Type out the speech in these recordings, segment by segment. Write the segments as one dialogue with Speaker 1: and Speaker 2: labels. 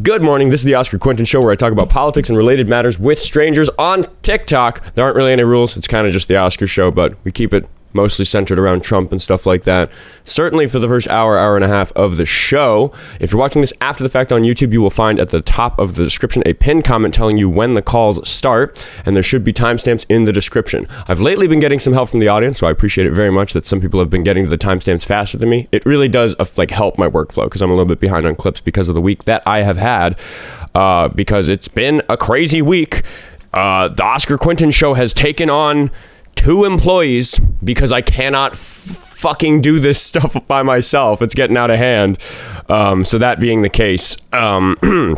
Speaker 1: Good morning. This is the Oskar Quentin Show, where I talk about politics and related matters with strangers on TikTok. There aren't really any rules. It's kind of just the Oskar Show, but we keep it mostly centered around Trump and stuff like that. Certainly for the first hour and a half of the show. If you're watching this after the fact on YouTube, you will find at the top of the description a pinned comment telling you when the calls start, and there should be timestamps in the description. I've lately been getting some help from the audience, so I appreciate it very much that some people have been getting to the timestamps faster than me. It really does help my workflow, because I'm a little bit behind on clips because of the week that I have had, because it's been a crazy week. The Oskar Quentin Show has taken on 2 employees because I cannot fucking do this stuff by myself. It's getting out of hand. So that being the case, I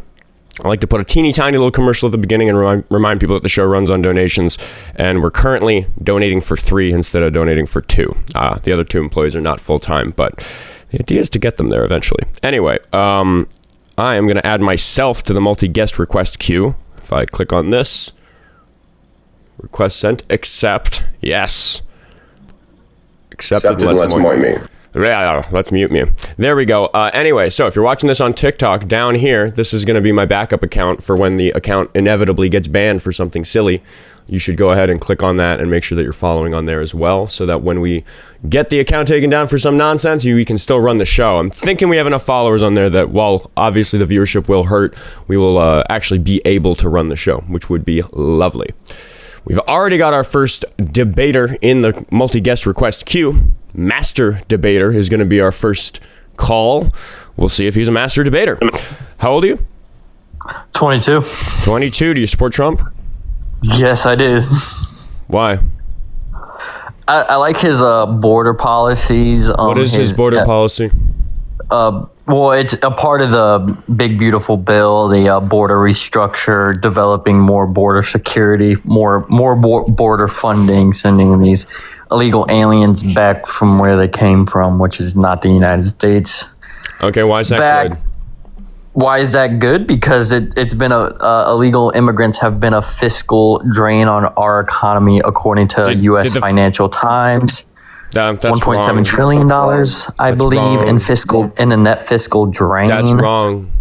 Speaker 1: like to put a teeny tiny little commercial at the beginning and remind people that the show runs on donations, and we're currently donating for 3 instead of donating for 2. The other 2 employees are not full-time, but the idea is to get them there eventually. Anyway, I am going to add myself to the multi-guest request queue. If I click on this, request sent, accept, yes. Accepted, let's mute me. Yeah, let's mute me. There we go. Anyway, so if you're watching this on TikTok, down here, this is going to be my backup account for when the account inevitably gets banned for something silly. You should go ahead and click on that and make sure that you're following on there as well, so that when we get the account taken down for some nonsense, we can still run the show. I'm thinking we have enough followers on there that while obviously the viewership will hurt, we will actually be able to run the show, which would be lovely. We've already got our first debater in the multi-guest request queue. MasterDebater is going to be our first call. We'll see if he's a master debater. How old are you?
Speaker 2: 22.
Speaker 1: 22. Do you support Trump?
Speaker 2: Yes, I do.
Speaker 1: Why?
Speaker 2: I like his border policies.
Speaker 1: What is his border policy?
Speaker 2: Well, it's a part of the big, beautiful bill, the border restructure, developing more border security, more border funding, sending these illegal aliens back from where they came from, which is not the United States.
Speaker 1: Okay, why is that good?
Speaker 2: Why is that good? Because it's been illegal immigrants have been a fiscal drain on our economy, according to U.S. Financial Times.
Speaker 1: That's
Speaker 2: $1.7 trillion, I believe, in a net fiscal drain.
Speaker 1: That's wrong.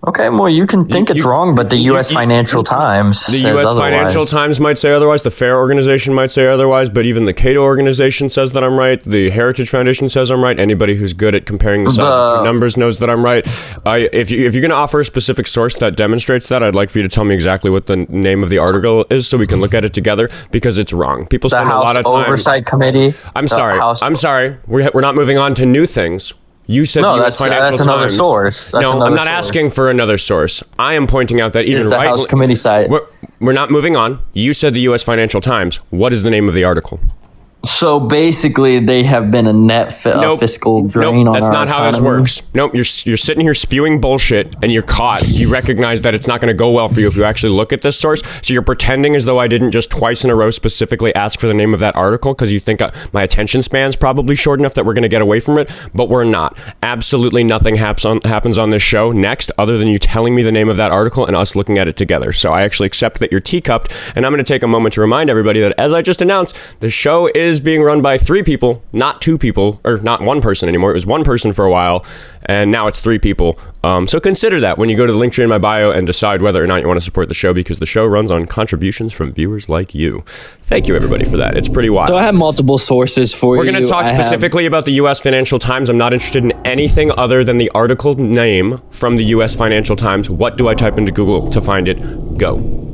Speaker 2: Okay, well, you can think it's wrong, but the U.S. Financial Times
Speaker 1: the
Speaker 2: says
Speaker 1: U.S.
Speaker 2: otherwise.
Speaker 1: Financial Times might say otherwise. The FAIR organization might say otherwise. But even the Cato organization says that I'm right. The Heritage Foundation says I'm right. Anybody who's good at comparing the size of 2 numbers knows that I'm right. If you're going to offer a specific source that demonstrates that, I'd like for you to tell me exactly what the name of the article is so we can look at it together, because it's wrong. People spend a lot of time.
Speaker 2: The House Oversight Committee.
Speaker 1: I'm sorry. We're not moving on to new things. You said the U.S. Financial Times.
Speaker 2: That's another source.
Speaker 1: I'm not asking for another source. I am pointing out that even
Speaker 2: the House Committee site.
Speaker 1: We're not moving on. You said the U.S. Financial Times. What is the name of the article?
Speaker 2: So basically, they have been a net fiscal drain on our economy.
Speaker 1: That's not how this works. Nope, you're sitting here spewing bullshit, and you're caught. You recognize that it's not going to go well for you if you actually look at this source. So you're pretending as though I didn't just twice in a row specifically ask for the name of that article because you think my attention span's probably short enough that we're going to get away from it, but we're not. Absolutely nothing happens on this show next other than you telling me the name of that article and us looking at it together. So I actually accept that you're teacupped, and I'm going to take a moment to remind everybody that, as I just announced, the show is being run by 3 people, not 2 people, or not 1 person anymore. It was 1 person for a while, and now it's 3 people. So consider that when you go to the link tree in my bio and decide whether or not you want to support the show, because the show runs on contributions from viewers like you. Thank you, everybody, for that. It's pretty wild.
Speaker 3: So I have multiple sources for you.
Speaker 1: We're going to talk specifically about the U.S. Financial Times. I'm not interested in anything other than the article name from the U.S. Financial Times. What do I type into Google to find it? Go.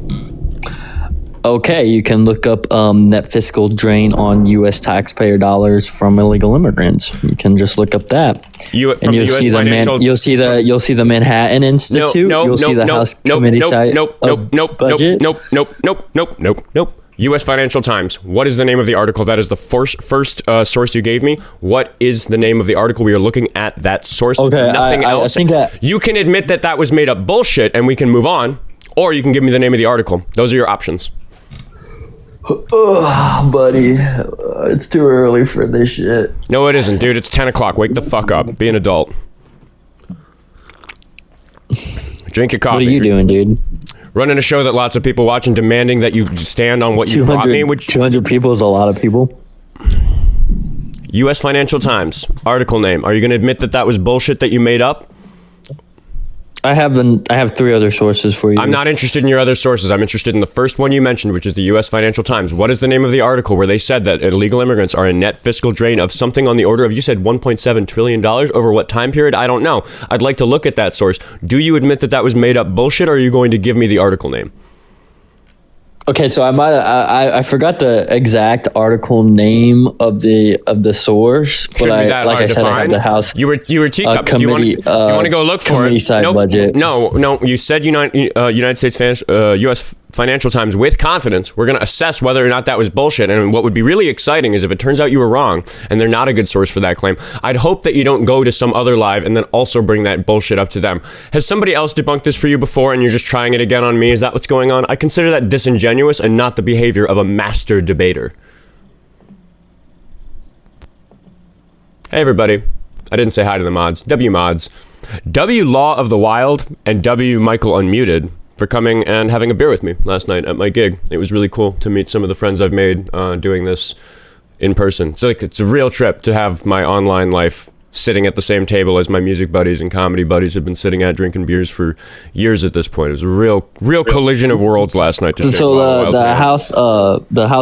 Speaker 3: Okay, you can look up net fiscal drain on U.S. taxpayer dollars from illegal immigrants. You can just look up that, and you'll see the Manhattan Institute. You'll see the House Committee site.
Speaker 1: Nope. U.S. Financial Times. What is the name of the article? That is the first source you gave me. What is the name of the article? We are looking at that source.
Speaker 3: Okay,
Speaker 1: nothing else.
Speaker 3: I think that
Speaker 1: you can admit that was made up bullshit, and we can move on, or you can give me the name of the article. Those are your options.
Speaker 2: Oh, buddy, it's too early for this shit.
Speaker 1: No, it isn't, dude. It's 10 o'clock. Wake the fuck up. Be an adult. Drink your coffee.
Speaker 3: What are you doing, dude?
Speaker 1: Running a show that lots of people watch and demanding that you stand on what you brought me.
Speaker 3: 200 people is a lot of people.
Speaker 1: U.S. Financial Times. Article name. Are you going to admit that was bullshit that you made up?
Speaker 3: I have 3 other sources for you.
Speaker 1: I'm not interested in your other sources. I'm interested in the first one you mentioned, which is the U.S. Financial Times. What is the name of the article where they said that illegal immigrants are a net fiscal drain of something on the order of, you said $1.7 trillion over what time period? I don't know. I'd like to look at that source. Do you admit that was made up bullshit, or are you going to give me the article name?
Speaker 3: Okay, so I forgot the exact article name of the source, but like I said, I have the House.
Speaker 1: You were teacup. Do you want to go look for it?
Speaker 3: Side budget.
Speaker 1: No. You said United States U.S. Financial Times with confidence. We're going to assess whether or not that was bullshit. And what would be really exciting is if it turns out you were wrong and they're not a good source for that claim. I'd hope that you don't go to some other live and then also bring that bullshit up to them. Has somebody else debunked this for you before and you're just trying it again on me? Is that what's going on? I consider that disingenuous and not the behavior of a master debater. Hey everybody. I didn't say hi to the mods. W mods. W Law of the Wild and W Michael Unmuted for coming and having a beer with me last night at my gig. It was really cool to meet some of the friends I've made doing this in person. It's a real trip to have my online life sitting at the same table as my music buddies and comedy buddies have been sitting at drinking beers for years at this point. It was a real collision of worlds last night.
Speaker 3: So the House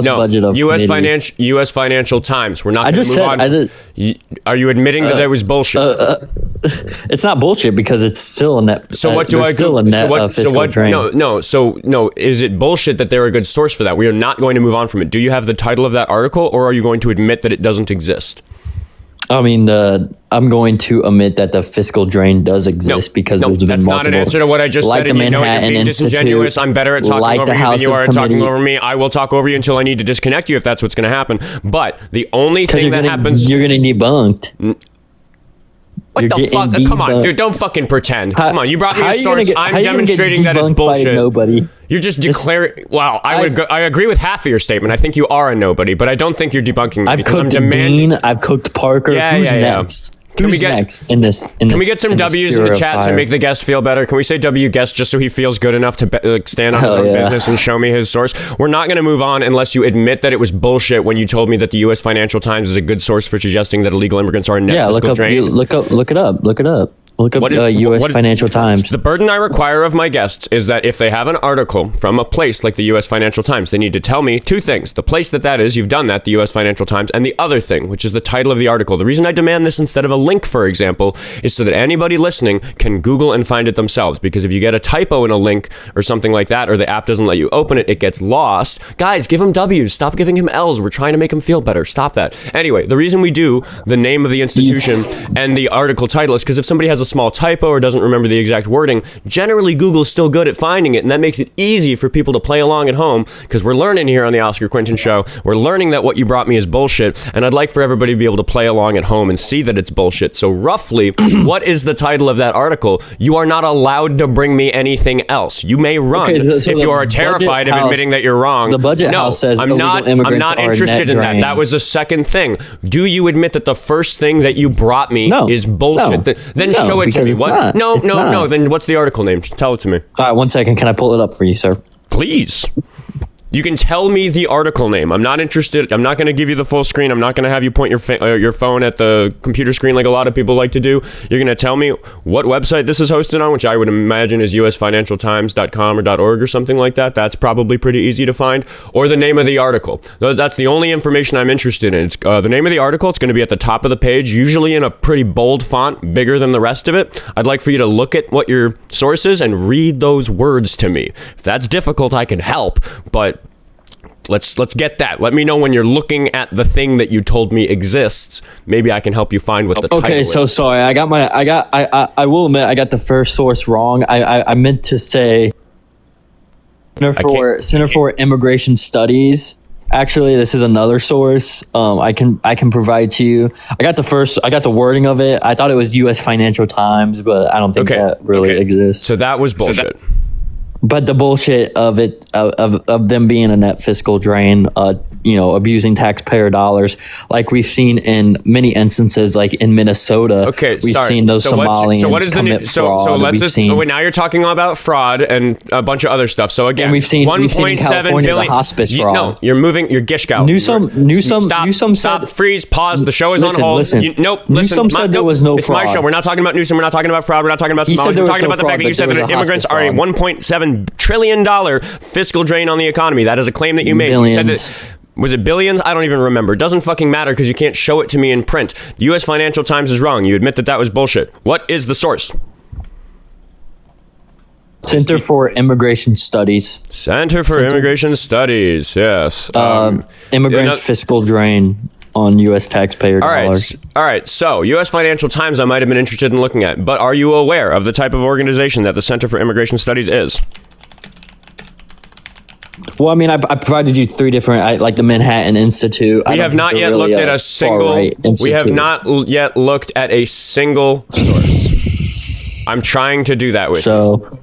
Speaker 3: budget of
Speaker 1: U.S. Financial Times. We're not going to move on. Are you admitting that was bullshit?
Speaker 3: It's not bullshit because it's still a net.
Speaker 1: So what do I
Speaker 3: still a net fiscal drain?
Speaker 1: No. Is it bullshit that they're a good source for that? We are not going to move on from it. Do you have the title of that article, or are you going to admit that it doesn't exist?
Speaker 3: I mean, I'm going to admit that the fiscal drain does exist because there's been multiple. That's not an answer
Speaker 1: to what I just said.
Speaker 3: The Manhattan
Speaker 1: Institute. I'm better at talking over you than you are at talking over me. I will talk over you until I need to disconnect you if that's what's going to happen. But the only thing that happens...
Speaker 3: You're going to debunked.
Speaker 1: What the fuck? Come on, dude, don't fucking pretend. Come on, you brought me a source. I'm demonstrating that it's bullshit.
Speaker 3: Nobody.
Speaker 1: You're just declaring... Well, I agree with half of your statement. I think you are a nobody, but I don't think you're debunking me.
Speaker 3: I've cooked Dean, I've cooked Parker. Who's next? Who's next in this? Can
Speaker 1: we get some W's in the chat to make the guest feel better? Can we say W guest just so he feels good enough to stand on his own business and show me his source? We're not going to move on unless you admit that it was bullshit when you told me that the U.S. Financial Times is a good source for suggesting that illegal immigrants are a net fiscal drain.
Speaker 3: Look it up. Look up U.S. Financial Times.
Speaker 1: The burden I require of my guests is that if they have an article from a place like the U.S. Financial Times, they need to tell me 2 things. The place that is, you've done that, the U.S. Financial Times, and the other thing, which is the title of the article. The reason I demand this instead of a link, for example, is so that anybody listening can Google and find it themselves. Because if you get a typo in a link or something like that, or the app doesn't let you open it, it gets lost. Guys, give him W's. Stop giving him L's. We're trying to make him feel better. Stop that. Anyway, the reason we do the name of the institution and the article title is because if somebody has a small typo or doesn't remember the exact wording, generally Google's still good at finding it, and that makes it easy for people to play along at home, because we're learning here on the Oskar Quentin Show. We're learning that what you brought me is bullshit, and I'd like for everybody to be able to play along at home and see that it's bullshit. So roughly, what is the title of that article? You are not allowed to bring me anything else. You may run if you are terrified of admitting that you're wrong.
Speaker 3: The budget house says
Speaker 1: I'm not interested in that. That was the second thing. Do you admit that the first thing that you brought me is bullshit? Then show it to me. What? No. Then what's the article name? Tell it to me.
Speaker 3: All right, 1 second. Can I pull it up for you, sir?
Speaker 1: Please. You can tell me the article name. I'm not interested. I'm not going to give you the full screen. I'm not going to have you point your phone at the computer screen like a lot of people like to do. You're going to tell me what website this is hosted on, which I would imagine is usfinancialtimes.com or .org or something like that. That's probably pretty easy to find. Or the name of the article. That's the only information I'm interested in. It's the name of the article. It's going to be at the top of the page, usually in a pretty bold font, bigger than the rest of it. I'd like for you to look at what your source is and read those words to me. If that's difficult, I can help, but let's get that. Let me know when you're looking at the thing that you told me exists. Maybe I can help you find what the title is.
Speaker 3: Okay, so sorry. I will admit I got the first source wrong. I meant to say Center for Immigration Studies. Actually, this is another source. I can provide to you. I got the wording of it. I thought it was U.S. Financial Times, but I don't think that really exists.
Speaker 1: So that was bullshit.
Speaker 3: But the bullshit of it, of them being a net fiscal drain, abusing taxpayer dollars, like we've seen in many instances, like in Minnesota.
Speaker 1: Okay,
Speaker 3: we've seen those Somalians commit fraud.
Speaker 1: So let's just. Now you're talking about fraud and a bunch of other stuff. So again,
Speaker 3: and we've seen in California the hospice fraud.
Speaker 1: No, you're moving. You're gishgallops.
Speaker 3: Newsom
Speaker 1: stop.
Speaker 3: said,
Speaker 1: freeze. Pause. The show is on hold.
Speaker 3: Newsom said there was no fraud.
Speaker 1: It's my show. We're not talking about Newsom. We're not talking about fraud. We're not talking about Somalia. We're talking about the fact that you said that immigrants are a $1.7 trillion fiscal drain on the economy. That is a claim that you made.
Speaker 3: Billions.
Speaker 1: You said that. Was it billions? I don't even remember. Doesn't fucking matter because you can't show it to me in print. The U.S. Financial Times is wrong. You admit that was bullshit. What is the source?
Speaker 3: Center for Immigration Studies.
Speaker 1: Center for Immigration Studies, yes.
Speaker 3: Immigrants' fiscal drain on U.S. taxpayer dollars.
Speaker 1: All right. So, U.S. Financial Times I might have been interested in looking at, but are you aware of the type of organization that the Center for Immigration Studies is?
Speaker 3: Well, I mean, I provided you three different, like the Manhattan Institute.
Speaker 1: We have not yet looked at a single. We have not yet looked at a single source. I'm trying to do that with you.
Speaker 3: So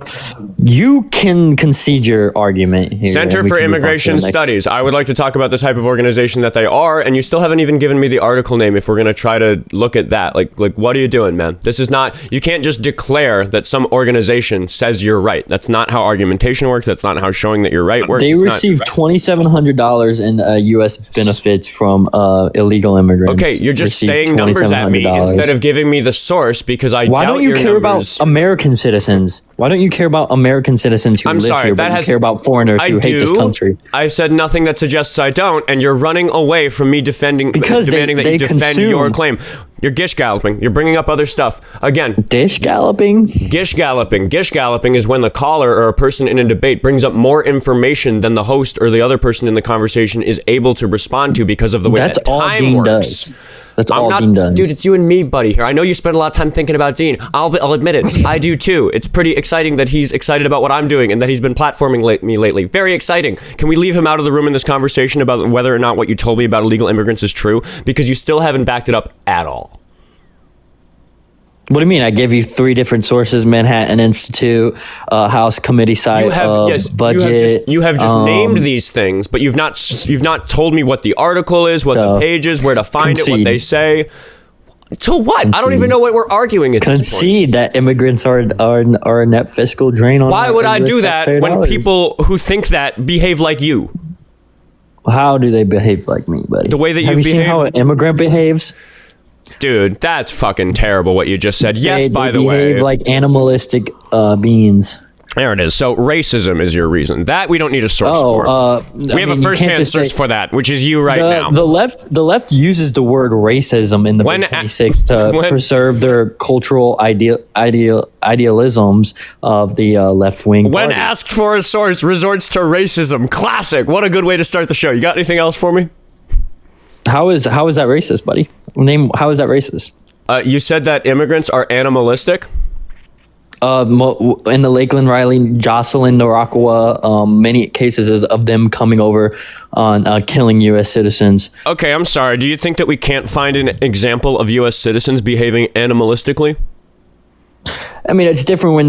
Speaker 3: you can concede your argument here.
Speaker 1: Center for Immigration Studies. I would like to talk about the type of organization that they are, and you still haven't even given me the article name if we're going to try to look at that. Like, what are you doing, man? This is not, you can't just declare that some organization says you're right. That's not how argumentation works. That's not how showing that you're right works.
Speaker 3: They received $2,700 in U.S. benefits from illegal immigrants.
Speaker 1: Okay, you're just saying numbers at me instead of giving me the source because I doubt your numbers.
Speaker 3: Why don't you care about American citizens? Why don't you care about American citizens who live here, but you care about foreigners who hate this country?
Speaker 1: I said nothing that suggests I don't, and you're running away from me demanding that you defend your claim. You're gish-galloping. You're bringing up other stuff. Again.
Speaker 3: Dish-galloping?
Speaker 1: Gish-galloping. Gish-galloping is when the caller or a person in a debate brings up more information than the host or the other person in the conversation is able to respond to because of the way that time works.
Speaker 3: Does. That's all Dean does.
Speaker 1: Dude, it's you and me, buddy, here. I know you spend a lot of time thinking about Dean. I'll admit it. I do, too. It's pretty exciting that he's excited about what I'm doing and that he's been platforming me lately. Very exciting. Can we leave him out of the room in this conversation about whether or not what you told me about illegal immigrants is true? Because you still haven't backed it up at all.
Speaker 3: What do you mean? I gave you three different sources: Manhattan Institute, House Committee site, budget.
Speaker 1: You have just named these things, but you've not told me what the article is, what the page is, where to find it, what they say. To what? Concede. I don't even know what we're arguing at this point.
Speaker 3: Concede that immigrants are a net fiscal drain on.
Speaker 1: Why would I do that when people who think that behave like you?
Speaker 3: How do they behave like me, buddy?
Speaker 1: The way that
Speaker 3: have you seen how an immigrant behaves?
Speaker 1: Dude, that's fucking terrible what you just said. Yes, by the way.
Speaker 3: They behave like animalistic beings.
Speaker 1: There it is. So racism is your reason. That we don't need a source for. We have a first-hand source for that, which is you now.
Speaker 3: The left uses the word racism in the mid-26 to preserve their cultural idealisms of the left-wing
Speaker 1: When
Speaker 3: party.
Speaker 1: asked for a source, resorts to racism. Classic. What a good way to start the show. You got anything else for me?
Speaker 3: How is that racist, buddy? How is that racist?
Speaker 1: You said that immigrants are animalistic?
Speaker 3: In the Lakeland, Riley, Jocelyn, Noraqua, many cases is of them coming over on killing U.S. citizens.
Speaker 1: Okay, I'm sorry. Do you think that we can't find an example of U.S. citizens behaving animalistically?
Speaker 3: I mean, it's different when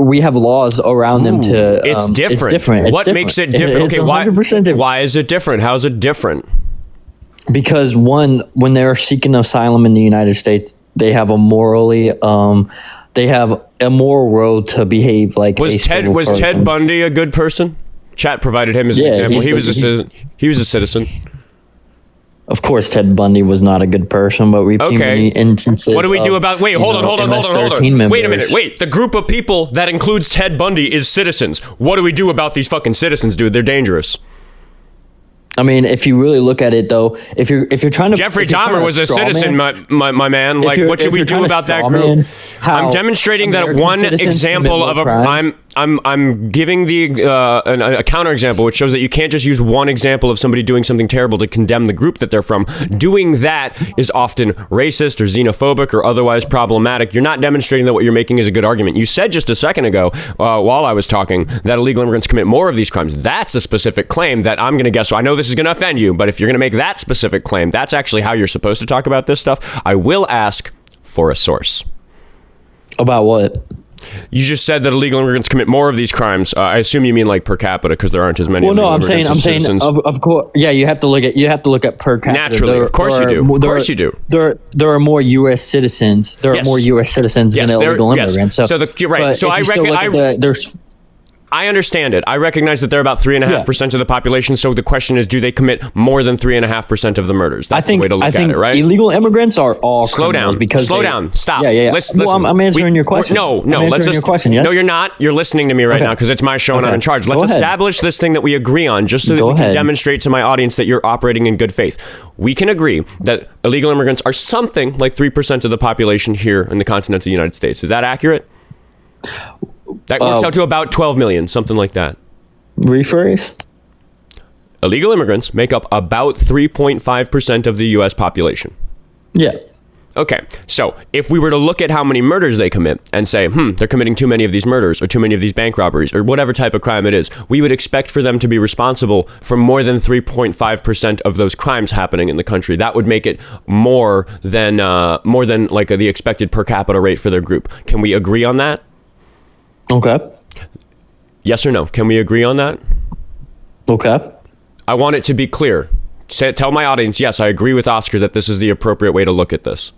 Speaker 3: we have laws around them to...
Speaker 1: It's different. What makes it different? Okay, 100% different. Why is it different? How is it different?
Speaker 3: Because when they're seeking asylum in the United States, they have a moral road to behave like
Speaker 1: was Ted Bundy a good person? Chat provided him as an example. He was a citizen.
Speaker 3: Of course, Ted Bundy was not a good person, but we've seen many instances.
Speaker 1: What do we do about? Wait, hold on. Wait a minute. Wait, the group of people that includes Ted Bundy is citizens. What do we do about these fucking citizens, dude? They're dangerous.
Speaker 3: I mean, if you really look at it, though, if you're trying to...
Speaker 1: Jeffrey Dahmer was a citizen, my man. Like, what should we do about that group? I'm demonstrating that one example of a... I'm giving a counterexample, which shows that you can't just use one example of somebody doing something terrible to condemn the group that they're from. Doing that is often racist or xenophobic or otherwise problematic. You're not demonstrating that what you're making is a good argument. You said just a second ago, while I was talking, that illegal immigrants commit more of these crimes. That's a specific claim that I'm going to guess. So I know this is going to offend you, but if you're going to make that specific claim, that's actually how you're supposed to talk about this stuff. I will ask for a source.
Speaker 3: About what?
Speaker 1: You just said that illegal immigrants commit more of these crimes. I assume you mean like per capita, because there aren't as many.
Speaker 3: Well, no, I'm saying, of course, yeah. You have to look at per capita.
Speaker 1: Naturally, of course you do. Of course you do.
Speaker 3: There are more U.S. citizens. There are more U.S. citizens than illegal immigrants.
Speaker 1: So you're right. So I reckon there's. I understand it. I recognize that they're about 3.5% of the population. So the question is, do they commit more than 3.5% of the murders? That's the way to look at it, right?
Speaker 3: Illegal immigrants are all
Speaker 1: slow down. Slow down. Stop.
Speaker 3: Yeah. Listen. Well, I'm answering your question.
Speaker 1: No. Let's just. Your question, yes? No, you're not. You're listening to me right now because it's my show and I'm in charge. Let's establish this thing that we agree on, just so that we can demonstrate to my audience that you're operating in good faith. We can agree that illegal immigrants are something like 3% of the population here in the continental United States. Is that accurate? That works out to about 12 million, something like that.
Speaker 3: Rephrase?
Speaker 1: Illegal immigrants make up about 3.5% of the U.S. population.
Speaker 3: Yeah.
Speaker 1: Okay, so if we were to look at how many murders they commit and say, they're committing too many of these murders or too many of these bank robberies or whatever type of crime it is, we would expect for them to be responsible for more than 3.5% of those crimes happening in the country. That would make it more than like the expected per capita rate for their group. Can we agree on that?
Speaker 3: Okay.
Speaker 1: Yes or no? Can we agree on that?
Speaker 3: Okay.
Speaker 1: I want it to be clear. Tell my audience, yes, I agree with Oskar that this is the appropriate way to look at this.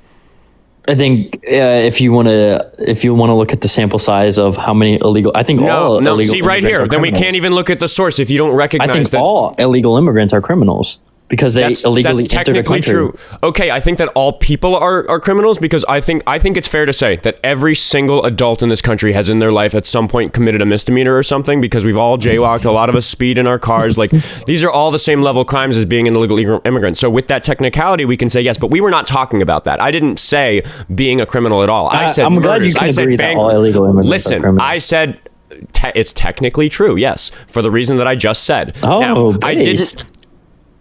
Speaker 3: I think if you want to look at the sample size of how many illegal, I think all illegal immigrants
Speaker 1: see right here. Then we can't even look at the source if you don't recognize that.
Speaker 3: I think all illegal immigrants are criminals. Because they illegally entered the country.
Speaker 1: True. Okay, I think that all people are criminals because I think it's fair to say that every single adult in this country has in their life at some point committed a misdemeanor or something because we've all jaywalked, a lot of us speed in our cars. Like these are all the same level crimes as being an illegal immigrant. So with that technicality, we can say yes, but we were not talking about that. I didn't say being a criminal at all. I said
Speaker 3: I'm glad you can agree that all illegal immigrants are criminals.
Speaker 1: I said it's technically true, yes, for the reason that I just said.
Speaker 3: I didn't.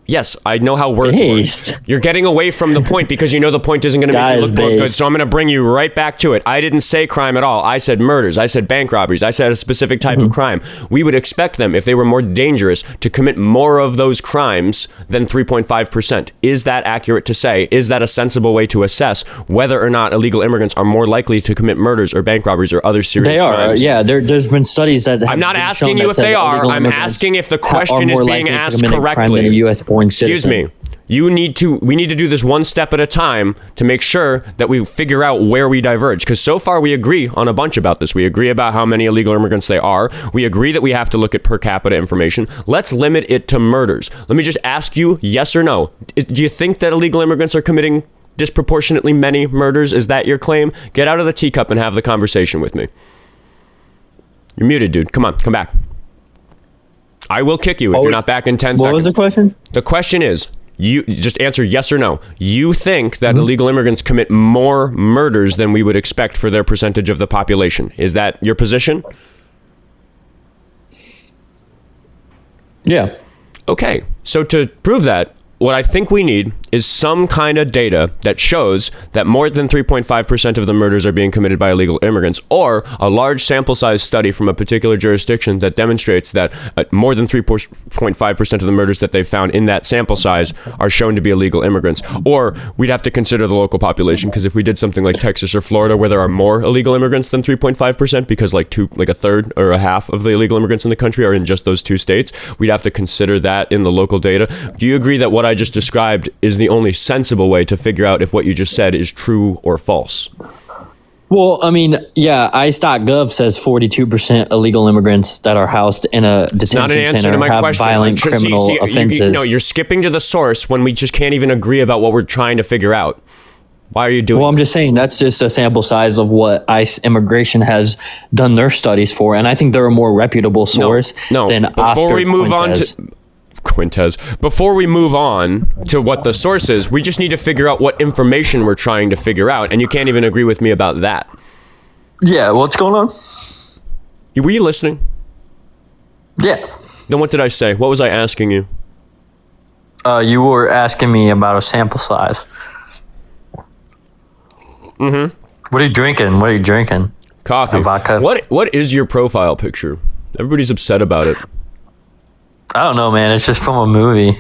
Speaker 1: Yes, I know how words work. You're getting away from the point because you know the point isn't going to make you look more good. So I'm going to bring you right back to it. I didn't say crime at all. I said murders. I said bank robberies. I said a specific type of crime. We would expect them, if they were more dangerous, to commit more of those crimes than 3.5%. Is that accurate to say? Is that a sensible way to assess whether or not illegal immigrants are more likely to commit murders or bank robberies or other serious crimes?
Speaker 3: They are. Yeah, there's been studies that
Speaker 1: I'm not asking you if they are. I'm asking if the question is being asked correctly. Excuse me. We need to do this one step at a time to make sure that we figure out where we diverge. Because so far we agree on a bunch about this. We agree about how many illegal immigrants they are. We agree that we have to look at per capita information. Let's limit it to murders. Let me just ask you, yes or no. Do you think that illegal immigrants are committing disproportionately many murders? Is that your claim? Get out of the teacup and have the conversation with me. You're muted, dude. Come on, come back. I will kick you if you're not back in 10 seconds.
Speaker 3: What was the question?
Speaker 1: The question is, you just answer yes or no. You think that illegal immigrants commit more murders than we would expect for their percentage of the population. Is that your position?
Speaker 3: Yeah.
Speaker 1: Okay. So to prove that, what I think we need is some kind of data that shows that more than 3.5% of the murders are being committed by illegal immigrants, or a large sample size study from a particular jurisdiction that demonstrates that more than 3.5% of the murders that they've found in that sample size are shown to be illegal immigrants. Or we'd have to consider the local population, because if we did something like Texas or Florida where there are more illegal immigrants than 3.5%, because like a third or a half of the illegal immigrants in the country are in just those two states, we'd have to consider that in the local data. Do you agree that what I just described is the only sensible way to figure out if what you just said is true or false?
Speaker 3: Well, I mean, yeah, ICE.gov says 42% illegal immigrants that are housed in a detention center have violent criminal offenses.
Speaker 1: You're skipping to the source when we just can't even agree about what we're trying to figure out. Why are you doing
Speaker 3: Well, I'm just saying that's just a sample size of what ICE Immigration has done their studies for, and I think they're a more reputable source than Oskar
Speaker 1: Quintez. Before we move on to what the source is, we just need to figure out what information we're trying to figure out, and you can't even agree with me about that.
Speaker 2: Yeah, what's going on?
Speaker 1: Were you listening?
Speaker 2: Yeah.
Speaker 1: Then what did I say? What was I asking you?
Speaker 2: You were asking me about a sample size.
Speaker 1: Mm-hmm.
Speaker 2: What are you drinking?
Speaker 1: Coffee.
Speaker 2: Vodka.
Speaker 1: What is your profile picture? Everybody's upset about it.
Speaker 2: I don't know, man. It's just from a movie.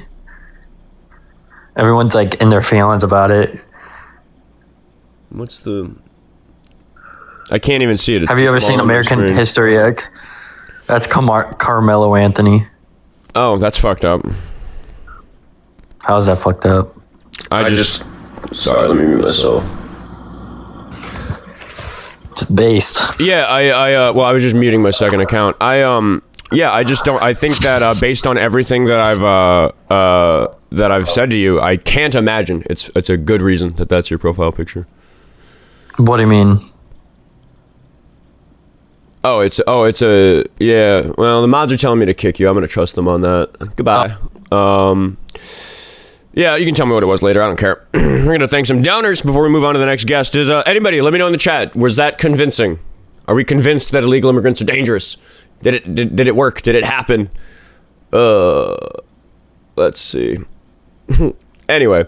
Speaker 2: Everyone's like in their feelings about it.
Speaker 1: I can't even see it.
Speaker 2: Have you ever seen American History X? That's Carmelo Anthony.
Speaker 1: Oh, that's fucked up.
Speaker 2: How's that fucked up?
Speaker 1: Sorry, let me mute myself.
Speaker 2: Just based.
Speaker 1: Yeah, I was just muting my second account. I just don't. I think that based on everything that I've said to you, I can't imagine it's a good reason that that's your profile picture.
Speaker 2: What do you mean?
Speaker 1: It's a yeah. Well, the mods are telling me to kick you. I'm gonna trust them on that. Goodbye. Yeah, you can tell me what it was later. I don't care. We're gonna thank some donors before we move on to the next guest. Is anybody? Let me know in the chat. Was that convincing? Are we convinced that illegal immigrants are dangerous? Did it work? Did it happen? Let's see. Anyway,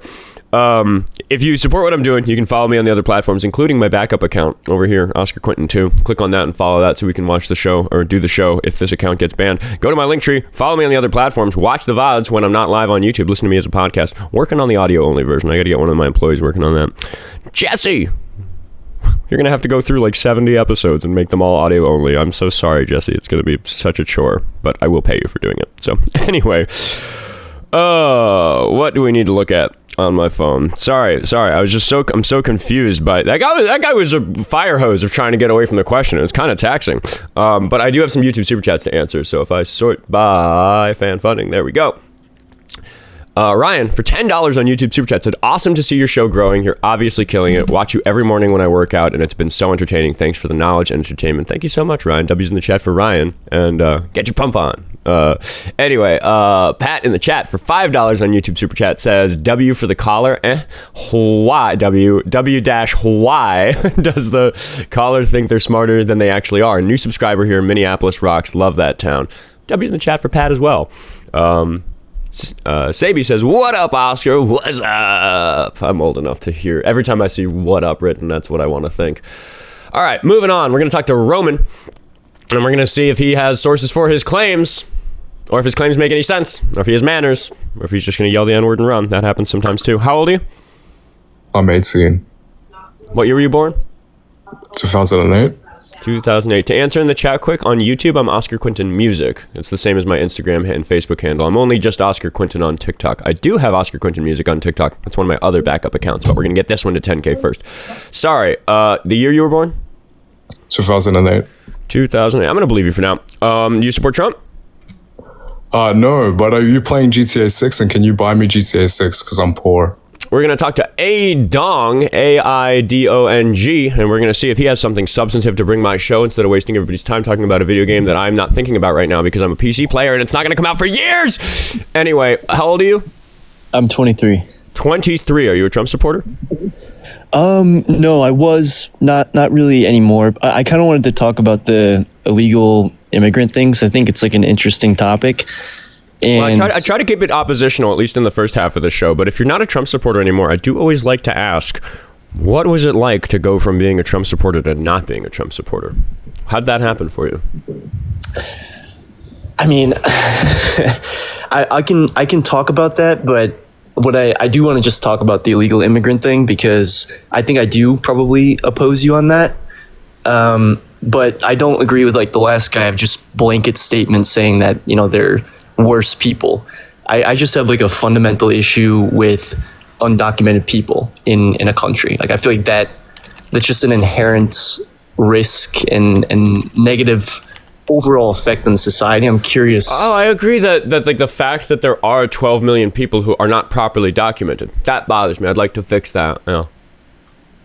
Speaker 1: if you support what I'm doing, you can follow me on the other platforms, including my backup account over here, Oskar Quentin 2. Click on that and follow that so we can watch the show or do the show if this account gets banned. Go to my Linktree, follow me on the other platforms, watch the VODs when I'm not live on YouTube, listen to me as a podcast. Working on the audio-only version. I got to get one of my employees working on that. Jesse! You're going to have to go through like 70 episodes and make them all audio only. I'm so sorry, Jesse. It's going to be such a chore, but I will pay you for doing it. So anyway, what do we need to look at on my phone? Sorry. I'm so confused by that guy. That guy was a fire hose of trying to get away from the question. It was kind of taxing. But I do have some YouTube super chats to answer. So if I sort by fan funding, there we go. Ryan, for $10 on YouTube Super Chat, said, awesome to see your show growing. You're obviously killing it. Watch you every morning when I work out, and it's been so entertaining. Thanks for the knowledge and entertainment. Thank you so much, Ryan. W's in the chat for Ryan. And get your pump on. Anyway, Pat in the chat for $5 on YouTube Super Chat says, W for the caller. Why? W dash why does the caller think they're smarter than they actually are? New subscriber here. Minneapolis rocks. Love that town. W's in the chat for Pat as well. Sabi says, what up, Oscar? What's up? I'm old enough to hear. Every time I see what up written, that's what I want to think. All right, moving on. We're going to talk to Roman, and we're going to see if he has sources for his claims, or if his claims make any sense, or if he has manners, or if he's just going to yell the N-word and run. That happens sometimes, too. How old are you?
Speaker 4: I'm 18.
Speaker 1: What year were you born?
Speaker 4: 2008.
Speaker 1: 2008. To answer in the chat quick, on YouTube, I'm Oskar Quentin Music. It's the same as my Instagram and Facebook handle. I'm only just Oskar Quentin on TikTok. I do have Oskar Quentin Music on TikTok. That's one of my other backup accounts, but we're going to get this one to 10K first. Sorry, the year you were born?
Speaker 4: 2008.
Speaker 1: 2008. I'm going to believe you for now. Do you support Trump?
Speaker 4: No, but are you playing GTA 6 and can you buy me GTA 6 because I'm poor?
Speaker 1: We're going to talk to Aidong, A-I-D-O-N-G, and we're going to see if he has something substantive to bring my show instead of wasting everybody's time talking about a video game that I'm not thinking about right now because I'm a PC player and it's not going to come out for years. Anyway, how old are you?
Speaker 5: I'm 23.
Speaker 1: 23. Are you a Trump supporter?
Speaker 5: No, I was not really anymore. I kind of wanted to talk about the illegal immigrant things. I think it's like an interesting topic.
Speaker 1: And well, I try to keep it oppositional, at least in the first half of the show. But if you're not a Trump supporter anymore, I do always like to ask, what was it like to go from being a Trump supporter to not being a Trump supporter? How'd that happen for you?
Speaker 5: I mean, I can talk about that, but what I do want to just talk about the illegal immigrant thing, because I think I do probably oppose you on that. But I don't agree with like the last guy of just blanket statements saying that, you know, they're worse people. I just have like a fundamental issue with undocumented people in a country. Like I feel like that's just an inherent risk and negative overall effect on society. I'm curious.
Speaker 1: Oh, I agree that like the fact that there are 12 million people who are not properly documented, that bothers me. I'd like to fix that. Yeah.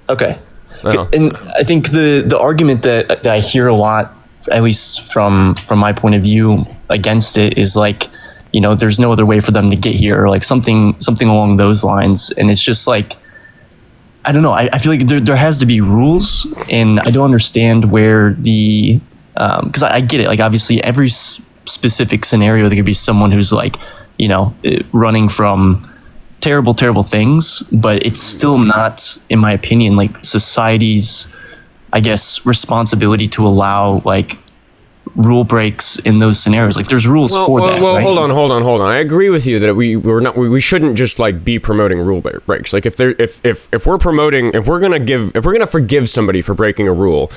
Speaker 5: Okay. And I think the argument that I hear a lot, at least from my point of view, against it is like, you know, there's no other way for them to get here, or like something along those lines. And it's just like, I don't know. I feel like there has to be rules, and I don't understand where the because I get it. Like obviously, every specific scenario, there could be someone who's like, you know, running from terrible things, but it's still not, in my opinion, like society's, I guess, responsibility to allow like rule breaks in those scenarios. Like there's rules for that.
Speaker 1: Well,
Speaker 5: right?
Speaker 1: hold on. I agree with you that we shouldn't just like be promoting rule breaks. Like if we're gonna forgive somebody for breaking a rule,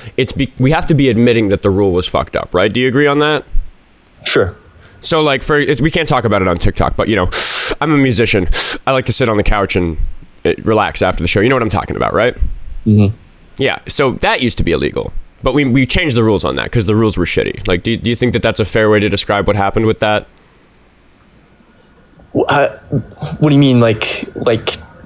Speaker 1: we have to be admitting that the rule was fucked up, right? Do you agree on that?
Speaker 5: Sure.
Speaker 1: So like we can't talk about it on TikTok, but I'm a musician. I like to sit on the couch and relax after the show. You know what I'm talking about, right?
Speaker 5: Mm-hmm.
Speaker 1: Yeah. So that used to be illegal. But we changed the rules on that because the rules were shitty. Like, do you think that that's a fair way to describe what happened with that?
Speaker 5: What do you mean? Like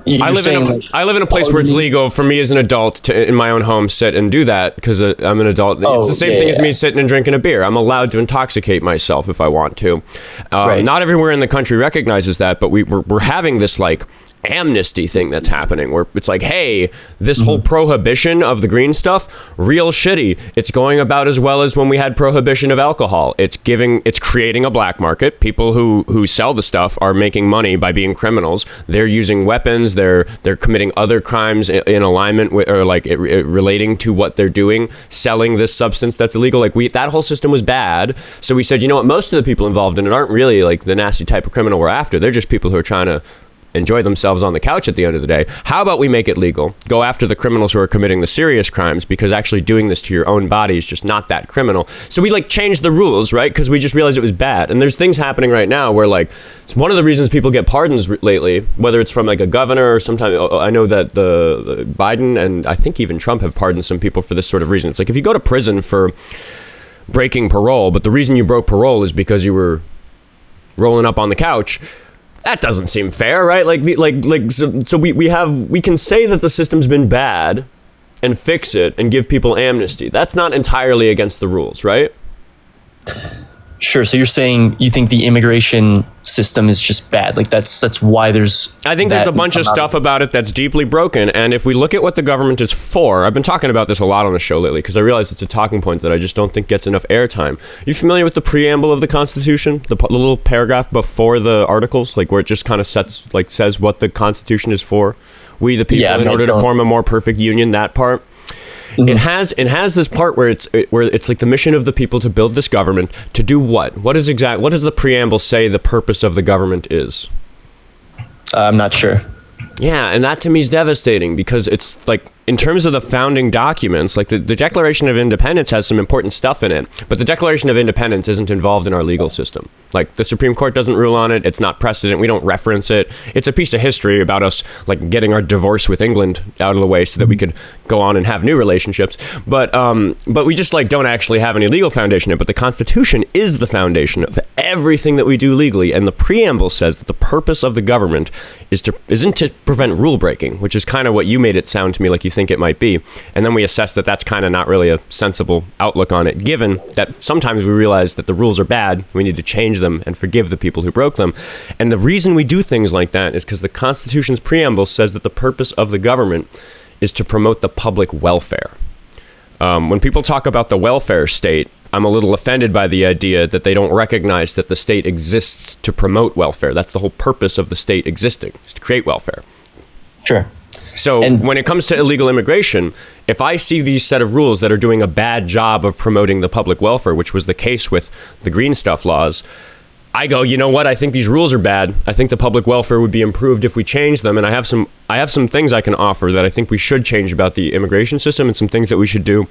Speaker 1: I live in a place where it's legal for me as an adult to, in my own home, sit and do that because I'm an adult. It's the same thing as me sitting and drinking a beer. I'm allowed to intoxicate myself if I want to. Right. Not everywhere in the country recognizes that, but we're having this like amnesty thing that's happening where it's like, hey, this whole prohibition of the green stuff, real shitty. It's going about as well as when we had prohibition of alcohol. It's creating a black market. People who sell the stuff are making money by being criminals. They're using weapons. They're committing other crimes in alignment with, or like relating to what they're doing, selling this substance that's illegal. Like that whole system was bad. So we said, you know what? Most of the people involved in it aren't really like the nasty type of criminal we're after. They're just people who are trying to enjoy themselves on the couch at the end of the day. How about we make it legal? Go after the criminals who are committing the serious crimes, because actually doing this to your own body is just not that criminal. So we like changed the rules, right? Because we just realized it was bad. And there's things happening right now where like, it's one of the reasons people get pardons lately, whether it's from like a governor or sometimes, I know that the Biden and I think even Trump have pardoned some people for this sort of reason. It's like if you go to prison for breaking parole, but the reason you broke parole is because you were rolling up on the couch, that doesn't seem fair, right? So we can say that the system's been bad and fix it and give people amnesty. That's not entirely against the rules, right?
Speaker 5: Sure. So you're saying you think the immigration system is just bad. Like that's why there's...
Speaker 1: I think there's a bunch of stuff about it that's deeply broken. And if we look at what the government is for, I've been talking about this a lot on the show lately because I realize it's a talking point that I just don't think gets enough airtime. You familiar with the preamble of the Constitution? The little paragraph before the articles, like where it just kind of says what the Constitution is for? We the people, in order to form a more perfect union, that part. Mm-hmm. It has this part where it's like the mission of the people to build this government to do what? What does the preamble say the purpose of the government is?
Speaker 5: I'm not sure.
Speaker 1: Yeah, and that to me is devastating because it's like, in terms of the founding documents, like the Declaration of Independence has some important stuff in it, but the Declaration of Independence isn't involved in our legal system. Like the Supreme Court doesn't rule on it. It's not precedent. We don't reference it. It's a piece of history about us like getting our divorce with England out of the way so that we could go on and have new relationships. But we just like don't actually have any legal foundation in it. But the Constitution is the foundation of everything that we do legally. And the preamble says that the purpose of the government isn't to prevent rule breaking, which is kind of what you made it sound to me like you think it might be. And then we assess that that's kind of not really a sensible outlook on it, given that sometimes we realize that the rules are bad, we need to change them and forgive the people who broke them. And the reason we do things like that is because the Constitution's preamble says that the purpose of the government is to promote the public welfare. When people talk about the welfare state, I'm a little offended by the idea that they don't recognize that the state exists to promote welfare. That's the whole purpose of the state existing, is to create welfare.
Speaker 5: Sure.
Speaker 1: So when it comes to illegal immigration, if I see these set of rules that are doing a bad job of promoting the public welfare, which was the case with the green stuff laws, I go, you know what? I think these rules are bad. I think the public welfare would be improved if we change them. And I have some things I can offer that I think we should change about the immigration system, and some things that we should do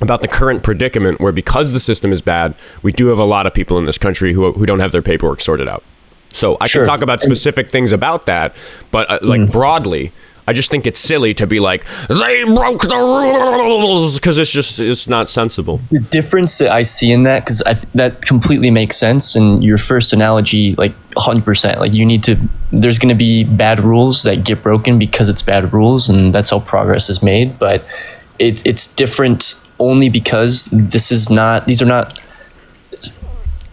Speaker 1: about the current predicament where, because the system is bad, we do have a lot of people in this country who don't have their paperwork sorted out. So I can talk about specific things about that, but broadly, I just think it's silly to be like, they broke the rules, because it's not sensible.
Speaker 5: The difference that I see in that, because that completely makes sense, and your first analogy, like 100%, like there's going to be bad rules that get broken because it's bad rules, and that's how progress is made. But it's different only because these are not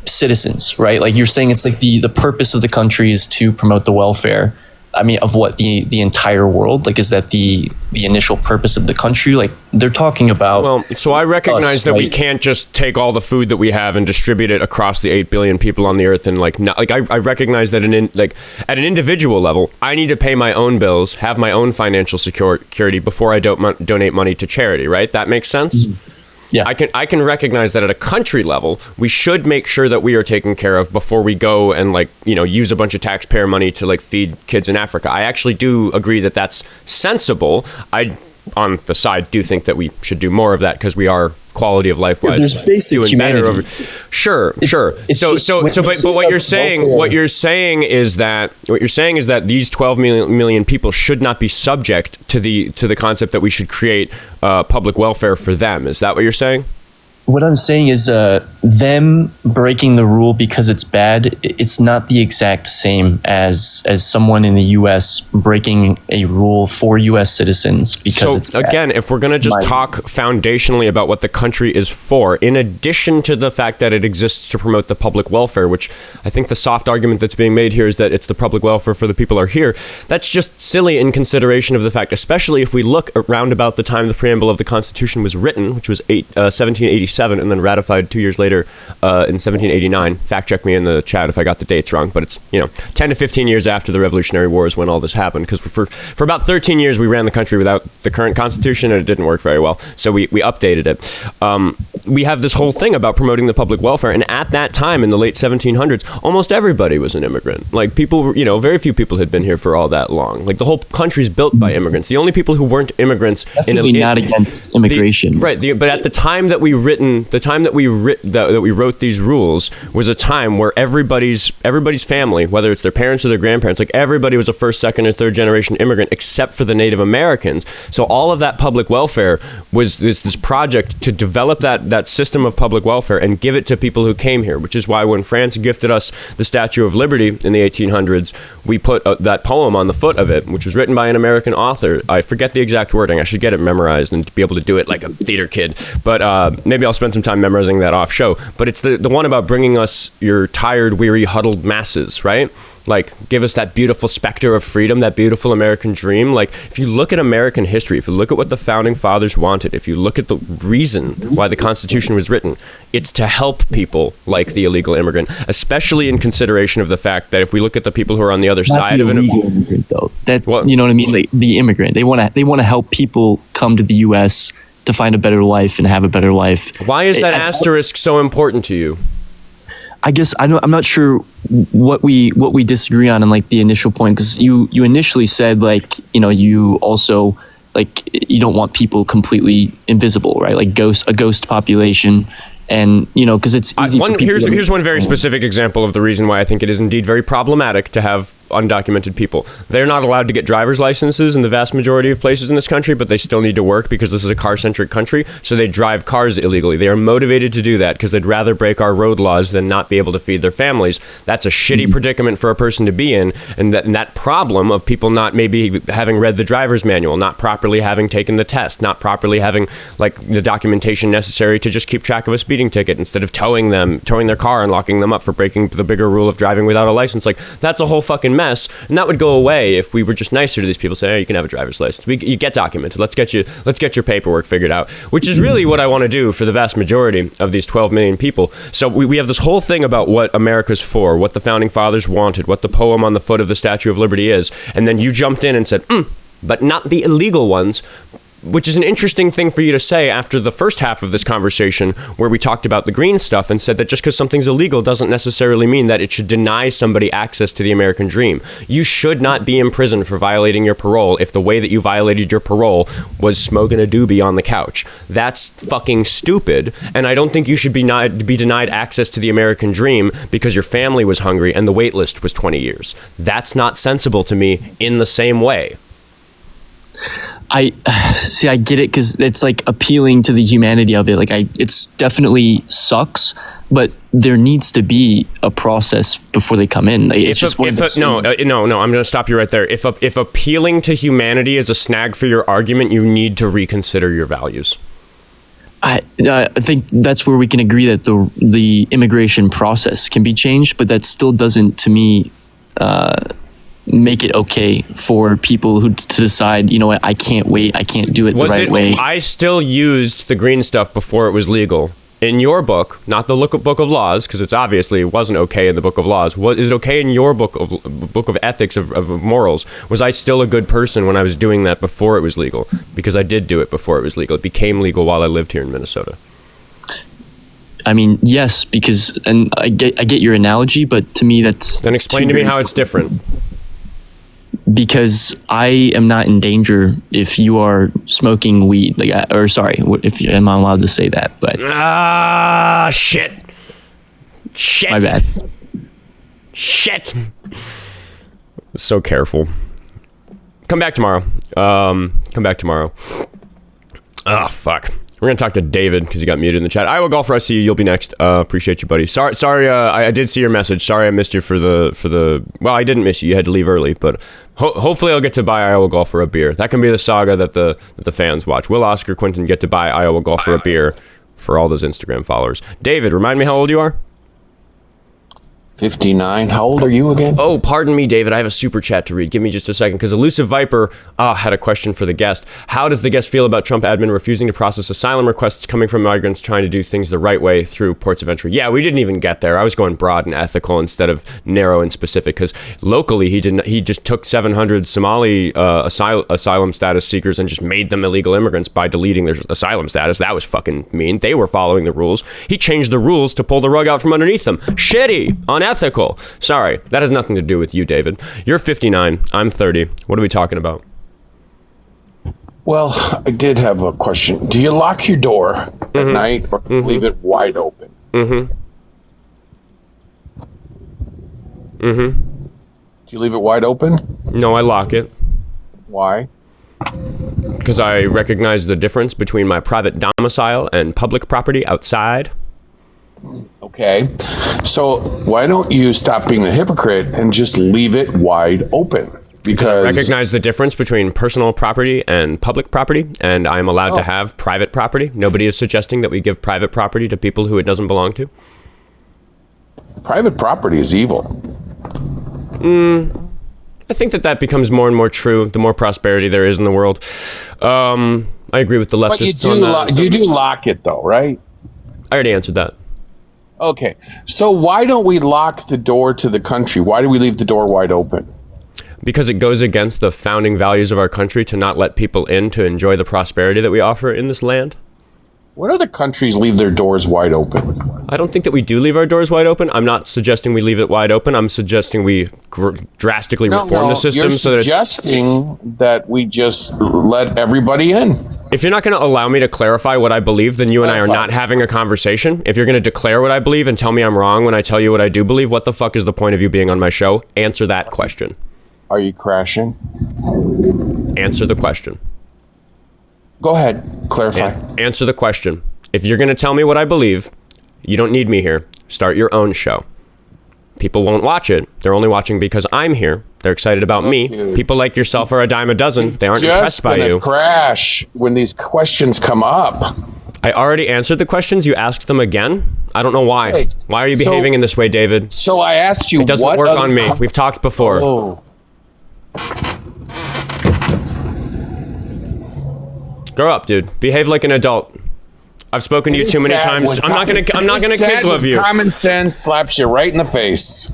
Speaker 5: citizens, right? Like you're saying, it's like the purpose of the country is to promote the welfare. I mean, of what, the entire world? Like, is that the initial purpose of the country? Like, they're talking about...
Speaker 1: Well, so I recognize that we can't just take all the food that we have and distribute it across the 8 billion people on the earth. And I recognize that at an individual level, I need to pay my own bills, have my own financial security before I donate money to charity, right? That makes sense?
Speaker 2: Yeah.
Speaker 1: I can recognize that at a country level, we should make sure that we are taken care of before we go and use a bunch of taxpayer money to feed kids in Africa. I actually do agree that that's sensible. I, on the side, do think that we should do more of that because we are quality of life wise
Speaker 5: there's basic
Speaker 1: doing
Speaker 5: humanity.
Speaker 1: better over. Sure. But what you're saying is that these 12 million people should not be subject to the concept that we should create public welfare for them. Is that what you're saying?
Speaker 5: What I'm saying is them breaking the rule because it's bad, it's not the exact same as someone in the U.S. breaking a rule for U.S. citizens because it's bad.
Speaker 1: Again, if we're going to just talk foundationally about what the country is for, in addition to the fact that it exists to promote the public welfare, which I think the soft argument that's being made here is that it's the public welfare for the people who are here, that's just silly in consideration of the fact, especially if we look around about the time the preamble of the Constitution was written, which was 1787, and then ratified 2 years later in 1789. Fact check me in the chat if I got the dates wrong, but it's 10 to 15 years after the Revolutionary Wars when all this happened, because for about 13 years we ran the country without the current Constitution, and it didn't work very well, so we updated it. We have this whole thing about promoting the public welfare, and at that time in the late 1700s, almost everybody was an immigrant. People, very few people had been here for all that long. The whole country's built by immigrants. The only people who weren't immigrants
Speaker 5: definitely not against immigration,
Speaker 1: but at the time that we wrote these rules was a time where everybody's family, whether it's their parents or their grandparents, everybody was a first, second, or third generation immigrant except for the Native Americans. So all of that public welfare was this project to develop that system of public welfare and give it to people who came here, which is why when France gifted us the Statue of Liberty in the 1800s, we put that poem on the foot of it, which was written by an American author. I forget the exact wording. I should get it memorized and be able to do it like a theater kid. But maybe I'll spend some time memorizing that off show. But it's the one about bringing us your tired, weary, huddled masses, right? Give us that beautiful specter of freedom, that beautiful American dream. If you look at American history, if you look at what the founding fathers wanted, if you look at the reason why the Constitution was written, it's to help people like the illegal immigrant, especially in consideration of the fact that if we look at the people who are on the other side of it,
Speaker 5: immigrant, though. You know what I mean? The immigrant. They want to help people come to the U.S. to find a better life and have a better life.
Speaker 1: Why is that asterisk so important to you?
Speaker 5: I guess I'm not sure what we disagree on in the initial point, because you initially said you also you don't want people completely invisible, right? A ghost population. And, because it's easy for people
Speaker 1: here's one very specific example of the reason why I think it is indeed very problematic to have undocumented people. They're not allowed to get driver's licenses in the vast majority of places in this country, but they still need to work because this is a car-centric country, so they drive cars illegally. They are motivated to do that because they'd rather break our road laws than not be able to feed their families. That's a shitty predicament for a person to be in, and that problem of people not maybe having read the driver's manual, not properly having taken the test, not properly having the documentation necessary to just keep track of a speeding ticket instead of towing their car and locking them up for breaking the bigger rule of driving without a license. That's a whole fucking mess, and that would go away if we were just nicer to these people. Say, you can have a driver's license. You get documented. Let's get your paperwork figured out, which is really what I want to do for the vast majority of these 12 million people. So we have this whole thing about what America's for, what the founding fathers wanted, what the poem on the foot of the Statue of Liberty is, and then you jumped in and said, but not the illegal ones, which is an interesting thing for you to say after the first half of this conversation where we talked about the green stuff and said that just because something's illegal doesn't necessarily mean that it should deny somebody access to the American dream. You should not be in prison for violating your parole if the way that you violated your parole was smoking a doobie on the couch. That's fucking stupid, and I don't think you should be denied access to the American dream because your family was hungry and the wait list was 20 years. That's not sensible to me in the same way.
Speaker 5: I get it, because it's appealing to the humanity of it. It's definitely sucks, but there needs to be a process before they come in. No, I'm going to stop you right there. If appealing to humanity is a snag for your argument, you need to reconsider your values. I think that's where we can agree that the immigration process can be changed, but that still doesn't, to me, make it okay for people to decide, I can't wait, I can't do it the right way.
Speaker 1: I still used the green stuff before it was legal. In your book, not the book of laws, because it wasn't okay in the book of laws. What is okay in your book of ethics, of morals? Was I still a good person when I was doing that before it was legal? Because I did do it before it was legal. It became legal while I lived here in Minnesota.
Speaker 5: I mean, yes, because, and I get your analogy, but to me
Speaker 1: Then explain to me how it's different.
Speaker 5: Because I am not in danger if you are smoking weed. If am I allowed to say that? But
Speaker 1: shit.
Speaker 5: My bad.
Speaker 1: Shit. So careful. Come back tomorrow. Oh, fuck. We're going to talk to David because he got muted in the chat. IowaGolfer, I see you. You'll be next. Appreciate you, buddy. Sorry. I did see your message. Sorry I missed you for the... Well, I didn't miss you. You had to leave early, but hopefully I'll get to buy IowaGolfer a beer. That can be the saga that the fans watch. Will Oskar Quentin get to buy IowaGolfer a beer for all those Instagram followers? David, remind me how old you are?
Speaker 6: 59. How old are you again?
Speaker 1: Oh, pardon me, David. I have a super chat to read. Give me just a second, because Elusive Viper had a question for the guest. How does the guest feel about Trump admin refusing to process asylum requests coming from migrants trying to do things the right way through ports of entry? Yeah, we didn't even get there. I was going broad and ethical instead of narrow and specific, because locally he just took 700 Somali asylum status seekers and just made them illegal immigrants by deleting their asylum status. That was fucking mean. They were following the rules. He changed the rules to pull the rug out from underneath them. Shitty. Unethical. Sorry, that has nothing to do with you, David. You're 59. I'm 30. What are we talking about?
Speaker 6: Well, I did have a question. Do you lock your door at night or leave it wide open? Do you leave it wide open?
Speaker 1: No, I lock it.
Speaker 6: Why?
Speaker 1: Because I recognize the difference between my private domicile and public property outside.
Speaker 6: Okay, so why don't you stop being a hypocrite and just leave it wide open? Because
Speaker 1: recognize the difference between personal property and public property, and I'm allowed to have private property. Nobody is suggesting that we give private property to people who it doesn't belong to.
Speaker 6: Private property is evil.
Speaker 1: I think that becomes more and more true the more prosperity there is in the world. I agree with the leftists on that.
Speaker 6: You do lock it though, right?
Speaker 1: I already answered that.
Speaker 6: Okay, so why don't we lock the door to the country? Why do we leave the door wide open?
Speaker 1: Because it goes against the founding values of our country to not let people in to enjoy the prosperity that we offer in this land.
Speaker 6: What other countries leave their doors wide open?
Speaker 1: I don't think that we do leave our doors wide open. I'm not suggesting we leave it wide open. I'm suggesting we drastically reform the system so that it's...
Speaker 6: You're suggesting that we just let everybody in.
Speaker 1: If you're not going to allow me to clarify what I believe, then you and I are not having a conversation. If you're going to declare what I believe and tell me I'm wrong when I tell you what I do believe, what the fuck is the point of you being on my show? Answer that question.
Speaker 6: Are you crashing?
Speaker 1: Answer the question.
Speaker 6: Go ahead. Clarify.
Speaker 1: Answer the question. If you're going to tell me what I believe, you don't need me here. Start your own show. People won't watch it. They're only watching because I'm here. They're excited about me.
Speaker 6: Dude.
Speaker 1: People like yourself are a dime a dozen. They aren't impressed by you.
Speaker 6: Crash when these questions come up.
Speaker 1: I already answered the questions. You asked them again. I don't know why.
Speaker 6: Hey,
Speaker 1: why are you behaving in this way, David?
Speaker 6: So I asked you.
Speaker 1: It doesn't work on me. We've talked before.
Speaker 6: Oh.
Speaker 1: Grow up, dude. Behave like an adult. I've spoken to you too many times. I'm not gonna kid glove you.
Speaker 6: Common sense slaps you right in the face.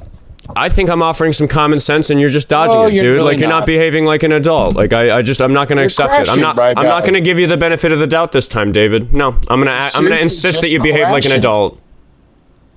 Speaker 1: I think I'm offering some common sense and you're just dodging it, dude.
Speaker 6: Really
Speaker 1: like you're not behaving like an adult. Like I'm not gonna accept it. I'm not gonna give you the benefit of the doubt this time, David. No, I'm gonna insist that you behave like an adult.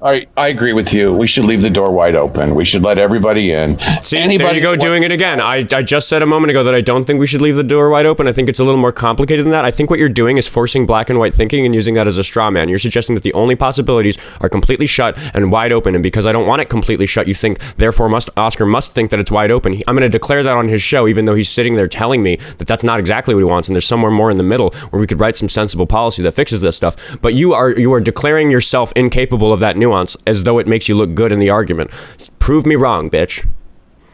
Speaker 6: All right, I agree with you. We should leave the door wide open. We should let everybody in.
Speaker 1: See, there you go, doing it again. I just said a moment ago that I don't think we should leave the door wide open. I think it's a little more complicated than that. I think what you're doing is forcing black and white thinking and using that as a straw man. You're suggesting that the only possibilities are completely shut and wide open, and because I don't want it completely shut, you think, therefore, Oscar must think that it's wide open. I'm going to declare that on his show, even though he's sitting there telling me that that's not exactly what he wants, and there's somewhere more in the middle where we could write some sensible policy that fixes this stuff. But you are declaring yourself incapable of that nuance as though it makes you look good in the argument. Prove me wrong, bitch.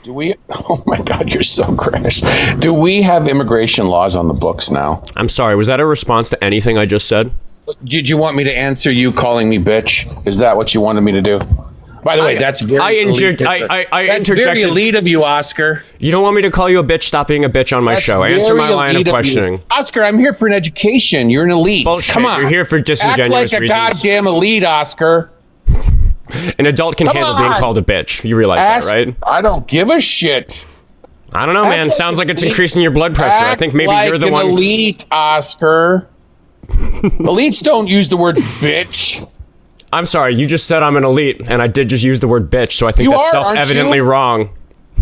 Speaker 6: Do we? Oh my God, you're so crashed. Do we have immigration laws on the books now?
Speaker 1: I'm sorry, was that a response to anything I just said?
Speaker 6: Did you want me to answer you calling me bitch? Is that what you wanted me to do? By the way, that's very elite. That's very elite of you, Oscar.
Speaker 1: You don't want me to call you a bitch? Stop being a bitch on my show. Answer my line of questioning.
Speaker 6: Oscar, I'm here for an education. You're an elite.
Speaker 1: Bullshit.
Speaker 6: Come on.
Speaker 1: You're here for disingenuous
Speaker 6: reasons. Act like a goddamn elite, Oscar.
Speaker 1: An adult can handle being called a bitch. You realize that, right?
Speaker 6: I don't give a shit.
Speaker 1: I don't know, man. Sounds like it's increasing your blood pressure. I think maybe you're the one.
Speaker 6: Elite, Oscar. Elites don't use the word bitch.
Speaker 1: I'm sorry, you just said I'm an elite, and I did just use the word bitch, so I think that's self-evidently wrong.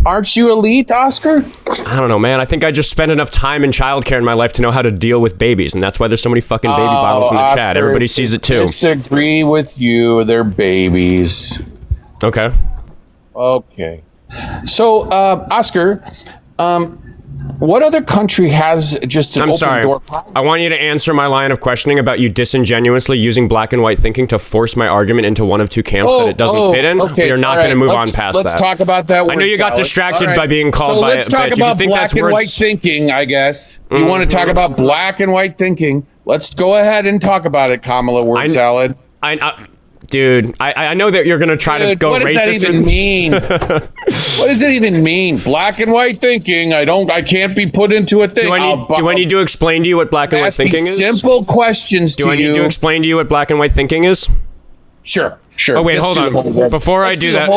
Speaker 6: Aren't you elite, Oscar?
Speaker 1: I don't know, man. I think I just spent enough time in childcare in my life to know how to deal with babies, and that's why there's so many fucking baby bottles in the
Speaker 6: Oscar,
Speaker 1: chat. Everybody sees it too.
Speaker 6: I disagree with you. They're babies.
Speaker 1: Okay.
Speaker 6: Okay. So, Oscar, what other country has just an open door policy?
Speaker 1: I want you to answer my line of questioning about you disingenuously using black and white thinking to force my argument into one of two camps that it doesn't fit in. Okay. We are not going to move on past that.
Speaker 6: Let's talk about that.
Speaker 1: I know you got distracted by being called by a bitch.
Speaker 6: Let's talk about black and white thinking, I guess. You want to talk about black and white thinking? Let's go ahead and talk about it, Kamala Word Salad.
Speaker 1: Dude, I know that you're going to try to go racist.
Speaker 6: What does that even mean? What does it even mean? Black and white thinking. I can't be put into a thing.
Speaker 1: Do I need to explain to you what black and white thinking is?
Speaker 6: Simple questions to you.
Speaker 1: Do I need to explain to you what black and white thinking is?
Speaker 6: Sure.
Speaker 1: Oh wait, hold on. Before I do that,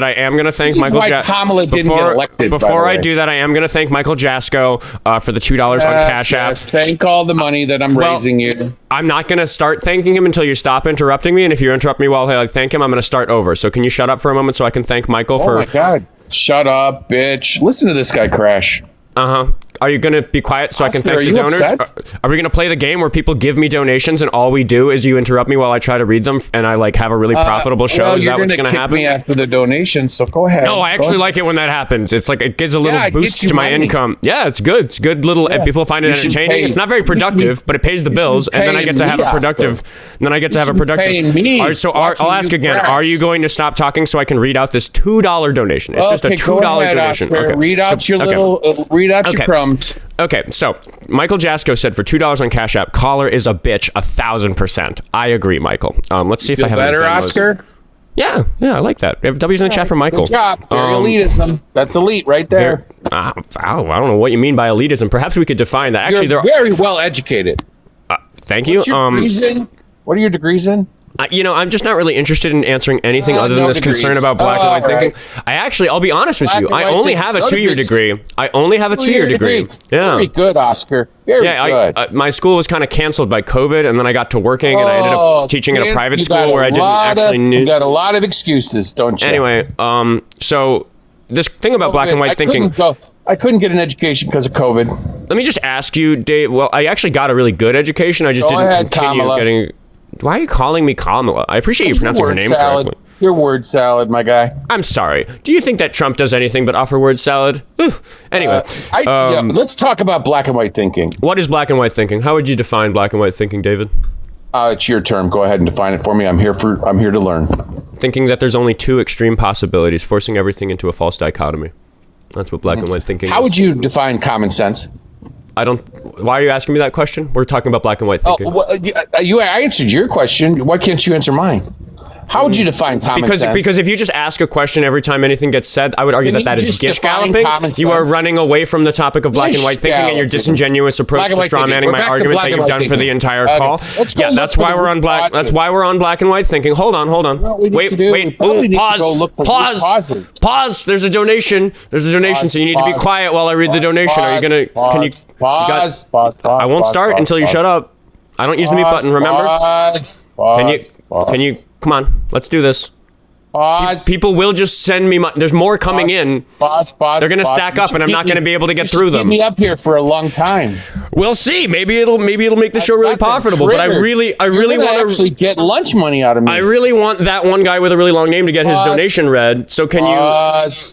Speaker 1: I am going to thank Michael
Speaker 6: Kamala didn't get elected.
Speaker 1: Before I do that, I am going to thank Michael Jasko for the $2 on Cash App.
Speaker 6: Thank all the money that I'm raising you.
Speaker 1: I'm not going to start thanking him until you stop interrupting me, and if you interrupt me while I thank him, I'm going to start over. So can you shut up for a moment so I can thank Michael for...
Speaker 6: Oh my God. Shut up, bitch. Listen to this guy crash.
Speaker 1: Are you going to be quiet so Oscar, I can thank the donors? Are we going to play the game where people give me donations and all we do is you interrupt me while I try to read them and I have a really profitable show?
Speaker 6: Well,
Speaker 1: is that what's going to happen?
Speaker 6: Me after the donation, so go ahead.
Speaker 1: No, I actually like it when that happens. It's like it gives a little boost to my income. Yeah, it's good. It's good little. And people find it entertaining. It's not very productive, but it pays the bills, and then I get to have a productive. All right, so I'll ask again. Are you going to stop talking so I can read out this $2 donation? It's just a $2 donation.
Speaker 6: Okay. Read out your your crumbs.
Speaker 1: Okay, so Michael Jasko said for $2 on Cash App, caller is a bitch 1,000%. I agree, Michael. Let's see if I have
Speaker 6: better, Oscar.
Speaker 1: Yeah, I like that. We have W's in the chat for Michael.
Speaker 6: Good job. Elitism. That's elite right there.
Speaker 1: I don't know what you mean by elitism. Perhaps we could define that. Actually,
Speaker 6: they're very well educated.
Speaker 1: Thank you.
Speaker 6: What's your degrees in? What are your degrees in?
Speaker 1: I'm just not really interested in answering anything other than this concern about black and white thinking. I'll be honest with you. I only have a 2-year degree. Yeah.
Speaker 6: Very good, Oscar. Very good.
Speaker 1: My school was kind of canceled by COVID, and then I got to working, and I ended up teaching at a private school where I didn't actually need.
Speaker 6: You got a lot of excuses, don't you?
Speaker 1: Anyway, so this thing about black and white thinking.
Speaker 6: I couldn't get an education because of COVID.
Speaker 1: Let me just ask you, Dave. Well, I actually got a really good education. I just didn't continue getting. Why are you calling me Kamala? I appreciate you pronouncing her name correctly.
Speaker 6: Your word salad, my guy.
Speaker 1: I'm sorry. Do you think that Trump does anything but offer word salad? Anyway.
Speaker 6: Let's talk about black and white thinking.
Speaker 1: What is black and white thinking? How would you define black and white thinking, David?
Speaker 6: It's your term. Go ahead and define it for me. I'm here to learn.
Speaker 1: Thinking that there's only two extreme possibilities, forcing everything into a false dichotomy. That's what black and white thinking is.
Speaker 6: How would you define common sense?
Speaker 1: Why are you asking me that question? We're talking about black and white thinking.
Speaker 6: I answered your question. Why can't you answer mine? How would you define common sense?
Speaker 1: Because if you just ask a question every time anything gets said, I would argue that is gishgalloping. You are running away from the topic of black and white thinking and your disingenuous approach to straw-manning my argument that you've done for the entire call. Yeah, that's why we're on black. That's why we're on black and white thinking. Hold on. Wait. Pause. There's a donation. So you need to be quiet while I read the donation. Are you gonna? Can you?
Speaker 6: Pause.
Speaker 1: I won't start until you shut up. I don't use the mute button. Remember? Can you? Come on, let's do this.
Speaker 5: Pause.
Speaker 1: People will just send me money. There's more coming in.
Speaker 5: Pause.
Speaker 1: They're going to stack up, and I'm not going to be able to get through them.
Speaker 5: Keep me up here for a long time.
Speaker 1: We'll see. Maybe it'll make the show really profitable. But I really want to
Speaker 5: actually get lunch money out of me.
Speaker 1: I really want that one guy with a really long name to get his donation read. So can you?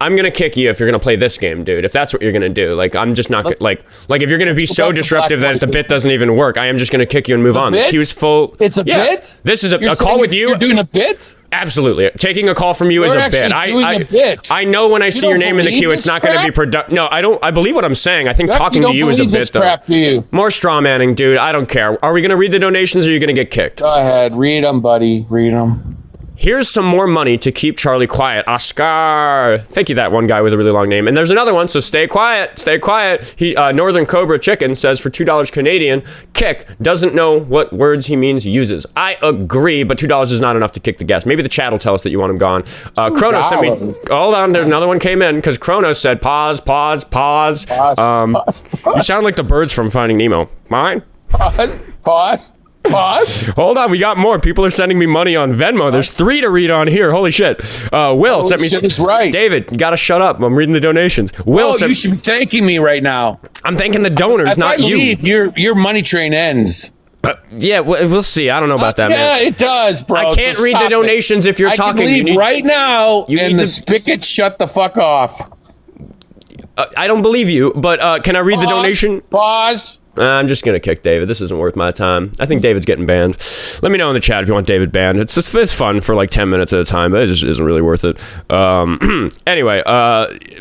Speaker 1: I'm going to kick you if you're going to play this game, dude. If that's what you're going to do, like I'm just not like if you're going to be so disruptive that the bit doesn't even work, I am just going to kick you and move on. The queue's full.
Speaker 5: It's a bit.
Speaker 1: This is a call with you.
Speaker 5: You're doing a bit.
Speaker 1: Absolutely. Taking a call from you is a bit. I know when I see your name in the queue, it's not going to be productive. No, I don't. I believe what I'm saying. I think talking to you is a bit, though. More straw manning, dude. I don't care. Are we going to read the donations or are you going to get kicked?
Speaker 5: Go ahead. Read them, buddy. Read them.
Speaker 1: Here's some more money to keep Charlie quiet. Oscar. Thank you, that one guy with a really long name. And there's another one, so stay quiet. Stay quiet. He Northern Cobra Chicken says for $2 Canadian, kick, doesn't know what words he means uses. I agree, but $2 is not enough to kick the guest. Maybe the chat will tell us that you want him gone. Chronos sent me... Hold on, there's another one came in, because Chronos said pause. You sound like the birds from Finding Nemo. Mine?
Speaker 5: Pause.
Speaker 6: Pause.
Speaker 1: Hold on, we got more. People are sending me money on Venmo. There's 3 to read on here. Holy shit. Will sent me.
Speaker 6: Shit is right.
Speaker 1: David, you gotta shut up. I'm reading the donations. Will
Speaker 6: you should be thanking me right now.
Speaker 1: I'm thanking the donors, not you.
Speaker 6: Your money train ends.
Speaker 1: Yeah, we'll see. I don't know about that, man.
Speaker 6: Yeah, it does, bro.
Speaker 1: I can't read the donations if you're talking.
Speaker 6: I can leave right now, and the spigot shut the fuck off.
Speaker 1: I don't believe you, but can I read the donation?
Speaker 6: Pause.
Speaker 1: I'm just gonna kick David. This isn't worth my time. I think David's getting banned. Let me know in the chat if you want David banned. It's fun for like 10 minutes at a time, but it just isn't really worth it. Anyway,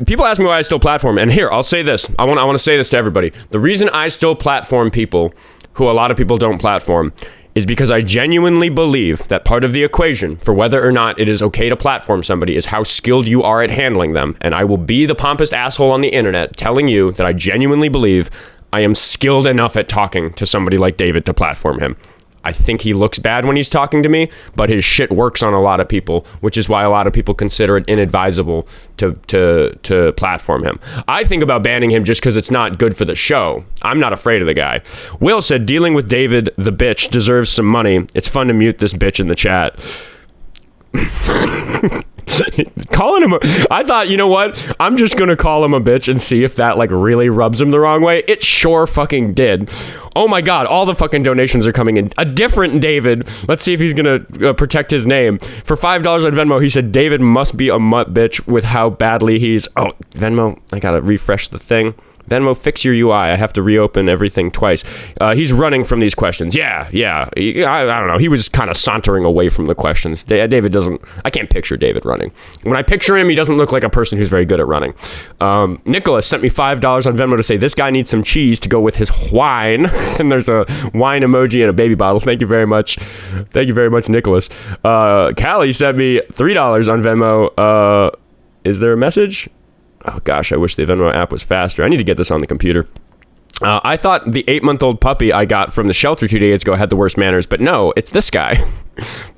Speaker 1: people ask me why I still platform, and here I'll say this. I want to say this to everybody. The reason I still platform people who a lot of people don't platform is because I genuinely believe that part of the equation for whether or not it is okay to platform somebody is how skilled you are at handling them. And I will be the pompous asshole on the internet telling you that I genuinely believe I am skilled enough at talking to somebody like David to platform him. I think he looks bad when he's talking to me, but his shit works on a lot of people, which is why a lot of people consider it inadvisable to platform him. I think about banning him just because it's not good for the show. I'm not afraid of the guy. Will said, dealing with David the bitch deserves some money. It's fun to mute this bitch in the chat. Calling him I thought, you know what? I'm just gonna call him a bitch and see if that like really rubs him the wrong way. It sure fucking did. Oh my god, all the fucking donations are coming in. A different David. Let's see if he's gonna protect his name. For $5 on Venmo, he said David must be a mutt bitch with how badly he's... Oh, Venmo, I gotta refresh the thing. Venmo, fix your UI. I have to reopen everything twice. He's running from these questions. Yeah. I don't know. He was kind of sauntering away from the questions. David doesn't... I can't picture David running. When I picture him, he doesn't look like a person who's very good at running. Nicholas sent me $5 on Venmo to say, this guy needs some cheese to go with his wine. And there's a wine emoji and a baby bottle. Thank you very much. Thank you very much, Nicholas. Callie sent me $3 on Venmo. Is there a message? Oh gosh, I wish the Venmo app was faster. I need to get this on the computer. I thought the 8-month-old puppy I got from the shelter 2 days ago had the worst manners, but no, it's this guy.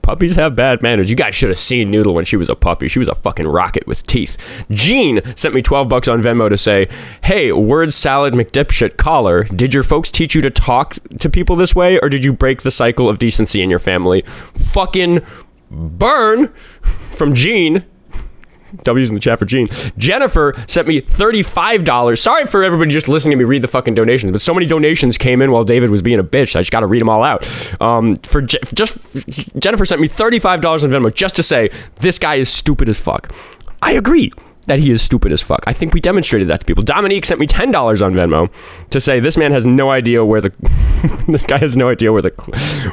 Speaker 1: Puppies have bad manners. You guys should have seen Noodle when she was a puppy. She was a fucking rocket with teeth. Gene sent me $12 on Venmo to say, hey, word salad McDipshit caller, did your folks teach you to talk to people this way, or did you break the cycle of decency in your family? Fucking burn from Gene. W's in the chat for Gene. Jennifer sent me $35. Sorry for everybody just listening to me read the fucking donations, but so many donations came in while David was being a bitch. I just got to read them all out. Jennifer sent me $35 on Venmo just to say this guy is stupid as fuck. I agree that he is stupid as fuck. I think we demonstrated that to people. Dominique sent me $10 on Venmo to say this man has no idea where the this guy has no idea where the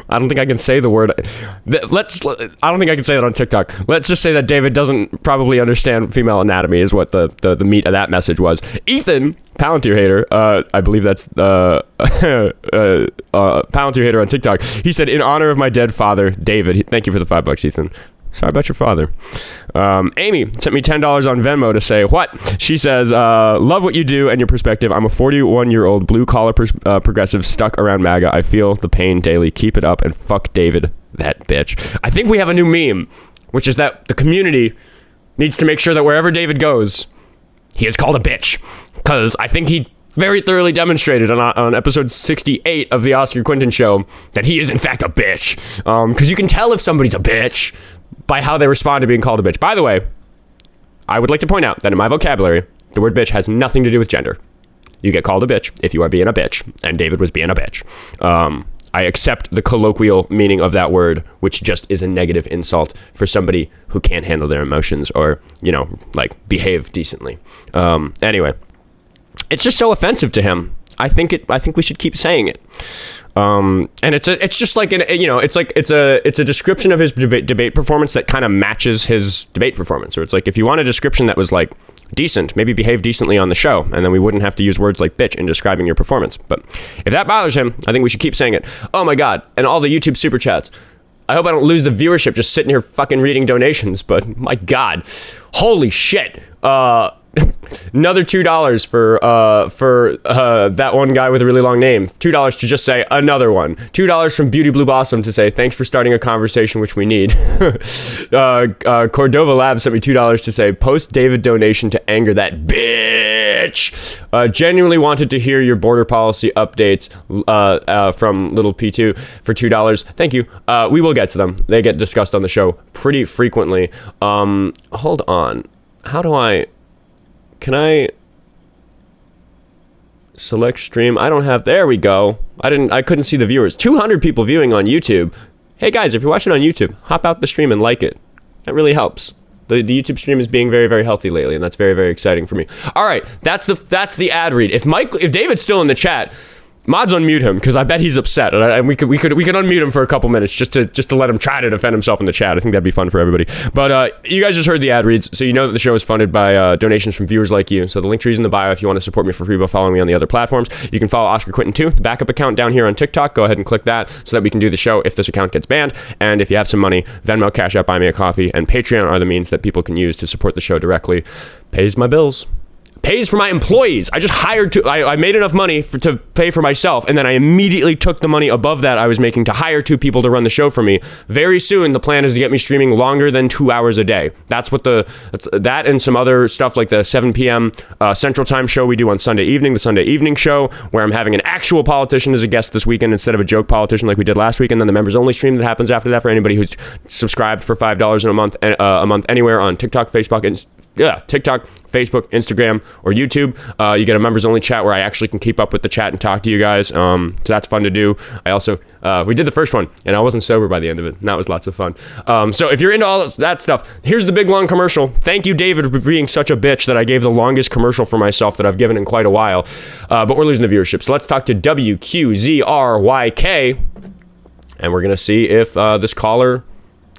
Speaker 1: I don't think I can say the word. I don't think I can say that on TikTok. Let's just say that David doesn't probably understand female anatomy is what the meat of that message was. Ethan, Palantir Hater, I believe that's Palantir Hater on TikTok. He said, in honor of my dead father, David. Thank you for the $5, Ethan. Sorry about your father. Amy sent me $10 on Venmo to say, what? She says, love what you do and your perspective. I'm a 41-year-old blue-collar progressive stuck around MAGA. I feel the pain daily. Keep it up and fuck David, that bitch. I think we have a new meme, which is that the community needs to make sure that wherever David goes, he is called a bitch. Because I think he very thoroughly demonstrated on episode 68 of the Oskar Quentin show that he is in fact a bitch. Because you can tell if somebody's a bitch by how they respond to being called a bitch. By the way, I would like to point out that in my vocabulary, the word bitch has nothing to do with gender. You get called a bitch if you are being a bitch, and David was being a bitch. I accept the colloquial meaning of that word, which just is a negative insult for somebody who can't handle their emotions or, like behave decently. Anyway, it's just so offensive to him. I think we should keep saying it. And it's just like it's a description of his debate performance that kind of matches his debate performance. Or it's like if you want a description that was like decent, maybe behave decently on the show, and then we wouldn't have to use words like bitch in describing your performance. But if that bothers him, I think we should keep saying it. Oh my god, and all the YouTube super chats. I hope I don't lose the viewership just sitting here fucking reading donations, but my god, holy shit. Another $2 for that one guy with a really long name. $2 to just say another one. $2 from Beauty Blue Blossom to say thanks for starting a conversation, which we need. Cordova Labs sent me $2 to say post David donation to anger that bitch. Genuinely wanted to hear your border policy updates from Little P2 for $2. Thank you. We will get to them. They get discussed on the show pretty frequently. Hold on. Can I select stream? I don't have, there we go. I couldn't see the viewers. 200 people viewing on YouTube. Hey guys, if you're watching on YouTube, hop out the stream and like it. That really helps. The YouTube stream is being very, very healthy lately, and that's very, very exciting for me. All right, that's the ad read. If David's still in the chat, mods unmute him, because I bet he's upset, and we could unmute him for a couple minutes just to let him try to defend himself in the chat. I think that'd be fun for everybody. But you guys just heard the ad reads, so you know that the show is funded by donations from viewers like you. So the link tree is in the bio if you want to support me for free by following me on the other platforms. You can follow Oskar Quentin too, the backup account down here on TikTok. Go ahead and click that so that we can do the show if this account gets banned. And if you have some money, Venmo, Cash App, Buy Me a Coffee, and Patreon are the means that people can use to support the show directly. Pays my bills. Pays for my employees. I just hired I made enough money to pay for myself, and then I immediately took the money above that I was making to hire 2 people to run the show for me. Very soon, the plan is to get me streaming longer than 2 hours a day. That's that and some other stuff like the 7 p.m. Central Time show we do on Sunday evening, the Sunday evening show, where I'm having an actual politician as a guest this weekend instead of a joke politician like we did last week, and then the members only stream that happens after that for anybody who's subscribed for $5 a month anywhere on TikTok, Facebook, Instagram, or YouTube. You get a members only chat where I actually can keep up with the chat and talk to you guys. So that's fun to do. I also, we did the first one and I wasn't sober by the end of it. And that was lots of fun. So if you're into all that stuff, here's the big long commercial. Thank you, David, for being such a bitch that I gave the longest commercial for myself that I've given in quite a while. But we're losing the viewership. So let's talk to WQZRYK, and we're going to see if this caller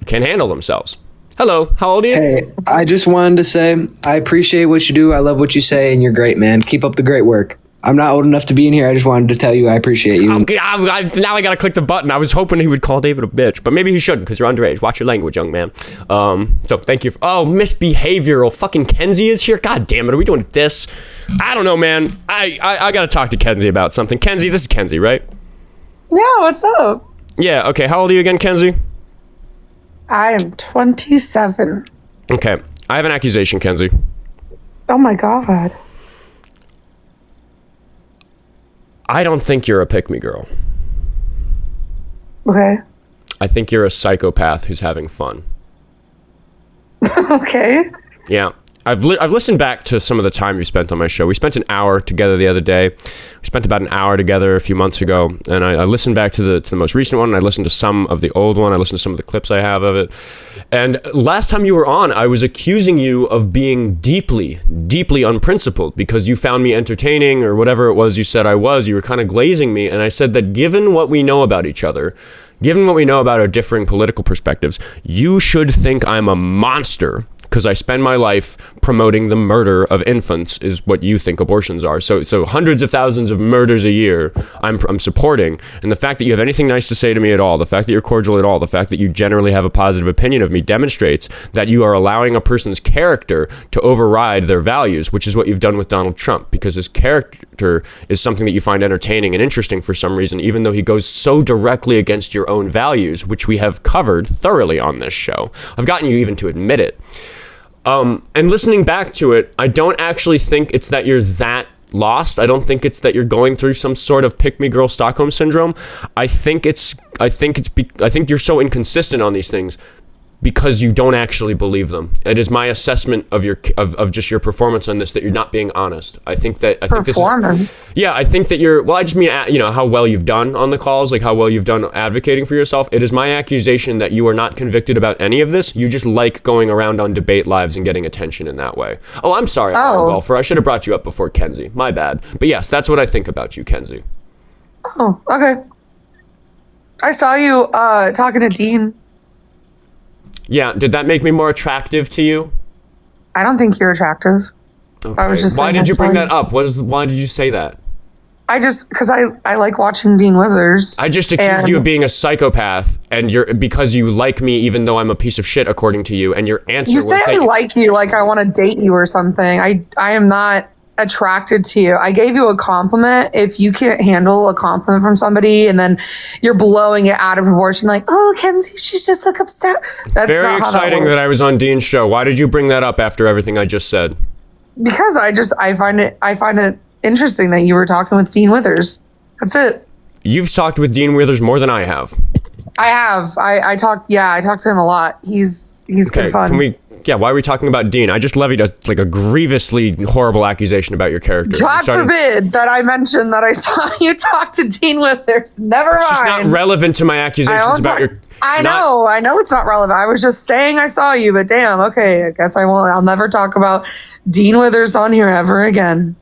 Speaker 1: can handle themselves. Hello, how old are you?
Speaker 7: Hey, I just wanted to say I appreciate what you do. I love what you say, and you're great, man. Keep up the great work. I'm not old enough to be in here. I just wanted to tell you I appreciate you.
Speaker 1: Now I got to click the button. I was hoping he would call David a bitch, but maybe he shouldn't because you're underage. Watch your language, young man. So thank you. Misbehavioral. Fucking Kenzie is here. God damn it. Are we doing this? I don't know, man. I got to talk to Kenzie about something. Kenzie, this is Kenzie, right?
Speaker 8: Yeah, what's up?
Speaker 1: Yeah, okay. How old are you again, Kenzie?
Speaker 8: I am 27.
Speaker 1: Okay. I have an accusation, Kenzie.
Speaker 8: Oh my God.
Speaker 1: I don't think you're a pick-me girl.
Speaker 8: Okay.
Speaker 1: I think you're a psychopath who's having fun.
Speaker 8: Okay.
Speaker 1: Yeah. I've listened back to some of the time you spent on my show. We spent an hour together the other day. We spent about an hour together a few months ago, and I listened back to the most recent one, and I listened to some of the old one. I listened to some of the clips I have of it. And last time you were on, I was accusing you of being deeply, deeply unprincipled because you found me entertaining or whatever it was you said I was. You were kind of glazing me, and I said that given what we know about each other, given what we know about our differing political perspectives, you should think I'm a monster because I spend my life promoting the murder of infants is what you think abortions are. So hundreds of thousands of murders a year I'm supporting. And the fact that you have anything nice to say to me at all, the fact that you're cordial at all, the fact that you generally have a positive opinion of me demonstrates that you are allowing a person's character to override their values, which is what you've done with Donald Trump, because his character is something that you find entertaining and interesting for some reason, even though he goes so directly against your own values, which we have covered thoroughly on this show. I've gotten you even to admit it. And listening back to it, I don't actually think it's that you're that lost. I don't think it's that you're going through some sort of pick-me-girl Stockholm syndrome. I think you're so inconsistent on these things because you don't actually believe them. It is my assessment of just your performance on this that you're not being honest. I think that you're, well, I just mean, how well you've done on the calls, like how well you've done advocating for yourself. It is my accusation that you are not convicted about any of this. You just like going around on debate lives and getting attention in that way. Oh, I'm sorry, IowaGolfer. I should have brought you up before Kenzie. My bad. But yes, that's what I think about you, Kenzie.
Speaker 8: Oh, okay. I saw you talking to Dean.
Speaker 1: Yeah, did that make me more attractive to you?
Speaker 8: I don't think you're attractive.
Speaker 1: Okay.
Speaker 8: I was just
Speaker 1: Why
Speaker 8: saying
Speaker 1: did you bring
Speaker 8: sorry.
Speaker 1: that up? Why did you say that?
Speaker 8: because I like watching Dean Withers.
Speaker 1: I just accused you of being a psychopath, and because you like me, even though I'm a piece of shit, according to you. And your answer was
Speaker 8: that I like you, like I want to date you or something. I am not attracted to you. I gave you a compliment. If you can't handle a compliment from somebody, and then you're blowing it out of proportion, like, oh, Kenzie, she's just like upset. That's
Speaker 1: very
Speaker 8: not
Speaker 1: exciting
Speaker 8: how
Speaker 1: that I was on Dean's show. Why did you bring that up after everything I just said?
Speaker 8: Because I find it interesting that you were talking with Dean Withers. That's it.
Speaker 1: You've talked with Dean Withers more than I have.
Speaker 8: I have. I talked to him a lot. He's good fun.
Speaker 1: Why are we talking about Dean? I just levied a grievously horrible accusation about your character.
Speaker 8: God forbid that I mentioned that I saw you talk to Dean Withers. Never mind.
Speaker 1: It's just not relevant to my accusations about your...
Speaker 8: I know it's not relevant. I was just saying I saw you, but damn, okay, I guess I won't. I'll never talk about Dean Withers on here ever again.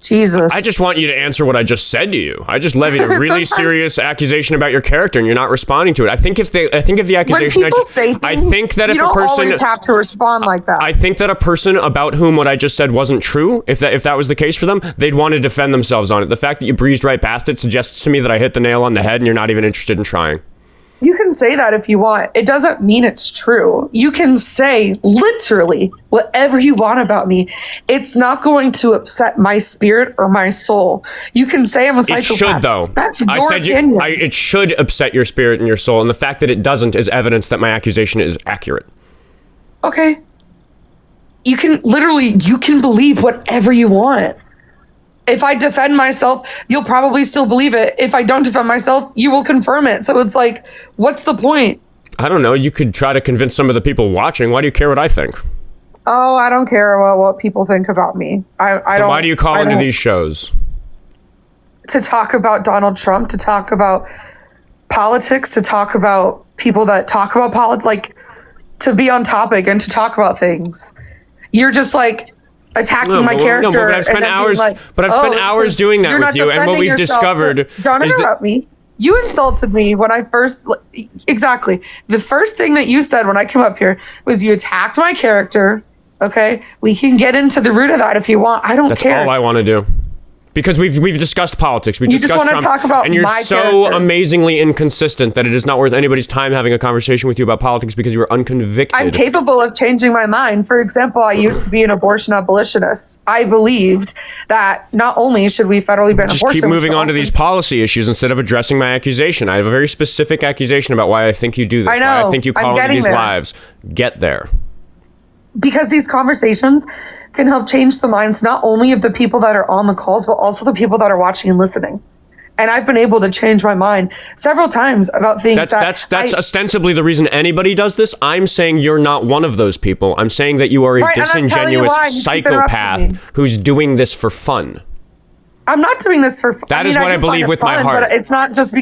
Speaker 8: Jesus.
Speaker 1: I just want you to answer what I just said to you. I just levied a really serious accusation about your character, and you're not responding to it. I think if the accusation,
Speaker 8: when people say things, I think that if a person, always have to respond like that.
Speaker 1: I think that a person about whom what I just said wasn't true, if that was the case for them, they'd want to defend themselves on it. The fact that you breezed right past it suggests to me that I hit the nail on the head, and you're not even interested in trying.
Speaker 8: You can say that if you want. It doesn't mean it's true. You can say literally whatever you want about me. It's not going to upset my spirit or my soul. You can say I'm a psychopath. It should, though. That's your opinion.
Speaker 1: It should upset your spirit and your soul, and the fact that it doesn't is evidence that my accusation is accurate.
Speaker 8: Okay. You can believe whatever you want. If I defend myself, you'll probably still believe it. If I don't defend myself, you will confirm it. So it's like, what's the point?
Speaker 1: I don't know. You could try to convince some of the people watching. Why do you care what I think?
Speaker 8: Oh, I don't care about what people think about me. I don't.
Speaker 1: Why do you call into these shows?
Speaker 8: To talk about Donald Trump, to talk about politics, to talk about people that talk about politics, like to be on topic and to talk about things. You're just like attacking my character.
Speaker 1: No, but I've spent hours doing that with you, and what we've discovered.
Speaker 8: Don't interrupt me. You insulted me when I first. Exactly. The first thing that you said when I came up here was you attacked my character. Okay, we can get into the root of that if you want. I don't care.
Speaker 1: That's all I want to do. Because we've discussed politics, we discussed Trump,
Speaker 8: just want to talk about
Speaker 1: and you're so
Speaker 8: character.
Speaker 1: Amazingly inconsistent that it is not worth anybody's time having a conversation with you about politics because you are unconvicted.
Speaker 8: I'm capable of changing my mind. For example, I used to be an abortion abolitionist. I believed that not only should we federally ban abortion,
Speaker 1: keep moving on to these policy issues instead of addressing my accusation. I have a very specific accusation about why I think you do this.
Speaker 8: I know.
Speaker 1: Why I think you call into these lives. Get there.
Speaker 8: Because these conversations can help change the minds not only of the people that are on the calls, but also the people that are watching and listening. And I've been able to change my mind several times about things
Speaker 1: that's ostensibly the reason anybody does this. I'm saying you're not one of those people. I'm saying that you are a disingenuous psychopath who's doing this for fun.
Speaker 8: I'm not doing this for fun.
Speaker 1: That is what I believe with my heart.
Speaker 8: But it's not just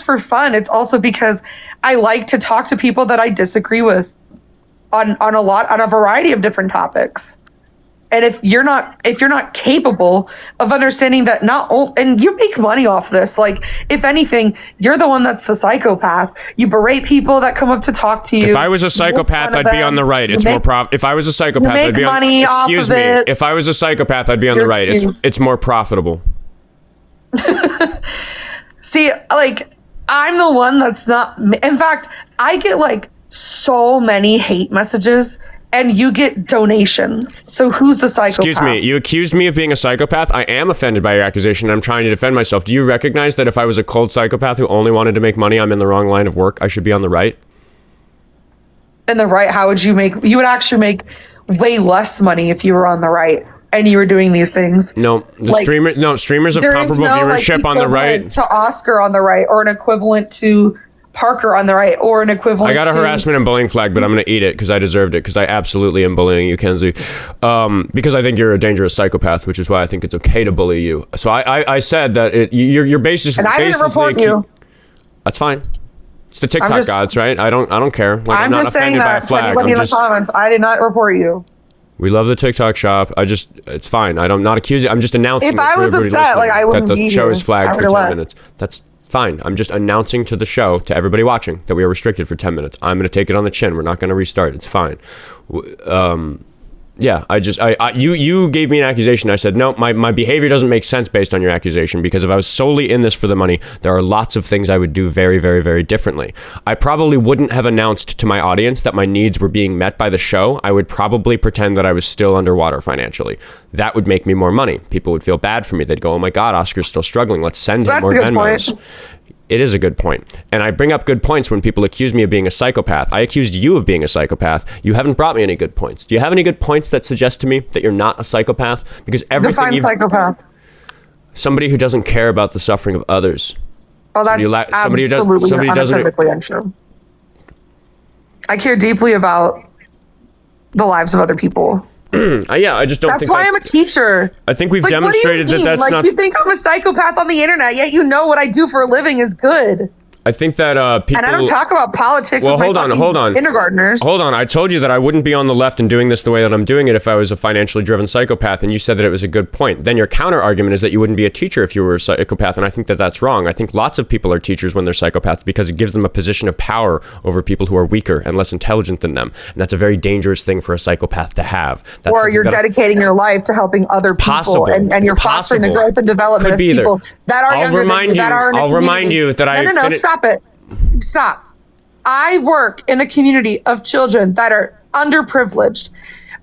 Speaker 8: for fun. It's also because I like to talk to people that I disagree with. On a variety of different topics. And if you're not capable of understanding that and you make money off this, like if anything, you're the one that's the psychopath. You berate people that come up to talk to you.
Speaker 1: If I was a psychopath, I'd be on the right. If I was a psychopath, I'd be on
Speaker 8: money off of it.
Speaker 1: If I was a psychopath, I'd be on the right. It's more profitable.
Speaker 8: See, like I'm the one that's not. In fact, I get like so many hate messages and you get donations. So who's the psychopath?
Speaker 1: Excuse me, you accused me of being a psychopath. I am offended by your accusation and I'm trying to defend myself. Do you recognize that if I was a cold psychopath who only wanted to make money, I'm in the wrong line of work? I should be on the right?
Speaker 8: In the right? How would you would actually make way less money if you were on the right and you were doing these things.
Speaker 1: No, streamers of comparable viewership on the right.
Speaker 8: To Oskar on the right, or an equivalent to Parker on the right, or an equivalent.
Speaker 1: I got a harassment and bullying flag, but I'm going to eat it because I deserved it, because I absolutely am bullying you, Kenzie. Because I think you're a dangerous psychopath, which is why I think it's okay to bully you. So I said that you're basically.
Speaker 8: And I didn't report you.
Speaker 1: That's fine. It's the TikTok gods, right? I don't care. Like, I'm not
Speaker 8: just saying
Speaker 1: that
Speaker 8: to anybody in the comments. I did not report you.
Speaker 1: We love the TikTok shop. It's fine. I'm not accusing. I'm just announcing.
Speaker 8: If I was upset, like I wouldn't
Speaker 1: be
Speaker 8: here.
Speaker 1: That the show is flagged for 10 minutes. That's fine. I'm just announcing to the show, to everybody watching, that we are restricted for 10 minutes. I'm going to take it on the chin. We're not going to restart. It's fine. Yeah, you gave me an accusation. I said, no, my behavior doesn't make sense based on your accusation, because if I was solely in this for the money, there are lots of things I would do very, very, very differently. I probably wouldn't have announced to my audience that my needs were being met by the show. I would probably pretend that I was still underwater financially. That would make me more money. People would feel bad for me. They'd go, oh my God, Oscar's still struggling. Let's send him more Venmos. It is a good point. And I bring up good points when people accuse me of being a psychopath. I accused you of being a psychopath. You haven't brought me any good points. Do you have any good points that suggest to me that you're not a psychopath? Because everything
Speaker 8: Define psychopath.
Speaker 1: Somebody who doesn't care about the suffering of others.
Speaker 8: Oh, that's absolutely unequivocally untrue. I care deeply about the lives of other people.
Speaker 1: Yeah, I just don't think
Speaker 8: that's why I'm a teacher.
Speaker 1: I think we've demonstrated that that's
Speaker 8: like,
Speaker 1: not...
Speaker 8: you think I'm a psychopath on the internet, yet you know what I do for a living is good.
Speaker 1: I think that people...
Speaker 8: And I don't talk about politics with my kindergartners.
Speaker 1: Hold on. I told you that I wouldn't be on the left and doing this the way that I'm doing it if I was a financially driven psychopath, and you said that it was a good point. Then your counter argument is that you wouldn't be a teacher if you were a psychopath, and I think that that's wrong. I think lots of people are teachers when they're psychopaths because it gives them a position of power over people who are weaker and less intelligent than them, and that's a very dangerous thing for a psychopath to have.
Speaker 8: Or you're dedicating your life to helping other people, and you're fostering the growth and development of people that are younger than you, that are in a community.
Speaker 1: I'll remind you that
Speaker 8: No, stop it. Stop. I work in a community of children that are underprivileged.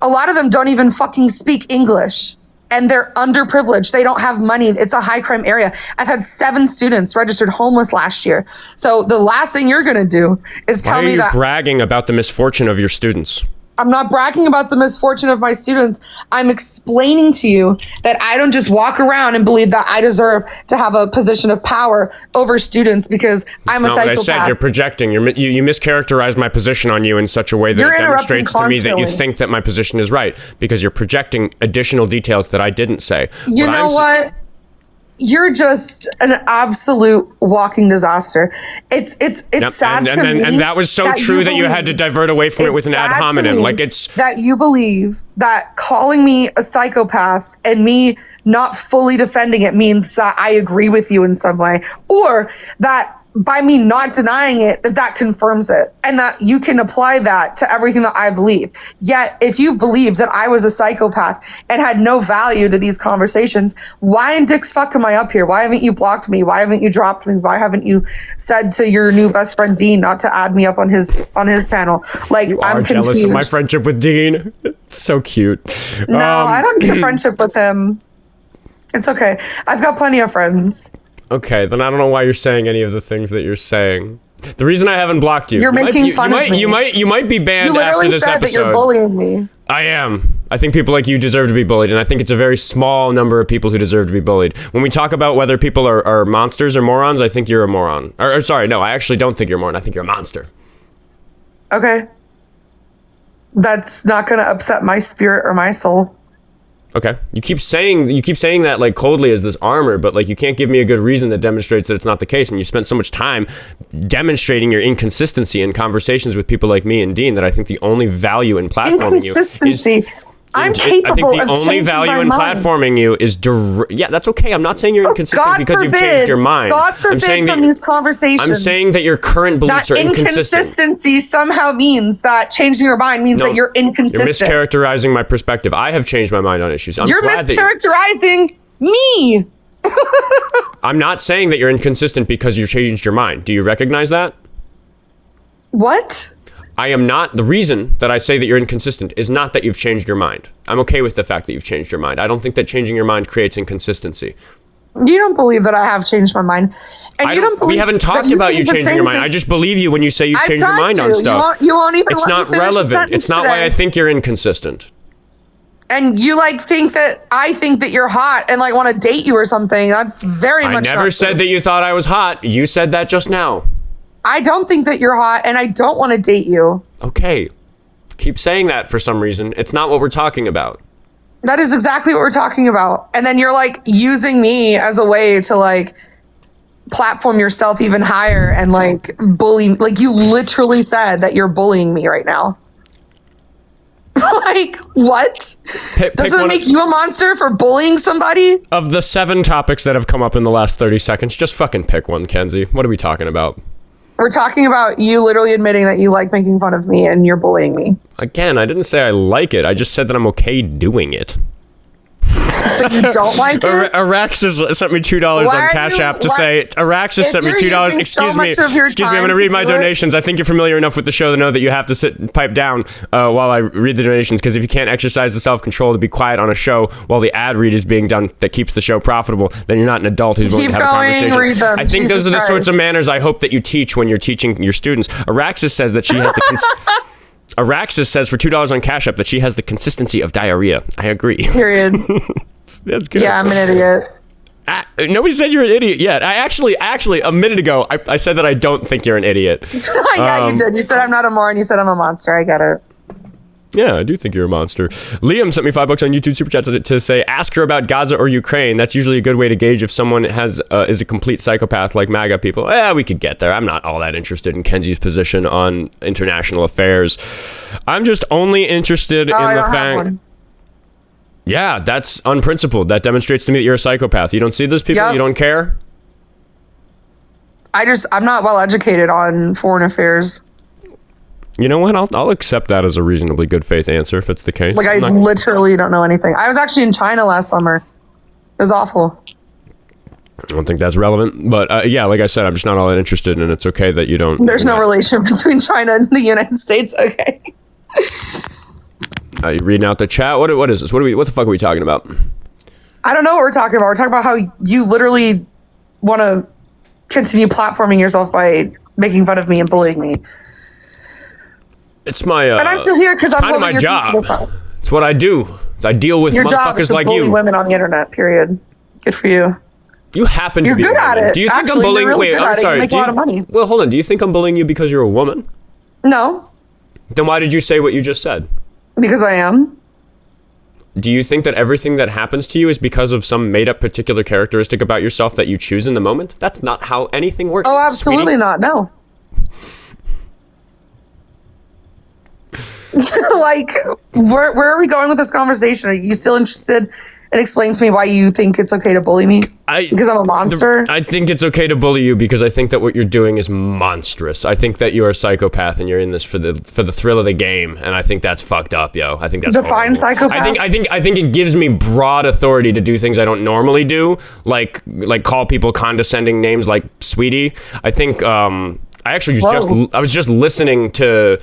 Speaker 8: A lot of them don't even fucking speak English, and they're underprivileged. They don't have money. It's a high crime area. I've had 7 students registered homeless last year. So the last thing you're going to do is tell me that...
Speaker 1: Why are you bragging about the misfortune of your students?
Speaker 8: I'm not bragging about the misfortune of my students. I'm explaining to you that I don't just walk around and believe that I deserve to have a position of power over students because I'm a psychopath. That's not what I said.
Speaker 1: You're projecting. You mischaracterized my position on you in such a way that it demonstrates to me that you think that my position is right, because you're projecting additional details that I didn't say.
Speaker 8: You know what? You're just an absolute walking disaster. It's sad to me.
Speaker 1: And that was so true that you had to divert away from it with an ad hominem. Like, it's
Speaker 8: that you believe that calling me a psychopath and me not fully defending it means that I agree with you in some way, or that by me not denying it, that confirms it, and that you can apply that to everything that I believe. Yet, if you believe that I was a psychopath and had no value to these conversations, why in dick's fuck am I up here? Why haven't you blocked me? Why haven't you dropped me? Why haven't you said to your new best friend Dean not to add me up on his panel? Like, I'm confused.
Speaker 1: Jealous of my friendship with Dean. It's so cute.
Speaker 8: No, I don't need a friendship with him. It's okay. I've got plenty of friends.
Speaker 1: Okay, then I don't know why you're saying any of the things that you're saying. The reason I haven't blocked you.
Speaker 8: You're making fun of me.
Speaker 1: You might be banned after this episode. You literally said that you're
Speaker 8: bullying me.
Speaker 1: I am. I think people like you deserve to be bullied, and I think it's a very small number of people who deserve to be bullied. When we talk about whether people are monsters or morons, I think you're a moron. Or sorry, no, I actually don't think you're a moron. I think you're a monster.
Speaker 8: Okay. That's not going to upset my spirit or my soul.
Speaker 1: Okay. You keep saying that like coldly as this armor, but like you can't give me a good reason that demonstrates that it's not the case. And you spent so much time demonstrating your inconsistency in conversations with people like me and Dean that I think the only value in platforming you is... I'm capable of changing my mind. I think the only value in platforming you is yeah, that's okay. I'm not saying you're inconsistent because you've changed your mind.
Speaker 8: God forbid from these conversations.
Speaker 1: I'm saying that your current beliefs are inconsistent.
Speaker 8: Inconsistency somehow means that changing your mind means that you're inconsistent.
Speaker 1: You're mischaracterizing my perspective. I have changed my mind on issues.
Speaker 8: You're mischaracterizing me.
Speaker 1: I'm not saying that you're inconsistent because you changed your mind. Do you recognize that?
Speaker 8: What?
Speaker 1: I am not. The reason that I say that you're inconsistent is not that you've changed your mind. I'm okay with the fact that you've changed your mind. I don't think that changing your mind creates inconsistency.
Speaker 8: You don't believe that I have changed my mind. And you don't believe
Speaker 1: we haven't talked about you changing your mind. I just believe you when you say you changed your mind on stuff.
Speaker 8: You won't even
Speaker 1: it's not relevant. It's not why I think you're inconsistent.
Speaker 8: And you think that I think that you're hot and like want to date you or something. That's very much
Speaker 1: I never said that you thought I was hot. You said that just now.
Speaker 8: I don't think that you're hot, and I don't want to date you.
Speaker 1: Okay. Keep saying that for some reason. It's not what we're talking about.
Speaker 8: That is exactly what we're talking about. And then you're like using me as a way to like platform yourself even higher and like bully. Like you literally said that you're bullying me right now. Like, what? Doesn't it make you a monster for bullying somebody?
Speaker 1: Of the 7 topics that have come up in the last 30 seconds, just fucking pick one, Kenzie. What are we talking about?
Speaker 8: We're talking about you literally admitting that you like making fun of me and you're bullying me.
Speaker 1: Again, I didn't say I like it. I just said that I'm okay doing it.
Speaker 8: So you don't like it?
Speaker 1: Araxis sent me $2 on Cash App to say, Araxis sent me $2. Excuse me, I'm going to read my donations. I think you're familiar enough with the show to know that you have to sit and pipe down while I read the donations, because if you can't exercise the self-control to be quiet on a show while the ad read is being done that keeps the show profitable, then you're not an adult who's willing to have a conversation.
Speaker 8: Read them.
Speaker 1: I think those are the sorts of manners I hope that you teach when you're teaching your students. Araxis says that she has the... Araxis says for $2 on Cash App that she has the consistency of diarrhea. I agree.
Speaker 8: Period.
Speaker 1: That's good.
Speaker 8: Yeah, I'm an idiot.
Speaker 1: Nobody said you're an idiot yet. I actually, a minute ago, I said that I don't think you're an idiot.
Speaker 8: Yeah, you did. You said I'm not a moron. You said I'm a monster. I get it.
Speaker 1: Yeah, I do think you're a monster. Liam sent me $5 on YouTube Super Chat to say, ask her about Gaza or Ukraine. That's usually a good way to gauge if someone is a complete psychopath like MAGA people. We could get there. I'm not all that interested in Kenzie's position on international affairs. I'm just only interested in the fact... Yeah, that's unprincipled. That demonstrates to me that you're a psychopath. You don't see those people? Yep. You don't care?
Speaker 8: I'm not well educated on foreign affairs.
Speaker 1: You know what? I'll accept that as a reasonably good faith answer if it's the case.
Speaker 8: Like, I literally don't know anything. I was actually in China last summer. It was awful.
Speaker 1: I don't think that's relevant. But yeah, like I said, I'm just not all that interested, and it's okay that you don't...
Speaker 8: There's no relation between China and the United States. Okay.
Speaker 1: You reading out the chat? What is this? What the fuck are we talking about?
Speaker 8: I don't know what we're talking about. We're talking about how you literally want to continue platforming yourself by making fun of me and bullying me.
Speaker 1: It's my
Speaker 8: and I'm still here because I'm
Speaker 1: kind of my job. It's what I do. I deal with motherfuckers like you.
Speaker 8: Your job is to bully women on the internet. Period. Good for you.
Speaker 1: You happen to be
Speaker 8: good at it.
Speaker 1: Do you think I'm bullying? Wait, I'm sorry.
Speaker 8: You make a lot of money.
Speaker 1: Well, hold on. Do you think I'm bullying you because you're a woman?
Speaker 8: No.
Speaker 1: Then why did you say what you just said?
Speaker 8: Because I am.
Speaker 1: Do you think that everything that happens to you is because of some made-up particular characteristic about yourself that you choose in the moment? That's not how anything works.
Speaker 8: Oh, absolutely sweetie. Not. No. Like, where are we going with this conversation? Are you still interested in explaining to me why you think it's okay to bully me? Because I'm a monster?
Speaker 1: I think it's okay to bully you because I think that what you're doing is monstrous. I think that you're a psychopath and you're in this for the thrill of the game, and I think that's fucked up, yo. I think that's
Speaker 8: define psychopath.
Speaker 1: I think it gives me broad authority to do things I don't normally do, like call people condescending names like sweetie. I think I actually was just listening to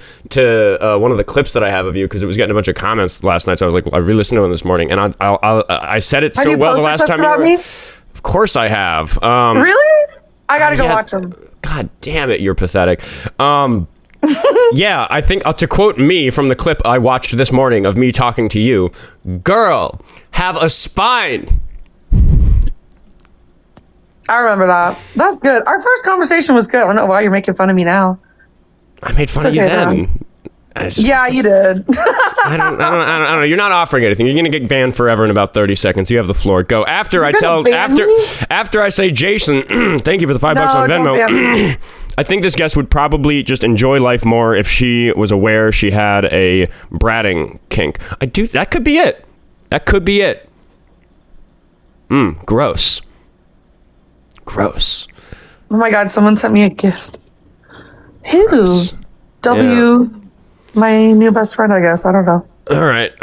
Speaker 1: one of the clips that I have of you because it was getting a bunch of comments last night. So I was like, I re-listened to them this morning, and I said it so well the last time you were. Me? Of course I have.
Speaker 8: Really? I gotta go watch them.
Speaker 1: God damn it, you're pathetic. Yeah, I think to quote me from the clip I watched this morning of me talking to you, girl, have a spine.
Speaker 8: I remember that. That's good. Our first conversation was good. I don't know why you're making fun of me now.
Speaker 1: I made fun of you then.
Speaker 8: Yeah, you did.
Speaker 1: I don't know. You're not offering anything. You're gonna get banned forever in about 30 seconds. You have the floor. Go. After I say Jason, thank you for the $5 on Venmo. I think this guest would probably just enjoy life more if she was aware she had a bratting kink. That could be it. That could be it. Gross. Gross.
Speaker 8: Oh my God, someone sent me a gift. Who?
Speaker 1: Gross.
Speaker 8: W, yeah. My new best friend, I guess. I don't know.
Speaker 1: All right.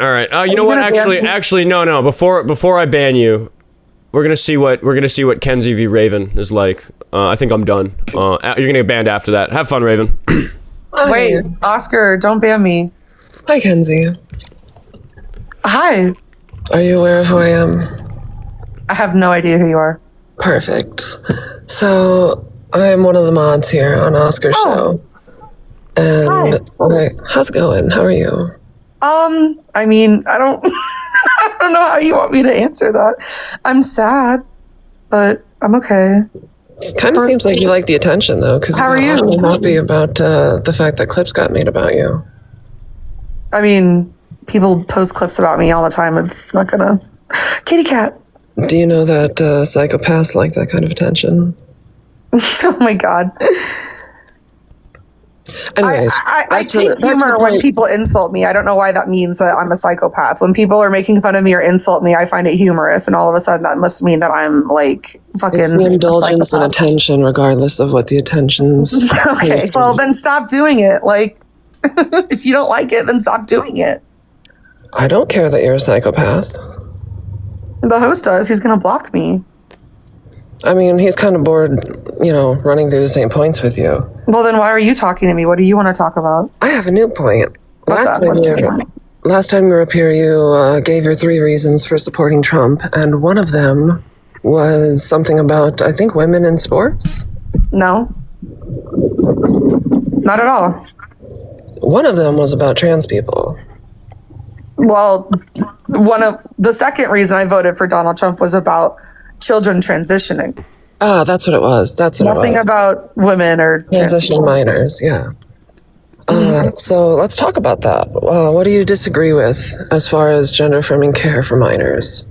Speaker 1: You know what? Actually, no. Before I ban you, we're gonna see what Kenzie v. Raven is like. I think I'm done. You're gonna get banned after that. Have fun, Raven.
Speaker 8: Wait, Oscar, don't ban me.
Speaker 9: Hi, Kenzie.
Speaker 8: Hi.
Speaker 9: Are you aware of who I am?
Speaker 8: I have no idea who you are.
Speaker 9: Perfect. So I'm one of the mods here on Oscar's show. And how's it going? How are you?
Speaker 8: I mean, I don't I don't know how you want me to answer that. I'm sad, but I'm okay.
Speaker 9: It kind of seems like you like the attention though, because
Speaker 8: how are you?
Speaker 9: I'm happy about the fact that clips got made about you.
Speaker 8: I mean, people post clips about me all the time. It's not gonna. Kitty cat.
Speaker 9: Do you know that psychopaths like that kind of attention?
Speaker 8: Oh my God.
Speaker 9: Anyways,
Speaker 8: I take humor when people insult me. I don't know why that means that I'm a psychopath. When people are making fun of me or insult me, I find it humorous, and all of a sudden that must mean that I'm like fucking.
Speaker 9: It's the indulgence and attention, regardless of what the attention's.
Speaker 8: Okay, well then stop doing it. Like, if you don't like it, then stop doing it.
Speaker 9: I don't care that you're a psychopath.
Speaker 8: The host does. He's gonna block me.
Speaker 9: I mean, he's kind of bored, running through the same points with you.
Speaker 8: Well, then why are you talking to me? What do you want to talk about?
Speaker 9: I have a new point.
Speaker 8: Last
Speaker 9: time you were up here, you gave your 3 reasons for supporting Trump, and one of them was something about, I think, women in sports?
Speaker 8: No. Not at all.
Speaker 9: One of them was about trans people.
Speaker 8: Well, the second reason I voted for Donald Trump was about children transitioning.
Speaker 9: Ah, that's what it was.
Speaker 8: Nothing about women or
Speaker 9: transitioning minors. Yeah. So let's talk about that. What do you disagree with as far as gender affirming care for minors?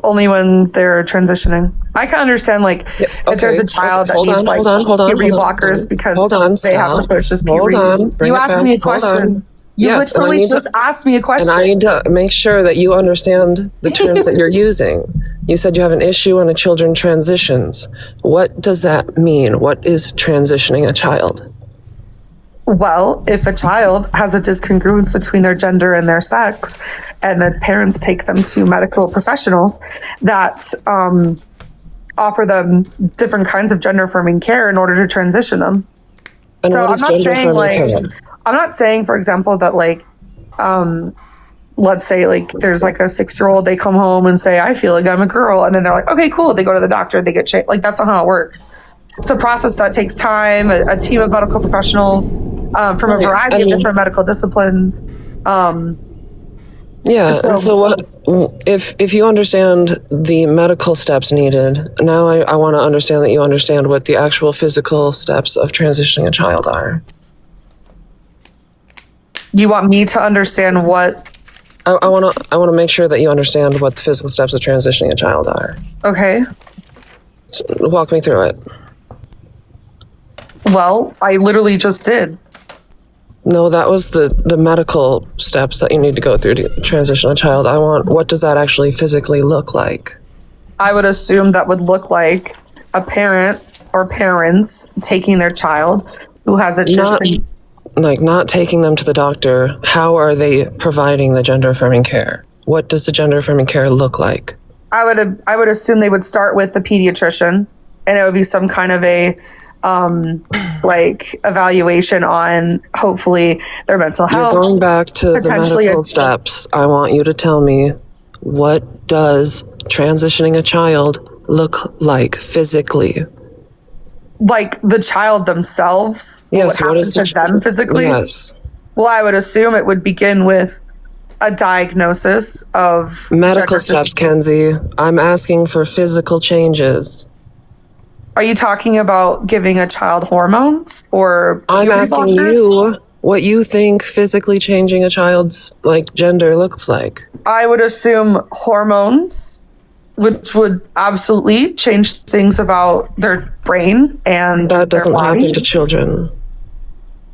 Speaker 8: Only when they're transitioning. I can understand, if there's a child that needs puberty blockers because they have precocious puberty. You asked me a question. You literally just asked me a question.
Speaker 9: And I need to make sure that you understand the terms that you're using. You said you have an issue when a children transitions. What does that mean? What is transitioning a child?
Speaker 8: Well, if a child has a discongruence between their gender and their sex, and the parents take them to medical professionals that offer them different kinds of gender affirming care in order to transition them.
Speaker 9: And so
Speaker 8: I'm not saying, for example, that let's say there's a 6-year-old, they come home and say, I feel like I'm a girl. And then they're like, okay, cool. They go to the doctor, they get checked. That's not how it works. It's a process that takes time, a team of medical professionals from a variety of different medical disciplines. So what, if you understand the medical steps needed, now I want to understand that you understand what the actual physical steps of transitioning a child are. You want me to understand what? I want to make sure that you understand what the physical steps of transitioning a child are. Okay. So walk me through it. Well, I literally just did. No, that was the medical steps that you need to go through to transition a child. What does that actually physically look like? I would assume that would look like a parent or parents taking their child who has a not taking them to the doctor. How are they providing the gender affirming care? What does the gender affirming care look like? I would assume they would start with the pediatrician, and it would be some kind of a evaluation on hopefully their mental health. You're going back to the medical steps. I want you to tell me, what does transitioning a child look like physically? Like the child themselves? Yes. What happens to them physically? Yes. Well, I would assume it would begin with a diagnosis of medical steps, Kenzie. I'm asking for physical changes. Are you talking about giving a child hormones, or I'm asking you what you think physically changing a child's gender looks like? I would assume hormones, which would absolutely change things about their brain and that doesn't happen to children.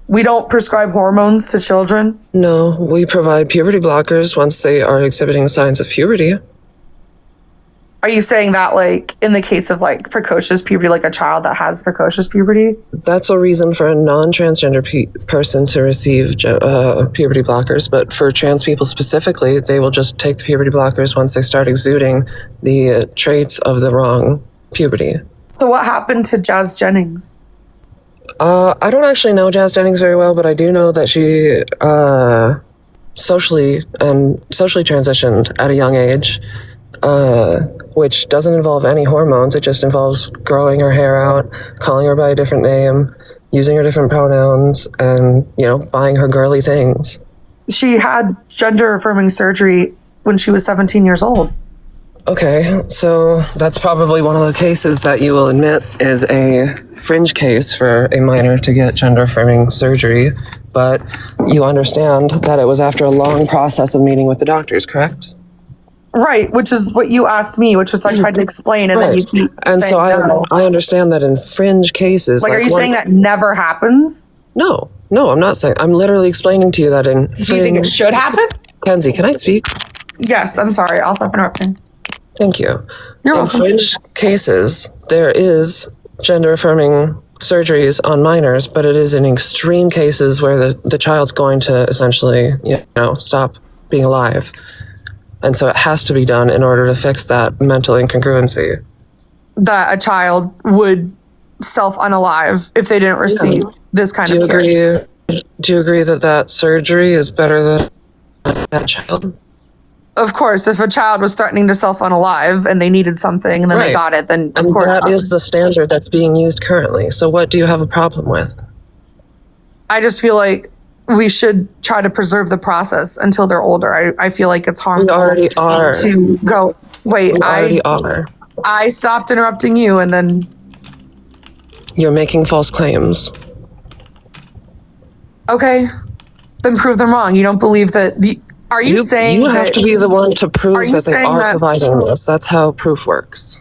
Speaker 8: We don't prescribe hormones to children? No, we provide puberty blockers once they are exhibiting signs of puberty. Are you saying that in the case of precocious puberty, a child that has precocious puberty? That's a reason for a non-transgender person to receive puberty blockers, but for trans people specifically, they will just take the puberty blockers once they start exuding the traits of the wrong puberty. So what happened to Jazz Jennings? I don't actually know Jazz Jennings very well, but I do know that she socially transitioned at a young age. Which doesn't involve any hormones. It just involves growing her hair out, calling her by a different name, using her different pronouns, and, buying her girly things. She had gender affirming surgery when she was 17 years old. Okay, so that's probably one of the cases that you will admit is a fringe case for a minor to get gender affirming surgery, but you understand that it was after a long process of meeting with the doctors, correct? Right, which is what you asked me, which is I tried to explain, and then you keep saying no. I understand that in fringe cases... are you saying that never happens?
Speaker 9: No, I'm not saying. I'm literally explaining to you that in.
Speaker 8: Do you think it should happen?
Speaker 9: Kenzie, can I speak?
Speaker 8: Yes, I'm sorry. I'll stop interrupting.
Speaker 9: Thank you.
Speaker 8: You're
Speaker 9: in
Speaker 8: welcome.
Speaker 9: fringe cases, there is gender-affirming surgeries on minors, but it is in extreme cases where the child's going to essentially, stop being alive. And so it has to be done in order to fix that mental incongruency.
Speaker 8: That a child would self-unalive if they didn't receive this kind of care.
Speaker 9: Do you agree that surgery is better than that child?
Speaker 8: Of course, if a child was threatening to self-unalive and they needed something and then they got it, then of course.
Speaker 9: That is the standard that's being used currently. So what do you have a problem with?
Speaker 8: I just feel like we should try to preserve the process until they're older. I feel like it's harmful.
Speaker 9: We already are.
Speaker 8: To go, wait, I stopped interrupting you and then.
Speaker 9: You're making false claims.
Speaker 8: Okay, then prove them wrong. You don't believe that are you saying
Speaker 9: you have to be the one to prove that they are providing this? That's how proof works.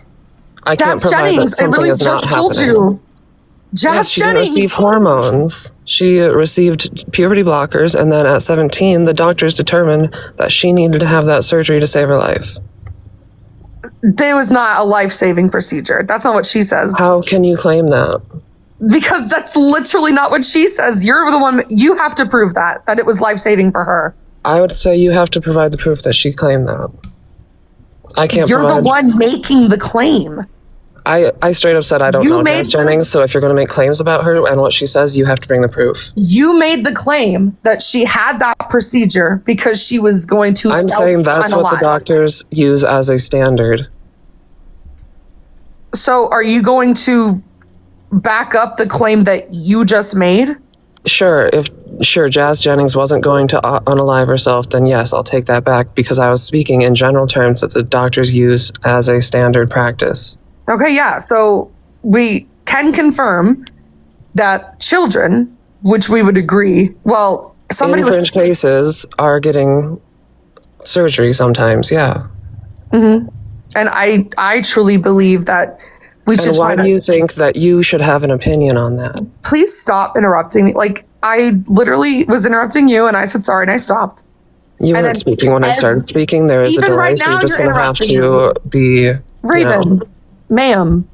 Speaker 9: I can't provide that something is not happening. I really just told you. She didn't receive hormones. She received puberty blockers, and then at 17, the doctors determined that she needed to have that surgery to save her life.
Speaker 8: There was not a life-saving procedure. That's not what she says.
Speaker 9: How can you claim that?
Speaker 8: Because that's literally not what she says. You're the one. You have to prove that it was life-saving for her.
Speaker 9: I would say you have to provide the proof that she claimed that. I can't.
Speaker 8: You're the one making the claim.
Speaker 9: I straight up said I don't know Jazz Jennings, so if you're going to make claims about her and what she says, you have to bring the proof.
Speaker 8: You made the claim that she had that procedure because she was going to
Speaker 9: I'm saying that's what the doctors use as a standard.
Speaker 8: So are you going to back up the claim that you just made?
Speaker 9: Sure, Jazz Jennings wasn't going to unalive herself, then yes, I'll take that back because I was speaking in general terms that the doctors use as a standard practice.
Speaker 8: Okay, yeah. So we can confirm that children, which we would agree, well, somebody
Speaker 9: in fringe cases are getting surgery sometimes, yeah.
Speaker 8: Mm-hmm. And I truly believe that we should.
Speaker 9: And why do you think that you should have an opinion on that?
Speaker 8: Please stop interrupting me. Like, I literally was interrupting you, and I said sorry, and I stopped.
Speaker 9: You weren't speaking when I started speaking. There is a delay, so you're just going to have to be...
Speaker 8: Raven, ma'am,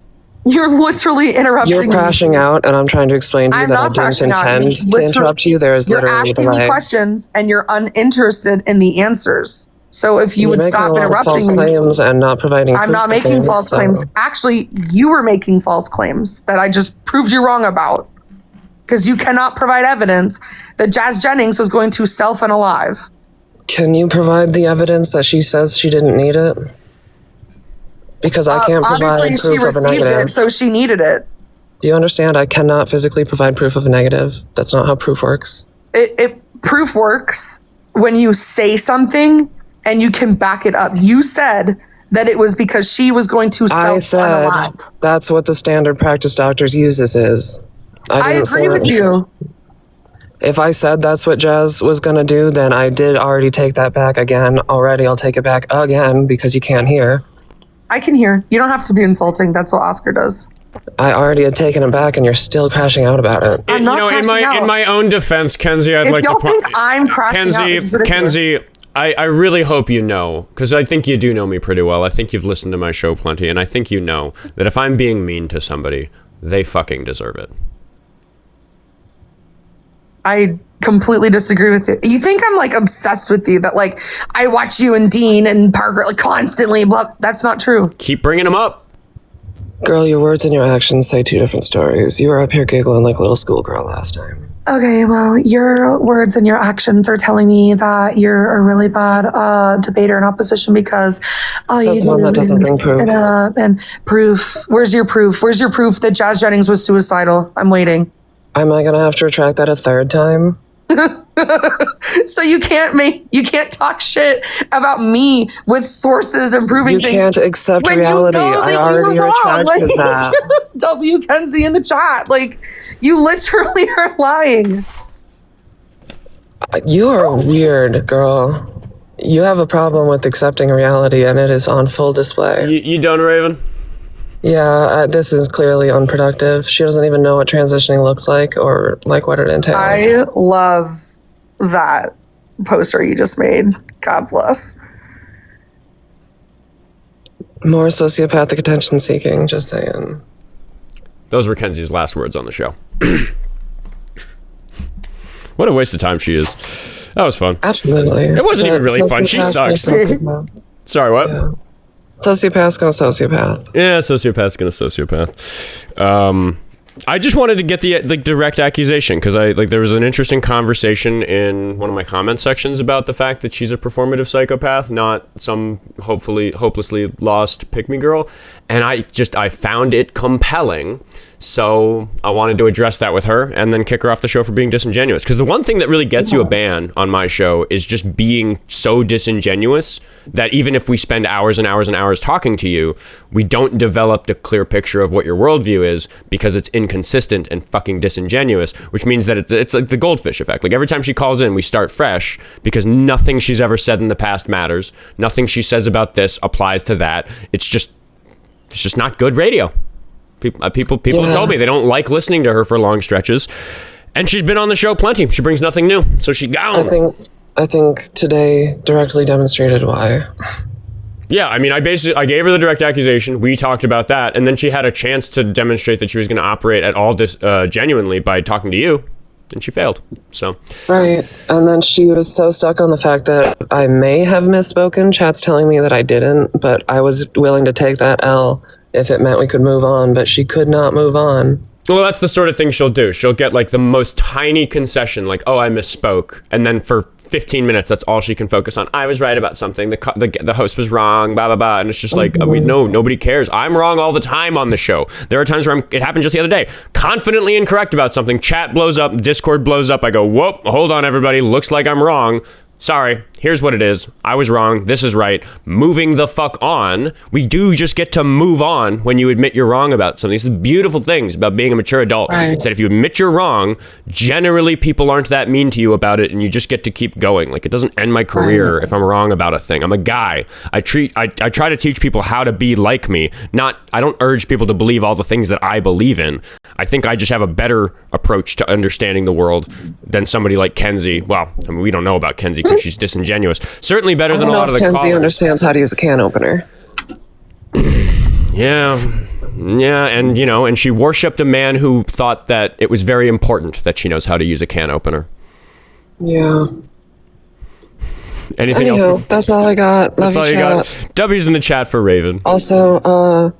Speaker 8: you're literally interrupting me.
Speaker 9: You're crashing out, and I'm trying to explain to you that I didn't intend to interrupt you. There is literally a delay.
Speaker 8: You're asking me questions, and you're uninterested in the answers. So if you would stop interrupting me,
Speaker 9: claims and not providing
Speaker 8: I'm not making false claims. Actually, you were making false claims that I just proved you wrong about. Because you cannot provide evidence that Jazz Jennings was going to self-unalive.
Speaker 9: Can you provide the evidence that she says she didn't need it? Because I can't provide proof of a negative.
Speaker 8: Obviously, she received it, so she needed it.
Speaker 9: Do you understand? I cannot physically provide proof of a negative. That's not how proof works.
Speaker 8: Proof works when you say something and you can back it up. You said that it was because she was going to self-unalive.
Speaker 9: That's what the standard practice doctors uses is.
Speaker 8: I agree with you.
Speaker 9: If I said that's what Jazz was going to do, then I did already take that back again. Already, I'll take it back again because you can't hear.
Speaker 8: I can hear. You don't have to be insulting. That's what Oskar does.
Speaker 9: I already had taken it back, and you're still crashing out about it.
Speaker 8: I'm not crashing out.
Speaker 1: In my own defense, Kenzie, I'd like to
Speaker 8: point. If y'all think I'm crashing out, this is ridiculous.
Speaker 1: Kenzie, I really hope you know, because I think you do know me pretty well. I think you've listened to my show plenty, and I think you know that if I'm being mean to somebody, they fucking deserve it.
Speaker 8: I completely disagree with you. You think I'm like obsessed with you, that like I watch you and Dean and Parker like constantly, blah. That's not true.
Speaker 1: Keep bringing them up.
Speaker 9: Girl, your words and your actions say two different stories. You were up here giggling like a little schoolgirl last time.
Speaker 8: Okay, well, your words and your actions are telling me that you're a really bad debater in opposition because all you do
Speaker 9: that doesn't bring proof.
Speaker 8: And proof. Where's your proof? Where's your proof that Jazz Jennings was suicidal? I'm waiting.
Speaker 9: Am I gonna have to retract that a third time?
Speaker 8: So you can't talk shit about me with sources and proving things.
Speaker 9: You can't accept reality. I already retracted that.
Speaker 8: W Kenzie in the chat. Like, you literally are lying.
Speaker 9: You are weird, girl. You have a problem with accepting reality, and it is on full display.
Speaker 1: You done, Raven?
Speaker 9: Yeah, this is clearly unproductive. She doesn't even know what transitioning looks like or like what it entails.
Speaker 8: I love that poster you just made. God bless.
Speaker 9: More sociopathic attention seeking, just saying.
Speaker 1: Those were Kenzie's last words on the show. What a waste of time she is. That was fun.
Speaker 9: Absolutely.
Speaker 1: It wasn't even really fun. She sucks. Sorry, what?
Speaker 9: Yeah. Sociopath's gonna sociopath.
Speaker 1: Yeah, sociopath's gonna sociopath. I just wanted to get the direct accusation because there was an interesting conversation in one of my comment sections about the fact that she's a performative psychopath, not some hopelessly lost pick-me girl, and I found it compelling. So I wanted to address that with her and then kick her off the show for being disingenuous. Because the one thing that really gets you a ban on my show is just being so disingenuous that even if we spend hours and hours and hours talking to you, we don't develop the clear picture of what your worldview is because it's inconsistent and fucking disingenuous, which means that it's like the goldfish effect. Like every time she calls in, we start fresh because nothing she's ever said in the past matters. Nothing she says about this applies to that. It's just not good radio. People have told me they don't like listening to her for long stretches, and she's been on the show plenty. She brings nothing new, so she gone.
Speaker 9: I think today directly demonstrated why.
Speaker 1: Yeah, I mean, I gave her the direct accusation. We talked about that, and then she had a chance to demonstrate that she was going to operate at all genuinely by talking to you, and she failed. So
Speaker 9: right, and then she was so stuck on the fact that I may have misspoken. Chat's telling me that I didn't, but I was willing to take that L if it meant we could move on, but she could not move on.
Speaker 1: Well, that's the sort of thing she'll do. She'll get like the most tiny concession, like, oh, I misspoke. And then for 15 minutes, that's all she can focus on. I was right about something. The host was wrong, blah, blah, blah. And it's just like, nobody cares. I'm wrong all the time on the show. There are times where it happened just the other day. Confidently incorrect about something. Chat blows up. Discord blows up. I go, whoop, hold on, everybody. Looks like I'm wrong. Sorry, here's what it is. I was wrong. This is right. Moving the fuck on. We do just get to move on when you admit you're wrong about something. These are the beautiful things about being a mature adult. Right. It's that if you admit you're wrong, generally people aren't that mean to you about it and you just get to keep going. Like it doesn't end my career if I'm wrong about a thing. I'm a guy. I try to teach people how to be like me. I don't urge people to believe all the things that I believe in. I think I just have a better approach to understanding the world than somebody like Kenzie. Well, I mean, we don't know about Kenzie because she's disingenuous. Certainly better than a lot of the callers.
Speaker 9: Kenzie understands how to use a can opener.
Speaker 1: Yeah, and she worshipped a man who thought that it was very important that she knows how to use a can opener.
Speaker 9: Yeah.
Speaker 1: Anything else?
Speaker 9: That's all I got.
Speaker 1: That's all you got. W's in the chat for Raven.
Speaker 9: Also,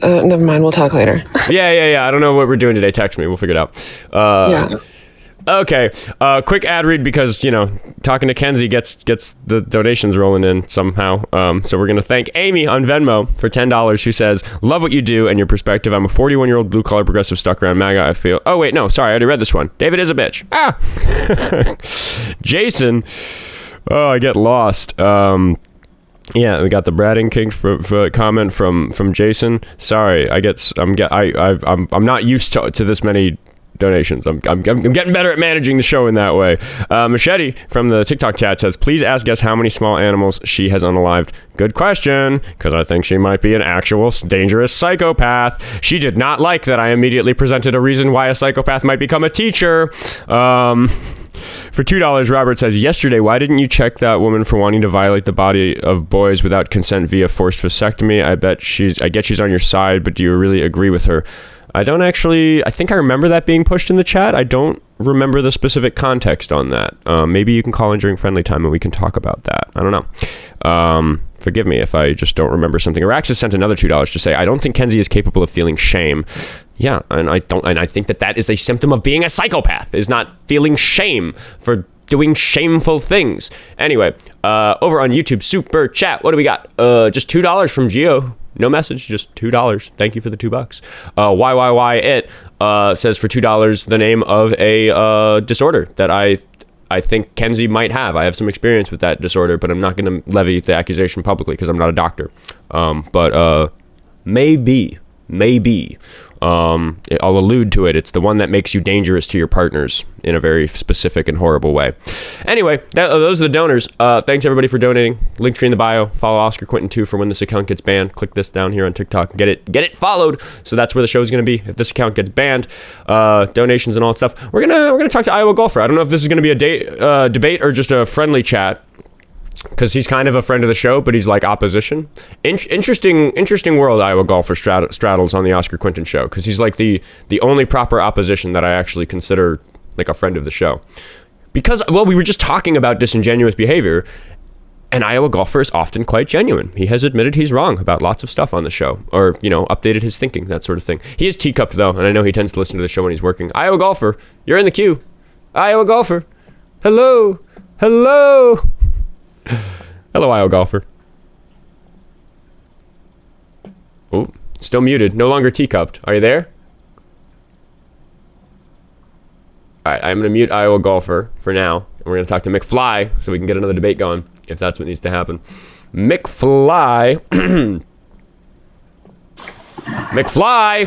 Speaker 9: never mind. We'll talk later.
Speaker 1: Yeah. I don't know what we're doing today. Text me. We'll figure it out.
Speaker 9: Yeah.
Speaker 1: Okay. Quick ad read because, talking to Kenzie gets the donations rolling in somehow. So we're going to thank Amy on Venmo for $10 who says, love what you do and your perspective. I'm a 41-year-old blue-collar progressive stuck around MAGA. I feel... Oh, wait. No. Sorry. I already read this one. David is a bitch. Jason. Oh, I get lost. Yeah, we got the Bradding King for comment from Jason. Sorry, I'm not used to this many donations. I'm getting better at managing the show in that way. Machete from the TikTok chat says, please ask us how many small animals she has unalived. Good question, because I think she might be an actual dangerous psychopath. She did not like that I immediately presented a reason why a psychopath might become a teacher. For $2, Robert says, yesterday, why didn't you check that woman for wanting to violate the body of boys without consent via forced vasectomy? I get she's on your side, but do you really agree with her? I think I remember that being pushed in the chat. I don't remember the specific context on that. Maybe you can call in during friendly time and we can talk about that. I don't know. Forgive me if I just don't remember something. Araxis sent another $2 to say, I don't think Kenzie is capable of feeling shame. Yeah, and I think that is a symptom of being a psychopath, is not feeling shame for doing shameful things. Anyway, over on YouTube, Super Chat, what do we got? Just $2 from Gio. No message, just $2. Thank you for the $2. It says for $2 the name of a disorder that I think Kenzie might have. I have some experience with that disorder, but I'm not going to levy the accusation publicly because I'm not a doctor. But maybe I'll allude to it. It's the one that makes you dangerous to your partners in a very specific and horrible way. Anyway, those are the donors. Thanks everybody for donating. Linktree in the bio. Follow Oskar Quentin too for when this account gets banned. Click this down here on TikTok. Get it followed. So that's where the show is going to be if this account gets banned. Donations and all that stuff. We're gonna talk to IowaGolfer. I don't know if this is going to be a debate or just a friendly chat, because he's kind of a friend of the show, but he's like opposition. Interesting world IowaGolfer straddles on the Oskar Quentin show, because he's like the only proper opposition that I actually consider like a friend of the show. Because, well, we were just talking about disingenuous behavior, and IowaGolfer is often quite genuine. He has admitted he's wrong about lots of stuff on the show, or, updated his thinking, that sort of thing. He is teacupped, though, and I know he tends to listen to the show when he's working. IowaGolfer, you're in the queue. IowaGolfer. Hello. Hello, IowaGolfer. Oh, still muted. No longer teacupped. Are you there? All right, I'm going to mute IowaGolfer for now. And we're going to talk to McFly so we can get another debate going, if that's what needs to happen. McFly. McFly.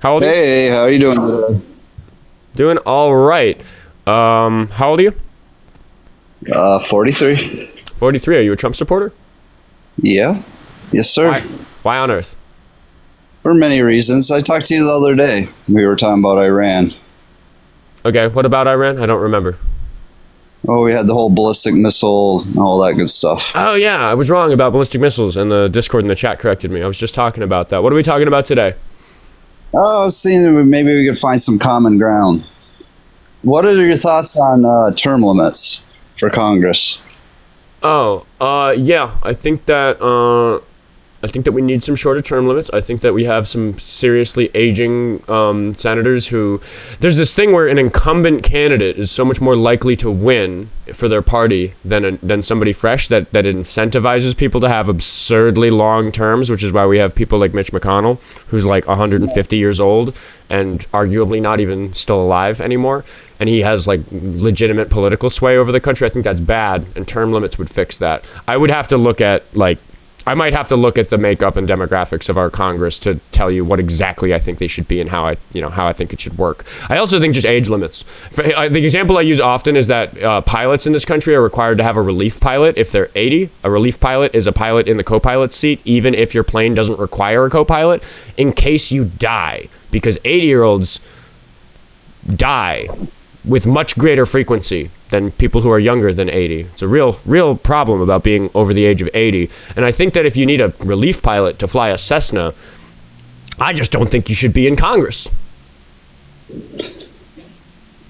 Speaker 1: How old are you?
Speaker 10: Hey, how are you doing today?
Speaker 1: Doing all right. How old are you?
Speaker 10: 43.
Speaker 1: 43. Are you a Trump supporter?
Speaker 10: Yeah. Yes, sir.
Speaker 1: Why on earth?
Speaker 10: For many reasons. I talked to you the other day. We were talking about Iran.
Speaker 1: Okay, what about Iran? I don't remember.
Speaker 10: Oh, we had the whole ballistic missile and all that good stuff.
Speaker 1: Oh, yeah. I was wrong about ballistic missiles, and the Discord in the chat corrected me. I was just talking about that. What are we talking about today?
Speaker 10: Oh, I was seeing maybe we could find some common ground. What are your thoughts on term limits for Congress?
Speaker 1: Yeah. I think that we need some shorter term limits. I think that we have some seriously aging senators who... There's this thing where an incumbent candidate is so much more likely to win for their party than somebody fresh, that incentivizes people to have absurdly long terms, which is why we have people like Mitch McConnell, who's like 150 years old and arguably not even still alive anymore. And he has like legitimate political sway over the country. I think that's bad, and term limits would fix that. I might have to look at the makeup and demographics of our Congress to tell you what exactly I think they should be and how I think it should work. I also think just age limits. The example I use often is that pilots in this country are required to have a relief pilot if they're 80. A relief pilot is a pilot in the co-pilot seat, even if your plane doesn't require a co-pilot, in case you die, because 80-year-olds die with much greater frequency than people who are younger than 80. It's a real problem about being over the age of 80. And I think that if you need a relief pilot to fly a Cessna, I just don't think you should be in Congress.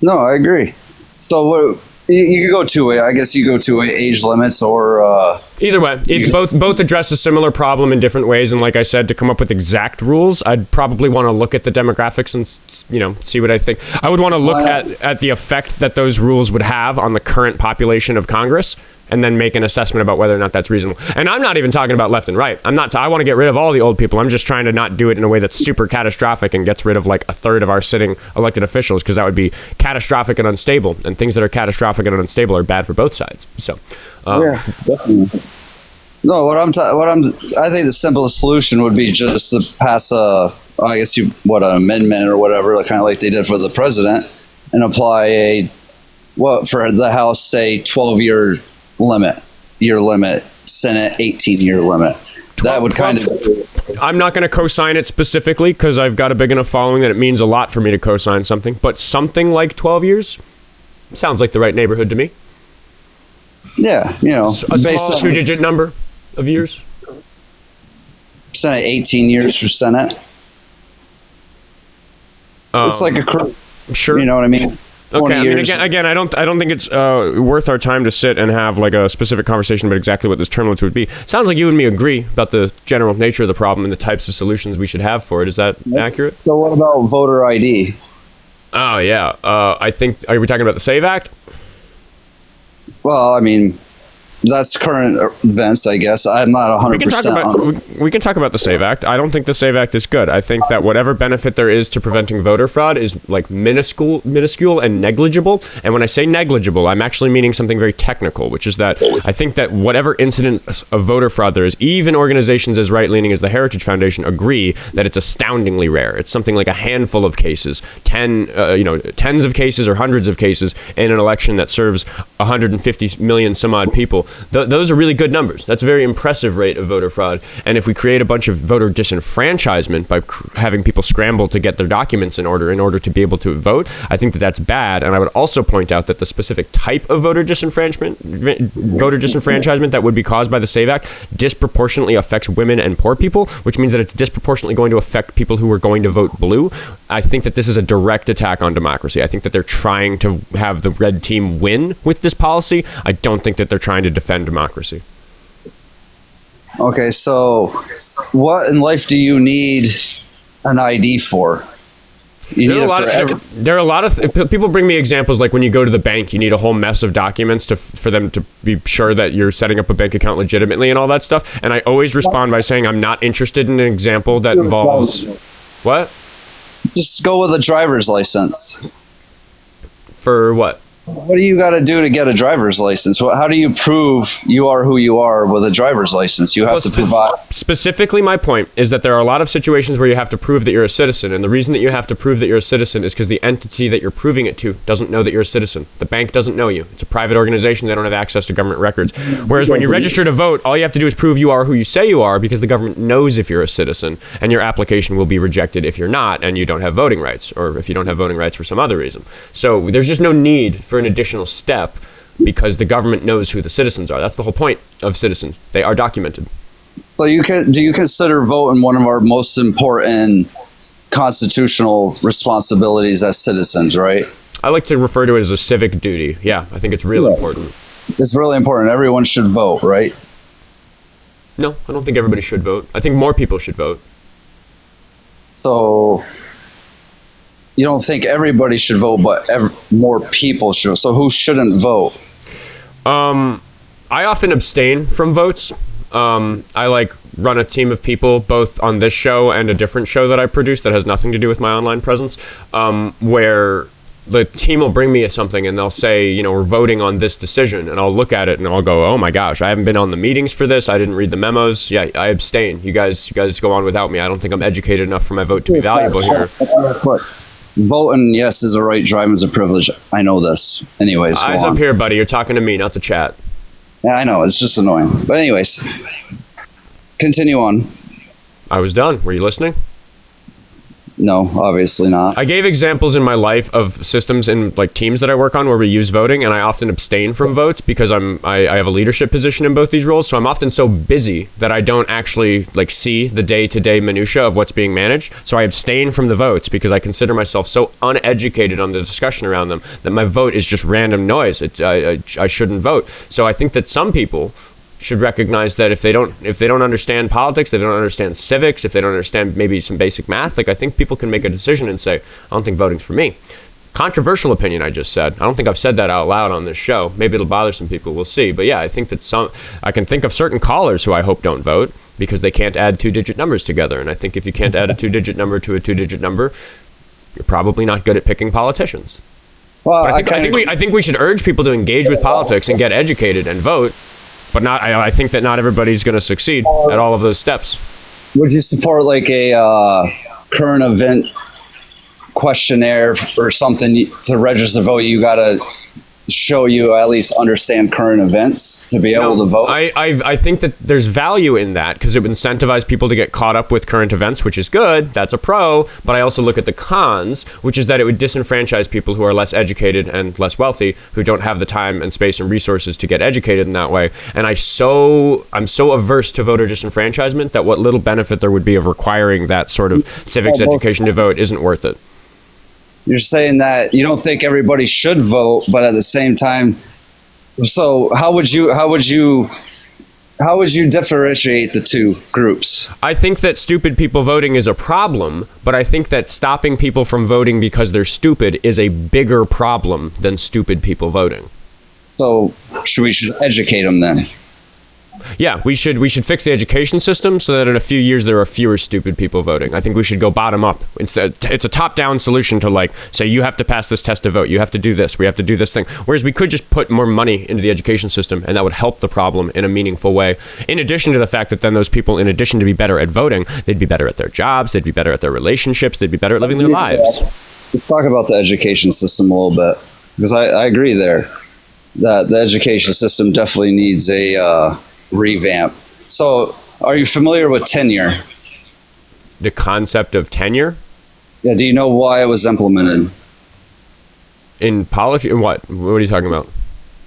Speaker 10: No, I agree. So what you could go two way. I guess you go two way, age limits or
Speaker 1: either way. Both address a similar problem in different ways. And like I said, to come up with exact rules, I'd probably want to look at the demographics and see what I think. I would want to look at the effect that those rules would have on the current population of Congress, and then make an assessment about whether or not that's reasonable. And I'm not even talking about left and right. I want to get rid of all the old people. I'm just trying to not do it in a way that's super catastrophic and gets rid of like a third of our sitting elected officials, because that would be catastrophic and unstable. And things that are catastrophic and unstable are bad for both sides. So,
Speaker 10: yeah, definitely. No, I think the simplest solution would be just to pass an amendment or whatever, kind of like they did for the president, and apply for the House, say 12-year year limit, Senate 18-year limit. That would kind of...
Speaker 1: I'm not going to co-sign it specifically because I've got a big enough following that it means a lot for me to co-sign something, but something like 12 years sounds like the right neighborhood to me.
Speaker 10: Yeah,
Speaker 1: a small two-digit number of years.
Speaker 10: Senate 18 years for Senate. It's like
Speaker 1: sure.
Speaker 10: You know what I mean?
Speaker 1: Okay, I mean, again, I don't think it's worth our time to sit and have like a specific conversation about exactly what this term limits would be. Sounds like you and me agree about the general nature of the problem and the types of solutions we should have for it. Is that accurate?
Speaker 10: So what about voter ID?
Speaker 1: Oh, yeah. I think, are we talking about the SAVE Act?
Speaker 10: Well, I mean, That's current events, I guess. I'm not 100%.
Speaker 1: We can talk about the SAVE Act. I don't think the SAVE Act is good. I think that whatever benefit there is to preventing voter fraud is like minuscule and negligible. And when I say negligible, I'm actually meaning something very technical, which is that I think that whatever incident of voter fraud there is, even organizations as right-leaning as the Heritage Foundation agree that it's astoundingly rare. It's something like a handful of cases, tens of cases or hundreds of cases in an election that serves 150 million some odd people. Those are really good numbers. That's a very impressive rate of voter fraud. And if we create a bunch of voter disenfranchisement by having people scramble to get their documents in order to be able to vote, I think that that's bad. And I would also point out that the specific type of voter disenfranchisement that would be caused by the SAVE Act disproportionately affects women and poor people, which means that it's disproportionately going to affect people who are going to vote blue. I think that this is a direct attack on democracy. I think that they're trying to have the red team win with this policy. I don't think that they're trying to defend democracy.
Speaker 10: Okay, so what in life do you need an ID for? There
Speaker 1: are a lot of people bring me examples like when you go to the bank, you need a whole mess of documents for them to be sure that you're setting up a bank account legitimately and all that stuff. And I always respond by saying I'm not interested in an example that involves what?
Speaker 10: Just go with a driver's license.
Speaker 1: For what?
Speaker 10: What do you got to do to get a driver's license? How do you prove you are who you are with a driver's license? You have to provide.
Speaker 1: Specifically, my point is that there are a lot of situations where you have to prove that you're a citizen. And the reason that you have to prove that you're a citizen is because the entity that you're proving it to doesn't know that you're a citizen. The bank doesn't know you. It's a private organization. They don't have access to government records. Whereas when you register to vote, all you have to do is prove you are who you say you are because the government knows if you're a citizen. And your application will be rejected if you're not and you don't have voting rights, or if you don't have voting rights for some other reason. So there's just no need for an additional step because the government knows who the citizens are. That's the whole point of citizens. They are documented.
Speaker 10: So do you consider voting one of our most important constitutional responsibilities as citizens, right?
Speaker 1: I like to refer to it as a civic duty. Yeah, I think it's really important.
Speaker 10: It's really important. Everyone should vote, right?
Speaker 1: No, I don't think everybody should vote. I think more people should vote.
Speaker 10: So you don't think everybody should vote, but more people should. So who shouldn't vote?
Speaker 1: I often abstain from votes. I run a team of people both on this show and a different show that I produce that has nothing to do with my online presence, where the team will bring me something and they'll say, we're voting on this decision, and I'll look at it and I'll go, oh my gosh, I haven't been on the meetings for this. I didn't read the memos. Yeah, I abstain. You guys go on without me. I don't think I'm educated enough for my vote to be valuable here.
Speaker 10: Voting, yes, is a right. Driving is a privilege. I know this. Anyways,
Speaker 1: eyes up here, buddy. You're talking to me, not the chat.
Speaker 10: Yeah, I know. It's just annoying. But anyways, continue on.
Speaker 1: I was done. Were you listening?
Speaker 10: No, obviously not.
Speaker 1: I gave examples in my life of systems in teams that I work on where we use voting, and I often abstain from votes because I have a leadership position in both these roles. So I'm often so busy that I don't actually see the day-to-day minutia of what's being managed. So I abstain from the votes because I consider myself so uneducated on the discussion around them that my vote is just random noise. I shouldn't vote. So I think that some people should recognize that if they don't understand politics, they don't understand civics, if they don't understand maybe some basic math, I think people can make a decision and say, I don't think voting's for me. Controversial opinion, I just said. I don't think I've said that out loud on this show. Maybe it'll bother some people. We'll see. But yeah, I think that I can think of certain callers who I hope don't vote because they can't add two-digit numbers together. And I think if you can't add a two-digit number to a two-digit number, you're probably not good at picking politicians. Well, but I think we should urge people to engage with politics and get educated and vote. But I think that not everybody's going to succeed at all of those steps.
Speaker 10: Would you support a current event questionnaire or something to register to vote? You got to show you at least understand current events to be able to vote.
Speaker 1: I think that there's value in that because it would incentivize people to get caught up with current events, which is good. That's a pro. But I also look at the cons, which is that it would disenfranchise people who are less educated and less wealthy, who don't have the time and space and resources to get educated in that way. And I'm so averse to voter disenfranchisement that what little benefit there would be of requiring that sort of civics education to vote isn't worth it.
Speaker 10: You're saying that you don't think everybody should vote, but at the same time, so how would you differentiate the two groups?
Speaker 1: I think that stupid people voting is a problem, but I think that stopping people from voting because they're stupid is a bigger problem than stupid people voting.
Speaker 10: So we should educate them then.
Speaker 1: Yeah, we should fix the education system so that in a few years there are fewer stupid people voting. I think we should go bottom up. Instead, it's a top-down solution to like say you have to pass this test to vote. You have to do this. We have to do this thing. Whereas we could just put more money into the education system, and that would help the problem in a meaningful way. In addition to the fact that then those people, in addition to be better at voting, they'd be better at their jobs. They'd be better at their relationships. They'd be better at living their lives.
Speaker 10: Let's talk about the education system a little bit, because I agree there that the education system definitely needs a revamp. So, are you familiar with tenure?
Speaker 1: The concept of tenure?
Speaker 10: Yeah. Do you know why it was implemented?
Speaker 1: In politics? What are you talking about?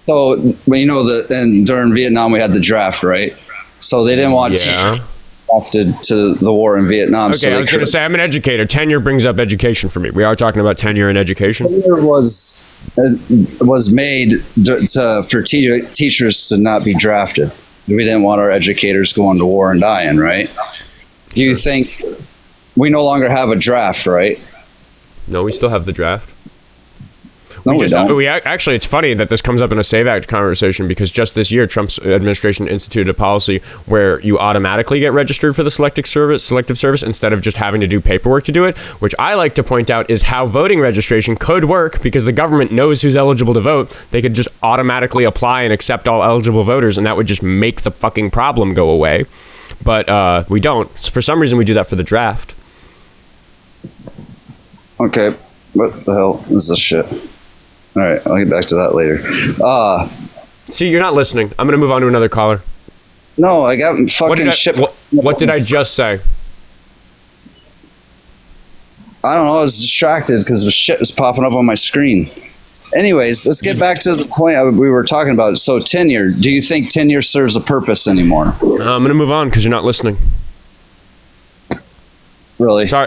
Speaker 10: So, when you know that, during Vietnam we had the draft, right? So they didn't want teachers drafted to the war in Vietnam.
Speaker 1: Okay, so I was going to say I'm an educator. Tenure brings up education for me. We are talking about tenure and education.
Speaker 10: Tenure was made for teachers to not be drafted. We didn't want our educators going to war and dying, right? Do you think we no longer have a draft, right?
Speaker 1: No, we still have the draft.
Speaker 10: No, we don't.
Speaker 1: Actually, it's funny that this comes up in a SAVE Act conversation because just this year, Trump's administration instituted a policy where you automatically get registered for the selective service instead of just having to do paperwork to do it, which I like to point out is how voting registration could work because the government knows who's eligible to vote. They could just automatically apply and accept all eligible voters, and that would just make the fucking problem go away. But we don't. For some reason, we do that for the draft.
Speaker 10: Okay. What the hell is this shit? All right, I'll get back to that later.
Speaker 1: See, you're not listening. I'm going to move on to another caller.
Speaker 10: No, I got fucking shit.
Speaker 1: What did I just say?
Speaker 10: I don't know. I was distracted because the shit was popping up on my screen. Anyways, let's get back to the point we were talking about. So tenure. Do you think tenure serves a purpose anymore?
Speaker 1: I'm going to move on because you're not listening.
Speaker 10: Really?
Speaker 1: Try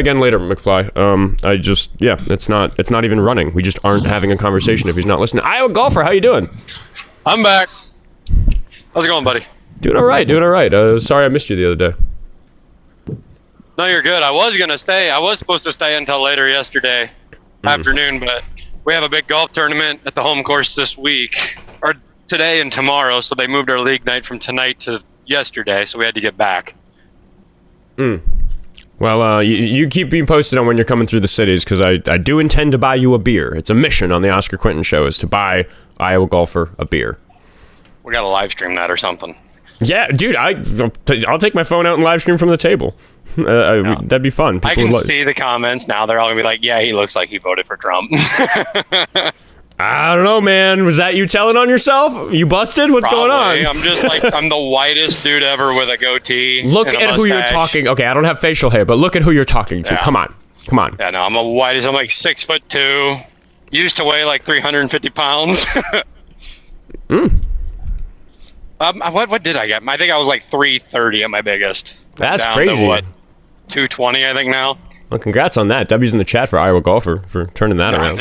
Speaker 1: again later, McFly. It's not even running. We just aren't having a conversation if he's not listening. IowaGolfer, how you doing?
Speaker 11: I'm back. How's it going, buddy?
Speaker 1: Doing all right. Sorry I missed you the other day.
Speaker 11: No, you're good. I was supposed to stay until later yesterday afternoon, but we have a big golf tournament at the home course this week, or today and tomorrow, so they moved our league night from tonight to yesterday, so we had to get back.
Speaker 1: Well, you keep being posted on when you're coming through the cities, because I do intend to buy you a beer. It's a mission on the Oskar Quentin show is to buy IowaGolfer a beer.
Speaker 11: We got to live stream that or something.
Speaker 1: Yeah, dude, I'll take my phone out and live stream from the table. That'd be fun.
Speaker 11: I can see the comments now. They're all going to be like, yeah, he looks like he voted for Trump.
Speaker 1: I don't know, man. Was that you telling on yourself? You busted? What's going on?
Speaker 11: I'm just like, I'm the whitest dude ever with a goatee.
Speaker 1: Look at who you're talking. Okay, I don't have facial hair, but look at who you're talking to. Yeah. Come on.
Speaker 11: Yeah, no, I'm the whitest. I'm like 6'2". Used to weigh like 350 pounds. What did I get? I think I was like 330 at my biggest.
Speaker 1: That's
Speaker 11: down
Speaker 1: crazy.
Speaker 11: To, what, 220, I think now.
Speaker 1: Well, congrats on that. W's in the chat for IowaGolfer for turning that around.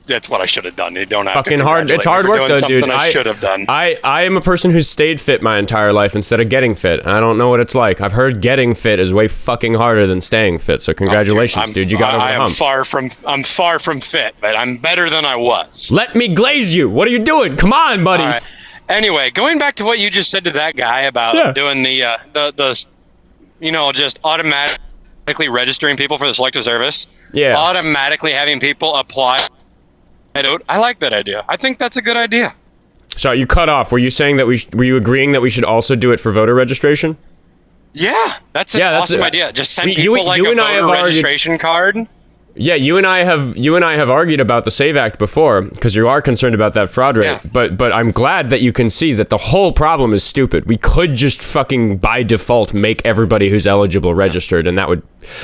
Speaker 11: That's what I should have done. You don't have
Speaker 1: fucking
Speaker 11: to
Speaker 1: hard. It's hard work though, dude.
Speaker 11: I should have done.
Speaker 1: I am a person who's stayed fit my entire life instead of getting fit. I don't know what it's like. I've heard getting fit is way fucking harder than staying fit. So congratulations, dude. You got over the hump.
Speaker 11: I'm far from fit, but I'm better than I was.
Speaker 1: Let me glaze you. What are you doing? Come on, buddy.
Speaker 11: All right. Anyway, going back to what you just said to that guy about doing the just automatically registering people for the selective service.
Speaker 1: Yeah.
Speaker 11: Automatically having people apply. I like that idea. I think that's a good idea.
Speaker 1: So you cut off. Were you saying that were you agreeing that we should also do it for voter registration?
Speaker 11: Yeah, that's an awesome idea. Just send people a voter registration card.
Speaker 1: Yeah, you and I have argued about the SAVE Act before because you are concerned about that fraud rate. Yeah. But I'm glad that you can see that the whole problem is stupid. We could just fucking by default make everybody who's eligible registered, and that would,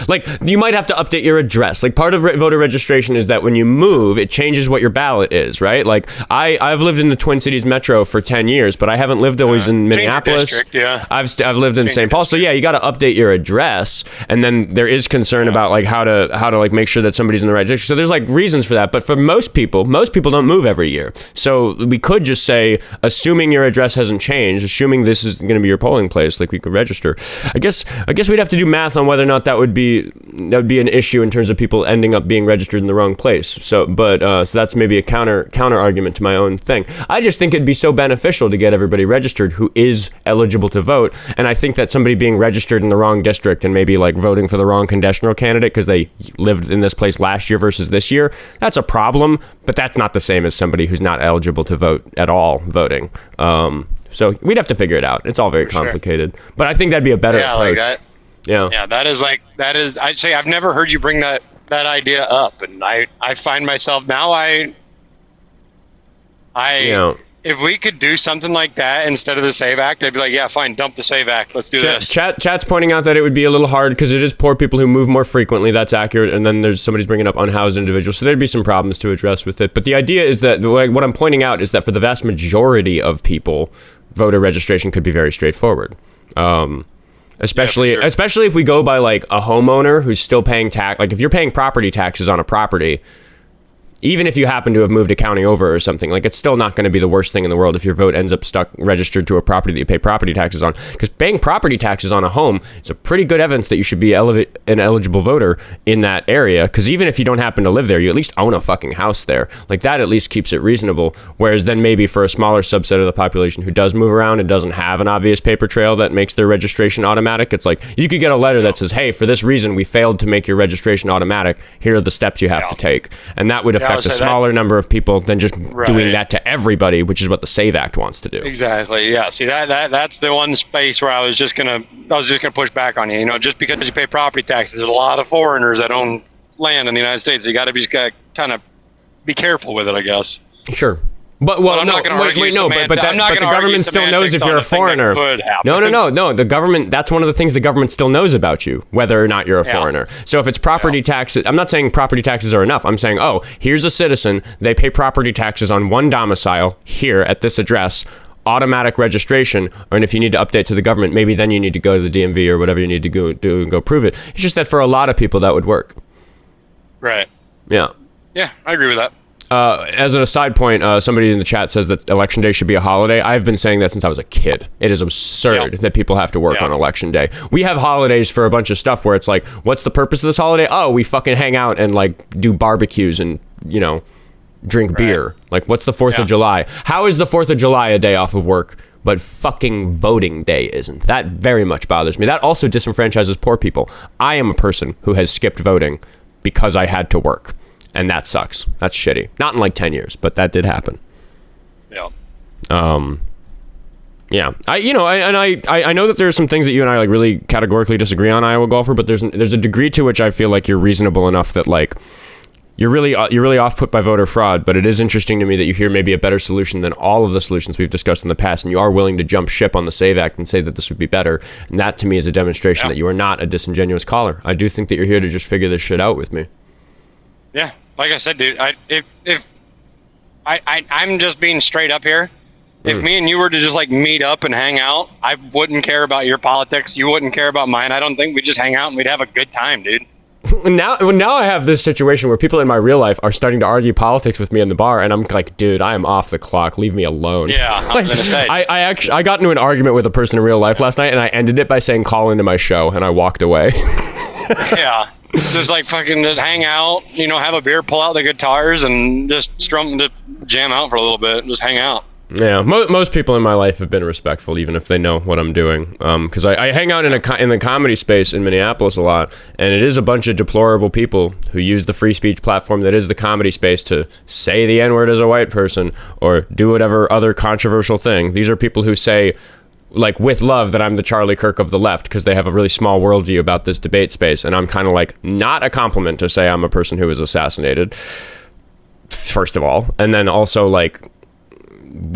Speaker 1: like, you might have to update your address. Like, part of voter registration is that when you move, it changes what your ballot is, right? Like, I've lived in the Twin Cities metro for 10 years, but I haven't lived always in Minneapolis.
Speaker 11: District, yeah.
Speaker 1: I've lived in St. Paul, so yeah, you got to update your address, and then there is concern about like how to like make sure that somebody's in the right district. So there's like reasons for that, but for most people don't move every year. So we could just say, assuming your address hasn't changed, assuming this is going to be your polling place, like we could register. I guess we'd have to do math on whether or not that would would be an issue in terms of people ending up being registered in the wrong place. So that's maybe a counter argument to my own thing. I just think it'd be so beneficial to get everybody registered who is eligible to vote. And I think that somebody being registered in the wrong district and maybe like voting for the wrong congressional candidate because they lived in this place last year versus this year, that's a problem. But that's not the same as somebody who's not eligible to vote at all voting. So we'd have to figure it out. It's all very complicated. Sure. But I think that'd be a better approach.
Speaker 11: Like that. Yeah, that is I'd say I've never heard you bring that idea up, and I find myself now if we could do something like that instead of the SAVE Act, I'd be like, yeah, fine, dump the SAVE Act, let's do this.
Speaker 1: Chat's pointing out that it would be a little hard because it is poor people who move more frequently. That's accurate. And then there's somebody's bringing up unhoused individuals, so there'd be some problems to address with it. But the idea is that what I'm pointing out is that for the vast majority of people, voter registration could be very straightforward. Especially if we go by like a homeowner who's still paying tax. Like if you're paying property taxes on a property, even if you happen to have moved a county over or something, like it's still not going to be the worst thing in the world if your vote ends up stuck registered to a property that you pay property taxes on. Because paying property taxes on a home is a pretty good evidence that you should be an eligible voter in that area. Because even if you don't happen to live there, you at least own a fucking house there. Like that at least keeps it reasonable. Whereas then maybe for a smaller subset of the population who does move around and doesn't have an obvious paper trail that makes their registration automatic, it's like you could get a letter that says, hey, for this reason, we failed to make your registration automatic. Here are the steps you have to take. And that would affect a smaller number of people than just doing that to everybody, which is what the SAVE Act wants to do.
Speaker 11: Exactly. Yeah. See, that's the one space where I was just gonna push back on you. You know, just because you pay property taxes, there's a lot of foreigners that own land in the United States. You got to kind of be careful with it, I guess.
Speaker 1: Sure. But I'm not going to argue. But the government still knows if you're a foreigner. No. The government. That's one of the things the government still knows about you, whether or not you're a foreigner. So if it's property taxes, I'm not saying property taxes are enough. I'm saying, here's a citizen. They pay property taxes on one domicile here at this address. Automatic registration, and if you need to update to the government, maybe then you need to go to the DMV or whatever you need to go do and go prove it. It's just that for a lot of people that would work.
Speaker 11: Right.
Speaker 1: Yeah.
Speaker 11: Yeah, I agree with that.
Speaker 1: As an aside point, somebody in the chat says that Election Day should be a holiday. I've been saying that since I was a kid. It is absurd that people have to work on Election Day. We have holidays for a bunch of stuff where it's like, what's the purpose of this holiday? Oh, we fucking hang out and like do barbecues and, drink beer. Like, what's the 4th of July? How is the 4th of July a day off of work? But fucking voting day isn't. That very much bothers me. That also disenfranchises poor people. I am a person who has skipped voting because I had to work. And that sucks. That's shitty. Not in like 10 years, but that did happen.
Speaker 11: Yeah.
Speaker 1: Yeah. I know that there's some things that you and I like really categorically disagree on, IowaGolfer, but there's a degree to which I feel like you're reasonable enough that like you're really off put by voter fraud. But it is interesting to me that you hear maybe a better solution than all of the solutions we've discussed in the past, and you are willing to jump ship on the SAVE Act and say that this would be better. And that to me is a demonstration that you are not a disingenuous caller. I do think that you're here to just figure this shit out with me.
Speaker 11: Yeah. Like I said, dude, I'm just being straight up here. If me and you were to just like meet up and hang out, I wouldn't care about your politics. You wouldn't care about mine. I don't think we'd just hang out and we'd have a good time, dude.
Speaker 1: Now I have this situation where people in my real life are starting to argue politics with me in the bar, and I'm like, dude, I am off the clock. Leave me alone.
Speaker 11: Yeah, I was gonna say.
Speaker 1: I got into an argument with a person in real life last night, and I ended it by saying, call into my show, and I walked away.
Speaker 11: Yeah. Just like fucking just hang out, have a beer, pull out the guitars, and just jam out for a little bit, just hang out.
Speaker 1: Yeah, most people in my life have been respectful, even if they know what I'm doing. Because I hang out in the comedy space in Minneapolis a lot, and it is a bunch of deplorable people who use the free speech platform that is the comedy space to say the N-word as a white person or do whatever other controversial thing. These are people who say, like, with love, that I'm the Charlie Kirk of the left because they have a really small worldview about this debate space, and I'm kind of like, not a compliment to say I'm a person who was assassinated, first of all, and then also like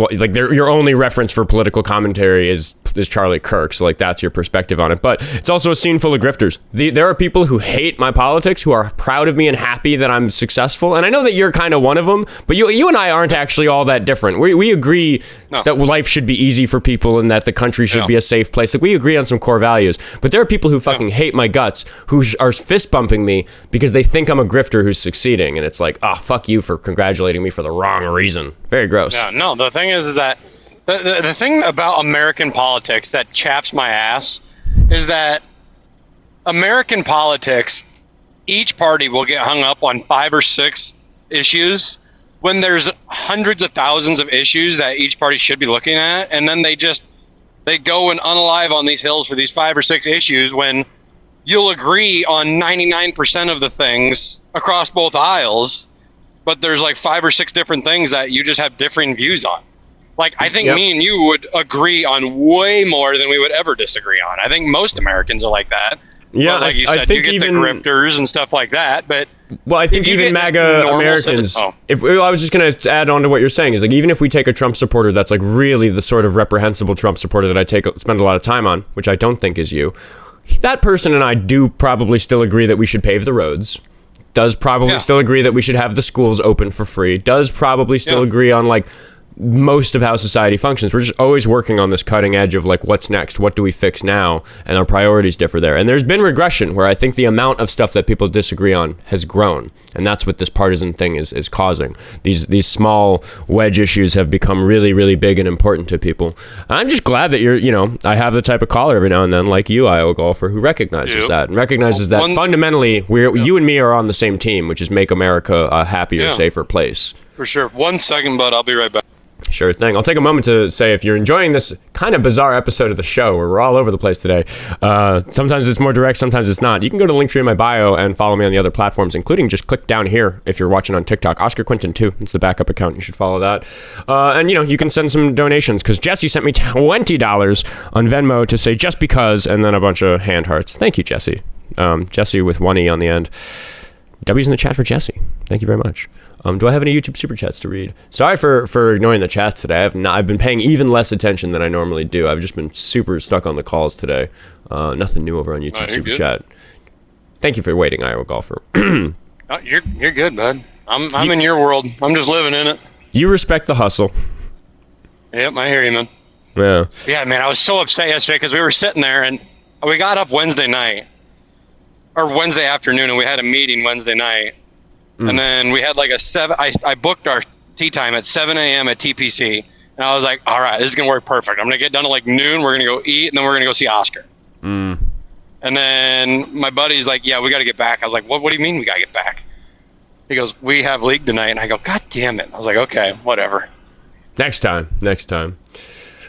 Speaker 1: your only reference for political commentary is Charlie Kirk, so like that's your perspective on it. But it's also a scene full of grifters. There are people who hate my politics, who are proud of me and happy that I'm successful, and I know that you're kind of one of them, but you and I aren't actually all that different. We agree that life should be easy for people and that the country should be a safe place. Like, we agree on some core values, but there are people who fucking hate my guts, who are fist bumping me because they think I'm a grifter who's succeeding, and it's like, fuck you for congratulating me for the wrong reason. Very gross.
Speaker 11: Yeah, no, the thing is that the thing about American politics that chaps my ass is that American politics, each party will get hung up on 5 or 6 issues when there's hundreds of thousands of issues that each party should be looking at, and then they go and unalive on these hills for these 5 or 6 issues when you'll agree on 99% of the things across both aisles, but there's like 5 or 6 different things that you just have differing views on. Like, I think me and you would agree on way more than we would ever disagree on. I think most Americans are like that.
Speaker 1: Yeah,
Speaker 11: but like you said, you get the grifters and stuff like that. But
Speaker 1: I think even MAGA Americans. If I was just going to add on to what you're saying is like, even if we take a Trump supporter that's like really the sort of reprehensible Trump supporter that I spend a lot of time on, which I don't think is you, that person and I do probably still agree that we should pave the roads. Does probably still agree that we should have the schools open for free. Does probably still agree on like most of how society functions. We're just always working on this cutting edge of like, what's next? What do we fix now? And our priorities differ there. And there's been regression where I think the amount of stuff that people disagree on has grown. And that's what this partisan thing is causing. These small wedge issues have become really, really big and important to people. And I'm just glad that I have the type of caller every now and then like you, IowaGolfer, who recognizes that and recognizes that fundamentally you and me are on the same team, which is make America a happier, safer place.
Speaker 11: For sure. 1 second, bud. I'll be right back.
Speaker 1: Sure thing. I'll take a moment to say if you're enjoying this kind of bizarre episode of the show where we're all over the place today, sometimes it's more direct, sometimes it's not. You can go to linktree in my bio and follow me on the other platforms, including just click down here if you're watching on TikTok. Oskar Quentin too. It's the backup account. You should follow that. And you can send some donations because Jesse sent me $20 on Venmo to say just because, and then a bunch of hand hearts. Thank you, Jesse. Jesse with 1 E on the end. W's in the chat for Jesse. Thank you very much. Do I have any YouTube super chats to read? Sorry for ignoring the chats today. I've been paying even less attention than I normally do. I've just been super stuck on the calls today. Nothing new over on YouTube super chat. Thank you for waiting, IowaGolfer.
Speaker 11: You're good, bud. I'm in your world. I'm just living in it.
Speaker 1: You respect the hustle.
Speaker 11: Yep, I hear you, man.
Speaker 1: Yeah.
Speaker 11: Yeah, man. I was so upset yesterday because we were sitting there and we got up Wednesday night or Wednesday afternoon, and we had a meeting Wednesday night. And then we had like I booked our tea time at 7 a.m. at TPC. And I was like, all right, this is going to work perfect. I'm going to get done at like noon. We're going to go eat, and then we're going to go see Oscar. And then my buddy's like, yeah, we got to get back. I was like, what do you mean we got to get back? He goes, we have league tonight. And I go, God damn it. I was like, okay, whatever.
Speaker 1: Next time.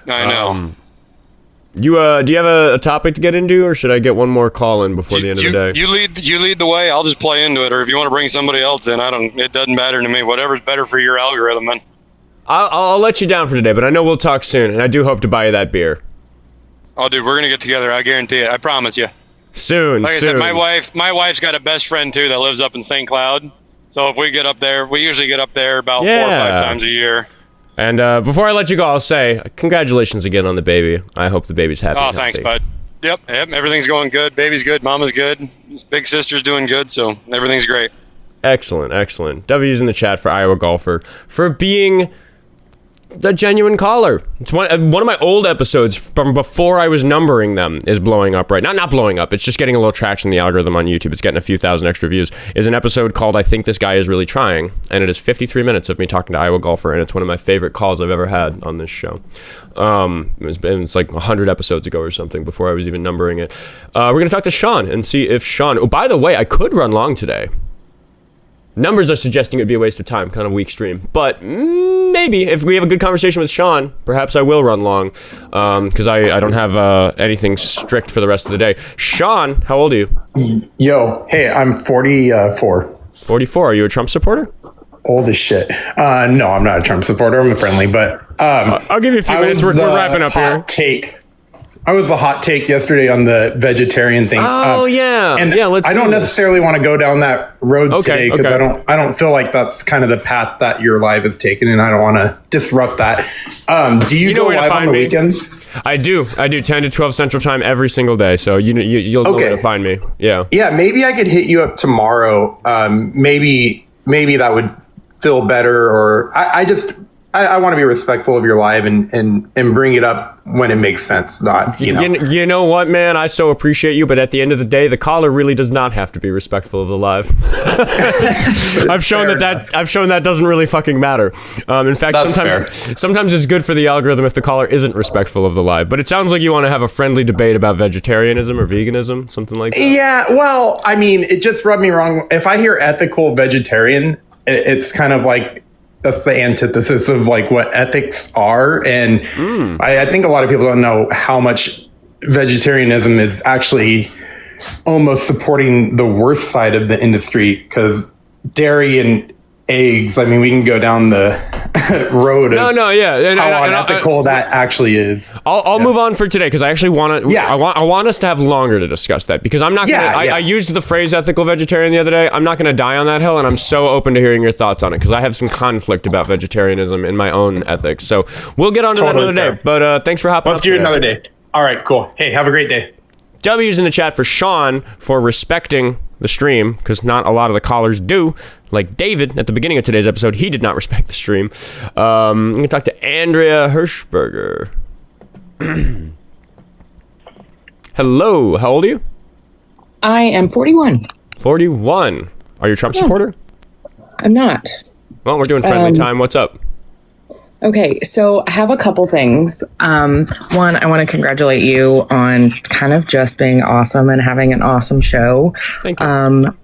Speaker 11: I know.
Speaker 1: Do you have a topic to get into, or should I get one more call in before the end of the day?
Speaker 11: You lead the way. I'll just play into it, or if you want to bring somebody else in, it doesn't matter to me. Whatever's better for your algorithm, man.
Speaker 1: I'll let you down for today, but I know we'll talk soon, and I do hope to buy you that beer.
Speaker 11: Oh, dude, we're gonna get together. I guarantee it. I promise you.
Speaker 1: Soon.
Speaker 11: Like I said, my wife's got a best friend too that lives up in St. Cloud. So if we get up there, we usually get up there about 4 or 5 times a year.
Speaker 1: And before I let you go, I'll say congratulations again on the baby. I hope the baby's happy.
Speaker 11: Oh, thanks, bud. Yep, everything's going good. Baby's good. Mama's good. Big sister's doing good, so everything's great.
Speaker 1: Excellent. W's in the chat for IowaGolfer for being a genuine caller. It's one of my old episodes from before I was numbering them is blowing up right now. Not blowing up. It's just getting a little traction in the algorithm on YouTube. It's getting a few thousand extra views. Is an episode called I Think This Guy Is Really Trying. And it is 53 minutes of me talking to IowaGolfer. And it's one of my favorite calls I've ever had on this show. It's like 100 episodes ago or something before I was even numbering it. We're going to talk to Shawn and see if Shawn... Oh, by the way, I could run long today. Numbers are suggesting it'd be a waste of time, kind of weak stream. But maybe if we have a good conversation with Shawn, perhaps I will run long because I don't have anything strict for the rest of the day. Shawn, how old are you?
Speaker 12: Yo, hey, I'm 44.
Speaker 1: 44. Are you a Trump supporter?
Speaker 12: Old as shit. No, I'm not a Trump supporter. I'm a friendly, but
Speaker 1: I'll give you a few minutes. We're wrapping up here.
Speaker 12: I was the hot take yesterday on the vegetarian thing.
Speaker 1: And
Speaker 12: I don't necessarily want to go down that road today because I don't feel like that's kind of the path that your live is taken, and I don't want to disrupt that. Do you go live on the weekends?
Speaker 1: I do 10 to 12 Central Time every single day. So you'll know where to find me. Yeah.
Speaker 12: Yeah. Maybe I could hit you up tomorrow. Maybe that would feel better. Or I want to be respectful of your life and bring it up when it makes sense. Not,
Speaker 1: you know what, man? I so appreciate you, but at the end of the day, the caller really does not have to be respectful of the live. I've shown that doesn't really fucking matter. In fact, sometimes it's good for the algorithm if the caller isn't respectful of the live. But it sounds like you want to have a friendly debate about vegetarianism or veganism, something like that.
Speaker 12: Yeah, well, I mean, it just rubbed me wrong. If I hear ethical vegetarian, it's kind of like, that's the antithesis of like what ethics are. And I think a lot of people don't know how much vegetarianism is actually almost supporting the worst side of the industry, because dairy and eggs, I mean, we can go down the road of how unethical that actually is.
Speaker 1: I'll move on for today, because I actually want to. I want us to have longer to discuss that, because I'm not. I used the phrase ethical vegetarian the other day. I'm not going to die on that hill, and I'm so open to hearing your thoughts on it, because I have some conflict about vegetarianism in my own ethics. So we'll get on to that another day. But thanks for hopping.
Speaker 12: Let's do it another day. All right, cool. Hey, have a great day.
Speaker 1: W's in the chat for Shawn for respecting the stream, because not a lot of the callers do. Like David at the beginning of today's episode, he did not respect the stream. I'm going to talk to Andrea Hershberger. Hello, how old are you?
Speaker 13: I am 41.
Speaker 1: 41. Are you a Trump supporter?
Speaker 13: I'm not.
Speaker 1: Well, we're doing friendly time. What's up?
Speaker 13: Okay, so I have a couple things. One, I want to congratulate you on kind of just being awesome and having an awesome show.
Speaker 1: Thank you.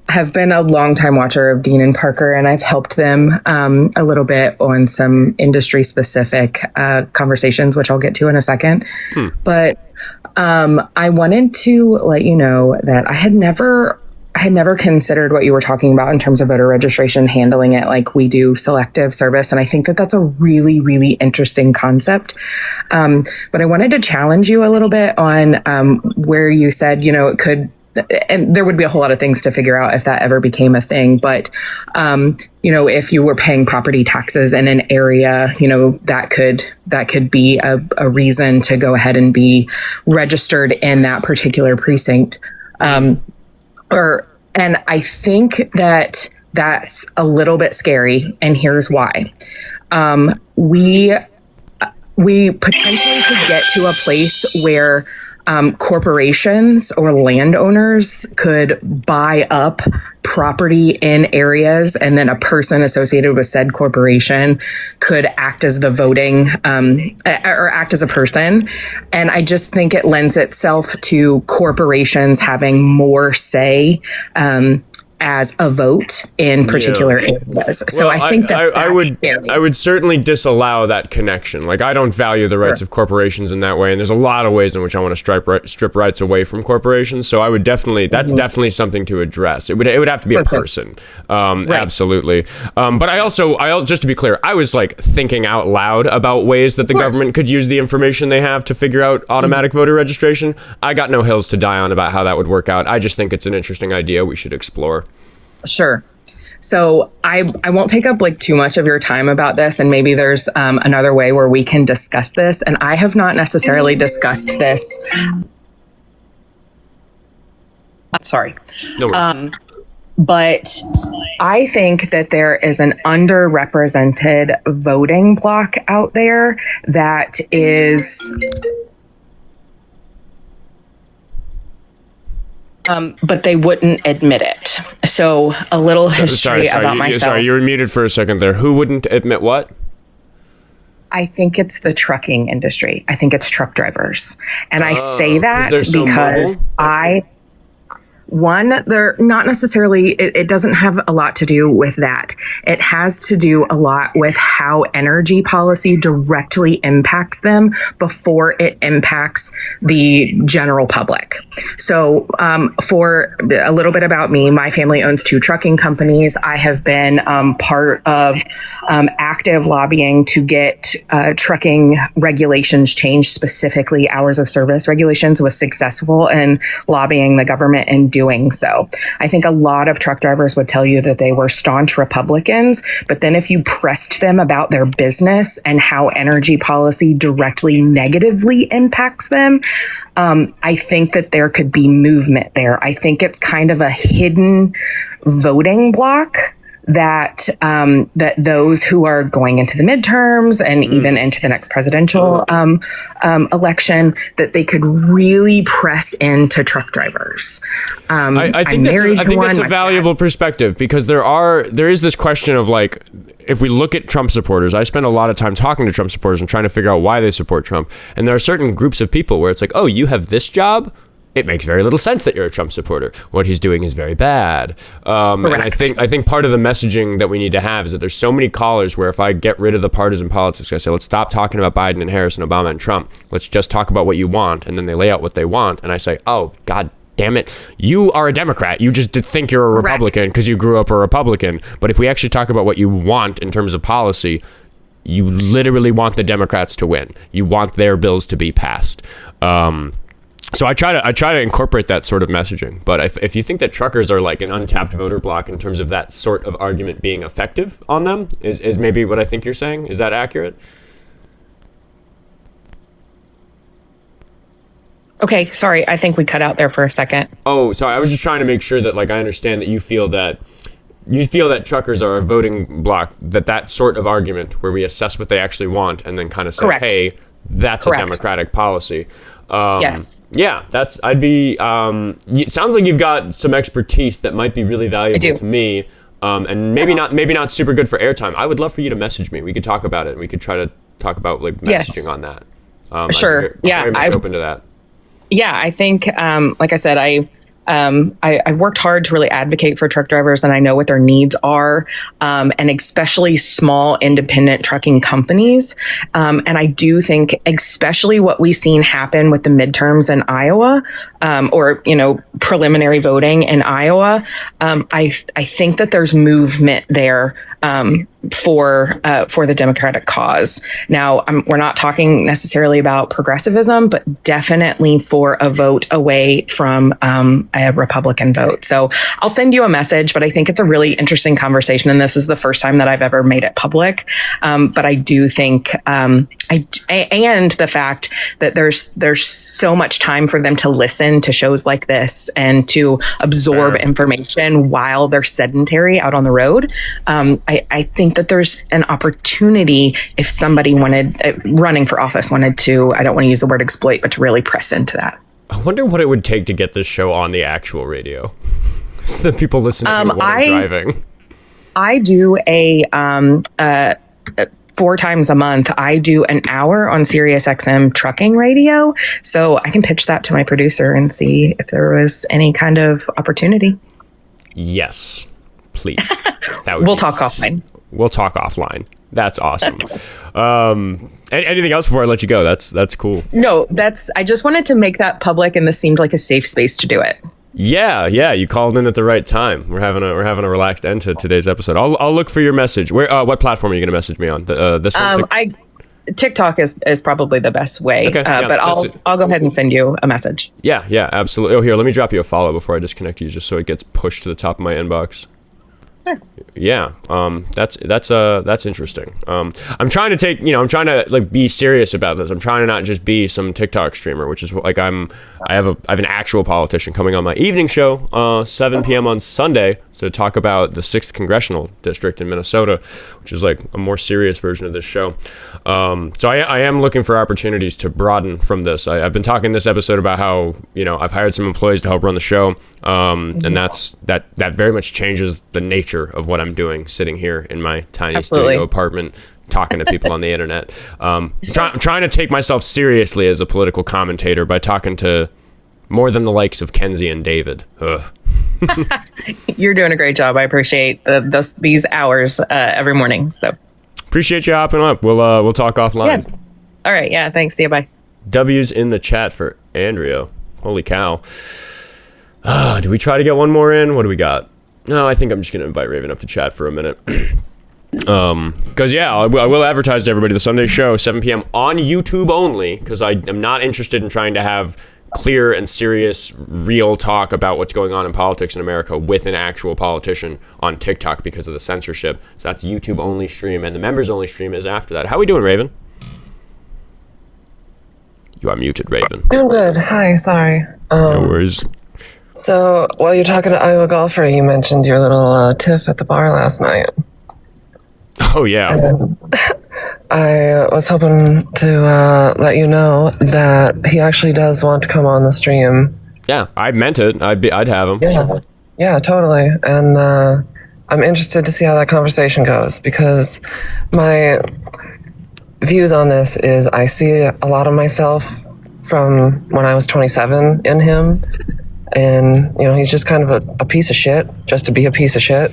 Speaker 13: Have been a longtime watcher of Dean and Parker, and I've helped them a little bit on some industry-specific conversations, which I'll get to in a second. But I wanted to let you know that I had never considered what you were talking about in terms of voter registration, handling it like we do selective service. And I think that that's a really, really interesting concept. But I wanted to challenge you a little bit on where you said, it could, and there would be a whole lot of things to figure out if that ever became a thing. But, if you were paying property taxes in an area, that could be a reason to go ahead and be registered in that particular precinct. And I think that that's a little bit scary, and here's why. We potentially could get to a place where corporations or landowners could buy up property in areas, and then a person associated with said corporation could act as the voting or act as a person. And I just think it lends itself to corporations having more say as a vote in particular areas. So I think I
Speaker 1: would certainly disallow that connection. Like, I don't value the rights of corporations in that way, and there's a lot of ways in which I want to strip rights away from corporations. So I would definitely, that's definitely something to address. It would have to be a person, absolutely. But I just to be clear, I was like thinking out loud about ways that the government could use the information they have to figure out automatic voter registration. I got no hills to die on about how that would work out. I just think it's an interesting idea we should explore.
Speaker 13: Sure. So I won't take up like too much of your time about this, and maybe there's another way where we can discuss this. And I have not necessarily discussed this. Sorry.
Speaker 1: No worries.
Speaker 13: But I think that there is an underrepresented voting bloc out there that is... but they wouldn't admit it. So a little history about myself.
Speaker 1: Sorry, you were muted for a second there. Who wouldn't admit what?
Speaker 13: I think it's the trucking industry. I think it's truck drivers. And I say that because they're not necessarily, it doesn't have a lot to do with that. It has to do a lot with how energy policy directly impacts them before it impacts the general public. So for a little bit about me, my family owns 2 trucking companies. I have been part of active lobbying to get trucking regulations changed, specifically hours of service regulations, was successful in lobbying the government and doing so. I think a lot of truck drivers would tell you that they were staunch Republicans, but then if you pressed them about their business and how energy policy directly negatively impacts them, I think that there could be movement there. I think it's kind of a hidden voting bloc that that those who are going into the midterms and even into the next presidential election, that they could really press into truck drivers.
Speaker 1: I think that's a valuable perspective, because there is this question of like, if we look at Trump supporters, I spend a lot of time talking to Trump supporters and trying to figure out why they support Trump. And there are certain groups of people where it's like, oh, you have this job? It makes very little sense that you're a Trump supporter. What he's doing is very bad. And I think part of the messaging that we need to have is that there's so many callers where if I get rid of the partisan politics, I say, let's stop talking about Biden and Harris and Obama and Trump. Let's just talk about what you want. And then they lay out what they want. And I say, oh, God damn it. You are a Democrat. You just think you're a Republican because you grew up a Republican. But if we actually talk about what you want in terms of policy, you literally want the Democrats to win. You want their bills to be passed. So I try to incorporate that sort of messaging. But if you think that truckers are like an untapped voter block in terms of that sort of argument being effective on them, is maybe what I think you're saying. Is that accurate?
Speaker 13: Okay, sorry. I think we cut out there for a second.
Speaker 1: Oh, sorry. I was just trying to make sure that like I understand that you feel that truckers are a voting block, that sort of argument where we assess what they actually want and then kind of say, hey, that's a Democratic policy.
Speaker 13: Yes.
Speaker 1: Yeah, it sounds like you've got some expertise that might be really valuable to me. And maybe not super good for airtime. I would love for you to message me. We could talk about it. We could try to talk about like messaging on that.
Speaker 13: Sure.
Speaker 1: I'm very much open to that.
Speaker 13: Yeah, I think, like I said, I've worked hard to really advocate for truck drivers, and I know what their needs are, and especially small independent trucking companies. And I do think, especially what we've seen happen with the midterms in Iowa, or preliminary voting in Iowa, I think that there's movement there for the Democratic cause. Now, we're not talking necessarily about progressivism, but definitely for a vote away from a Republican vote. So I'll send you a message, but I think it's a really interesting conversation, and this is the first time that I've ever made it public. But I do think, and the fact that there's so much time for them to listen to shows like this and to absorb information while they're sedentary out on the road. I think that there's an opportunity if somebody running for office wanted to, I don't want to use the word exploit, but to really press into that.
Speaker 1: I wonder what it would take to get this show on the actual radio. So that people listen to it while they're driving.
Speaker 13: I do a 4 times a month, I do an hour on Sirius XM trucking radio. So I can pitch that to my producer and see if there was any kind of opportunity.
Speaker 1: Yes, please.
Speaker 13: We'll talk offline.
Speaker 1: We'll talk offline. That's awesome. Anything else before I let you go? That's cool.
Speaker 13: No, I just wanted to make that public, and this seemed like a safe space to do it.
Speaker 1: Yeah, you called in at the right time. We're having a relaxed end to today's episode. I'll look for your message. What platform are you going to message me on? This one?
Speaker 13: TikTok is probably the best way. Okay, but I'll go ahead and send you a message.
Speaker 1: Yeah, absolutely. Oh, here, let me drop you a follow before I disconnect you, just so it gets pushed to the top of my inbox. Sure. Yeah, that's interesting. I'm trying to like be serious about this. I'm trying to not just be some TikTok streamer, which is like I have an actual politician coming on my evening show, 7 p.m. on Sunday, to talk about the 6th congressional district in Minnesota, which is like a more serious version of this show. So I am looking for opportunities to broaden from this. I've been talking this episode about how I've hired some employees to help run the show, and that very much changes the nature of what I'm doing, sitting here in my tiny studio apartment, talking to people on the internet. I'm trying to take myself seriously as a political commentator by talking to more than the likes of Kenzie and David.
Speaker 13: You're doing a great job. I appreciate these hours every morning. So
Speaker 1: appreciate you hopping up. We'll talk offline.
Speaker 13: Yeah. All right. Yeah. Thanks. See you. Bye.
Speaker 1: W's in the chat for Andrea. Holy cow. Do we try to get one more in? What do we got? No, I think I'm just going to invite Raven up to chat for a minute. Because I will advertise to everybody the Sunday show, 7 p.m. on YouTube only, because I am not interested in trying to have clear and serious, real talk about what's going on in politics in America with an actual politician on TikTok because of the censorship. So that's YouTube only stream, and the members only stream is after that. How are we doing, Raven? You are muted, Raven.
Speaker 9: Doing good. Hi, sorry.
Speaker 1: No worries.
Speaker 9: So while you're talking to IowaGolfer, you mentioned your little tiff at the bar last night.
Speaker 1: Oh, yeah.
Speaker 9: And I was hoping to let you know that he actually does want to come on the stream.
Speaker 1: Yeah, I meant it. I'd have him.
Speaker 9: Yeah, totally. And I'm interested to see how that conversation goes, because my views on this is I see a lot of myself from when I was 27 in him. And, you know, he's just kind of a piece of shit, just to be a piece of shit.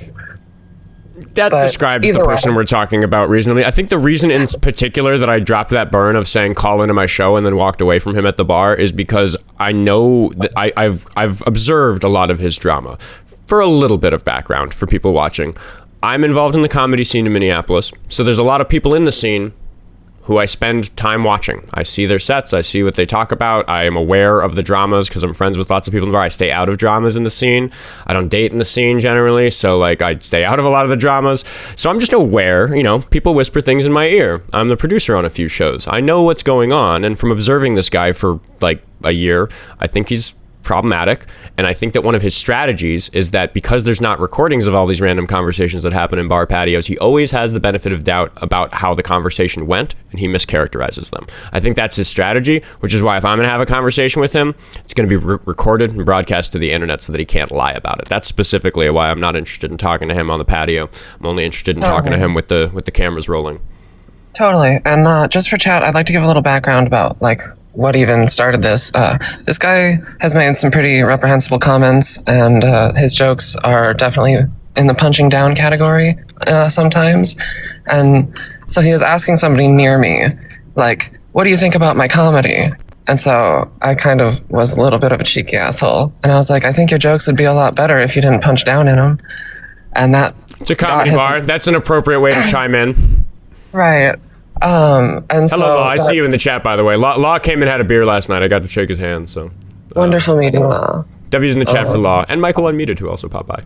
Speaker 1: That describes the person we're talking about reasonably. I think the reason in particular that I dropped that burn of saying call into my show and then walked away from him at the bar is because I know that I've observed a lot of his drama. For a little bit of background for people watching, I'm involved in the comedy scene in Minneapolis, so there's a lot of people in the scene who I spend time watching. I see their sets, I see what they talk about, I am aware of the dramas because I'm friends with lots of people in the bar. I stay out of dramas in the scene. I don't date in the scene generally, so like I stay out of a lot of the dramas. So I'm just aware, you know, people whisper things in my ear. I'm the producer on a few shows. I know what's going on, and from observing this guy for like a year, I think he's problematic. And I think that one of his strategies is that because there's not recordings of all these random conversations that happen in bar patios, he always has the benefit of doubt about how the conversation went, and he mischaracterizes them. I think that's his strategy, which is why if I'm going to have a conversation with him, it's going to be recorded and broadcast to the internet so that he can't lie about it. That's specifically why I'm not interested in talking to him on the patio. I'm only interested in talking to him with the cameras rolling.
Speaker 9: Totally. And just for chat, I'd like to give a little background about like what even started this. This guy has made some pretty reprehensible comments, and his jokes are definitely in the punching down category sometimes. And so he was asking somebody near me, like, what do you think about my comedy? And so I kind of was a little bit of a cheeky asshole. And I was like, I think your jokes would be a lot better if you didn't punch down in them. And that...
Speaker 1: It's a comedy bar. That's an appropriate way to chime in.
Speaker 9: Right. And
Speaker 1: hello,
Speaker 9: so
Speaker 1: Law. I see you in the chat, by the way. Law came and had a beer last night. I got to shake his hand. So
Speaker 9: wonderful meeting, Law.
Speaker 1: W's in the chat for Law, and Michael Unmuted, who also popped by.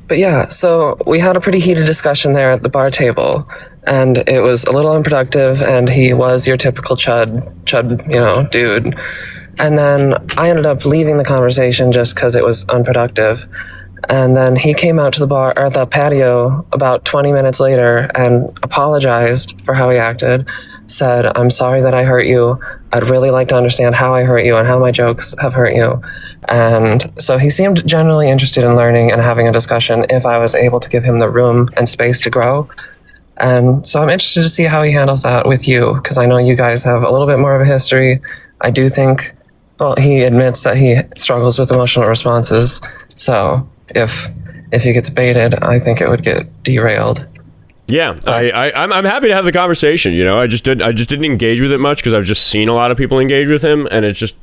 Speaker 9: But yeah, so we had a pretty heated discussion there at the bar table, and it was a little unproductive. And he was your typical chud, you know, dude. And then I ended up leaving the conversation just because it was unproductive. And then he came out to the bar or the patio about 20 minutes later and apologized for how he acted, said, I'm sorry that I hurt you. I'd really like to understand how I hurt you and how my jokes have hurt you. And so he seemed generally interested in learning and having a discussion if I was able to give him the room and space to grow. And so I'm interested to see how he handles that with you, because I know you guys have a little bit more of a history. I do think, well, he admits that he struggles with emotional responses. So if he gets baited, I think it would get derailed.
Speaker 1: Yeah, I'm happy to have the conversation. You know, I just didn't engage with it much because I've just seen a lot of people engage with him, and it's just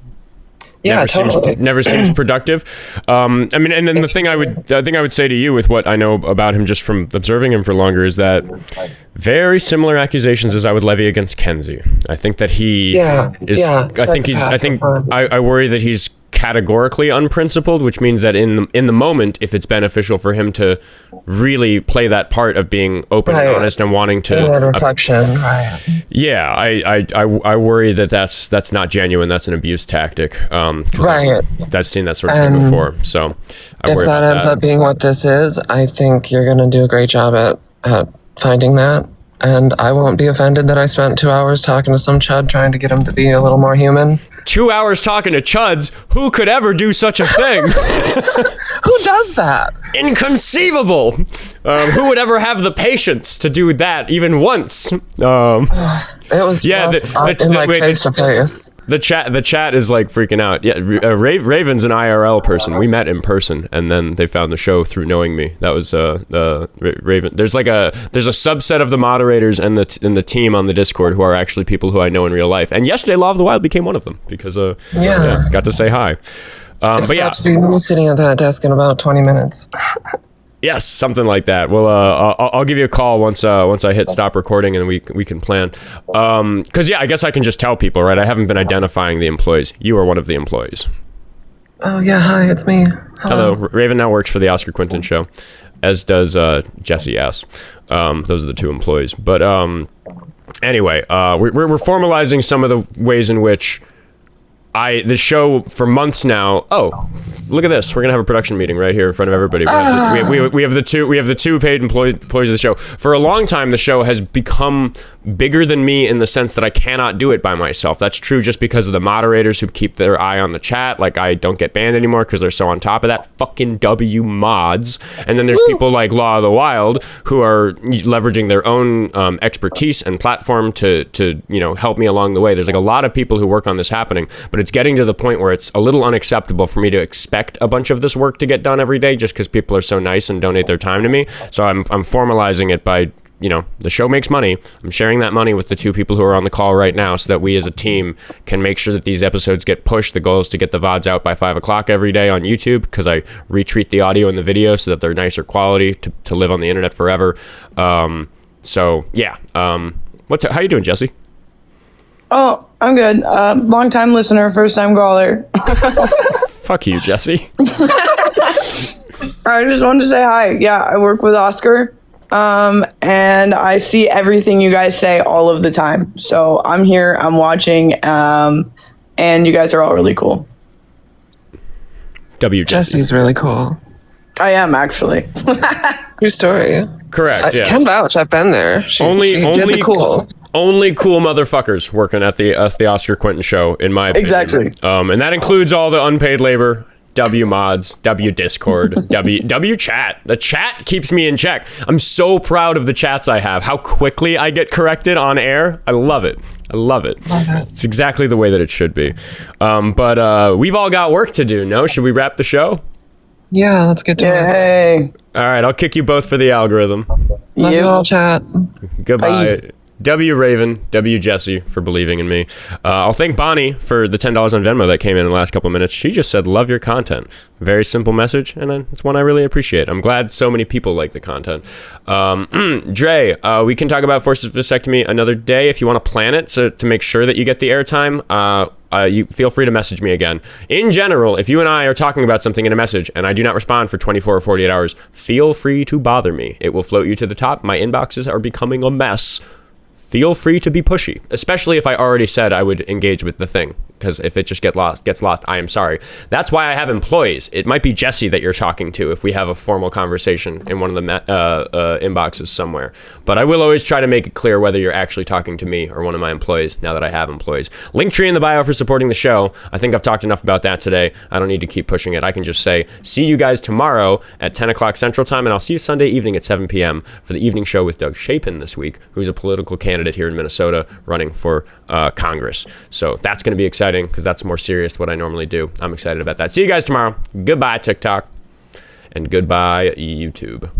Speaker 1: never seems productive. I mean, and then the thing I would say to you with what I know about him just from observing him for longer is that very similar accusations as I would levy against Kenzie. I think that he is. I worry that he's categorically unprincipled, which means that in the moment, if it's beneficial for him to really play that part of being open and honest and wanting to
Speaker 9: reflection,
Speaker 1: yeah, I worry that that's not genuine. That's an abuse tactic. I've seen that sort of thing before. So
Speaker 9: if that ends up being what this is, I think you're going to do a great job at finding that. And I won't be offended that I spent 2 hours talking to some chud trying to get him to be a little more human.
Speaker 1: 2 hours talking to chuds? Who could ever do such a thing?
Speaker 9: Who does that?
Speaker 1: Inconceivable. Who would ever have the patience to do that even once?
Speaker 9: It was face to face.
Speaker 1: The chat is like freaking out. Yeah, Raven's an IRL person. We met in person, and then they found the show through knowing me. That was Raven. There's a subset of the moderators and the team on the Discord who are actually people who I know in real life. And yesterday, Law of the Wild became one of them because got to say hi.
Speaker 9: It's about to be me sitting at that desk in about 20 minutes.
Speaker 1: Yes, something like that. Well, I'll give you a call once I hit stop recording and we can plan. Because I guess I can just tell people, right? I haven't been identifying the employees. You are one of the employees.
Speaker 9: Oh yeah, hi, it's me.
Speaker 1: Hello. Raven now works for the Oskar Quentin show, as does Jesse S. Those are the two employees. But anyway, we're formalizing some of the ways in which the show for months now. Oh, look at this. We're gonna have a production meeting right here in front of everybody. We have the two paid employees of the show. For a long time, the show has become bigger than me in the sense that I cannot do it by myself. That's true just because of the moderators who keep their eye on the chat. Like, I don't get banned anymore because they're so on top of that. Fucking W mods. And then there's people like Law of the Wild who are leveraging their own expertise and platform to help me along the way. There's like a lot of people who work on this happening, but it's getting to the point where it's a little unacceptable for me to expect a bunch of this work to get done every day just because people are so nice and donate their time to me. So I'm formalizing it by, the show makes money. I'm sharing that money with the two people who are on the call right now so that we as a team can make sure that these episodes get pushed. The goal is to get the VODs out by 5 o'clock every day on YouTube because I retreat the audio and the video so that they're nicer quality to live on the internet forever. How you doing, Jesse?
Speaker 14: Oh, I'm good. Long time listener, first time caller.
Speaker 1: Fuck you, Jesse.
Speaker 14: I just wanted to say hi. Yeah, I work with Oskar. And I see everything you guys say all of the time. So I'm here, I'm watching, and you guys are all really cool.
Speaker 9: Jesse's really cool.
Speaker 14: I am, actually.
Speaker 9: True story.
Speaker 1: Correct, yeah.
Speaker 9: Can vouch, I've been there. Only cool.
Speaker 1: Only cool motherfuckers working at the Oskar Quentin show, in my opinion.
Speaker 14: Exactly.
Speaker 1: And that includes all the unpaid labor, W mods, W Discord, W chat. The chat keeps me in check. I'm so proud of the chats I have. How quickly I get corrected on air. I love it. It's exactly the way that it should be. But we've all got work to do, no? Should we wrap the show?
Speaker 9: Yeah, let's get to it.
Speaker 1: All right, I'll kick you both for the algorithm.
Speaker 9: Love you all, chat.
Speaker 1: Goodbye.
Speaker 14: Bye.
Speaker 1: W Raven, W Jesse for believing in me. I'll thank Bonnie for the $10 on Venmo that came in the last couple of minutes. She just said, love your content. Very simple message, and it's one I really appreciate. I'm glad so many people like the content. Dre, we can talk about forced vasectomy another day if you want to plan it to make sure that you get the airtime. You feel free to message me again. In general, if you and I are talking about something in a message and I do not respond for 24 or 48 hours, feel free to bother me. It will float you to the top. My inboxes are becoming a mess. Feel free to be pushy, especially if I already said I would engage with the thing. Because if it just gets lost, I am sorry. That's why I have employees. It might be Jesse that you're talking to if we have a formal conversation in one of the inboxes somewhere. But I will always try to make it clear whether you're actually talking to me or one of my employees now that I have employees. Linktree in the bio for supporting the show. I think I've talked enough about that today. I don't need to keep pushing it. I can just say, see you guys tomorrow at 10 o'clock Central Time, and I'll see you Sunday evening at 7 p.m. for the evening show with Doug Chapin this week, who's a political candidate here in Minnesota running for Congress. So that's going to be exciting because that's more serious than what I normally do. I'm excited about that. See you guys tomorrow. Goodbye, TikTok. And goodbye, YouTube.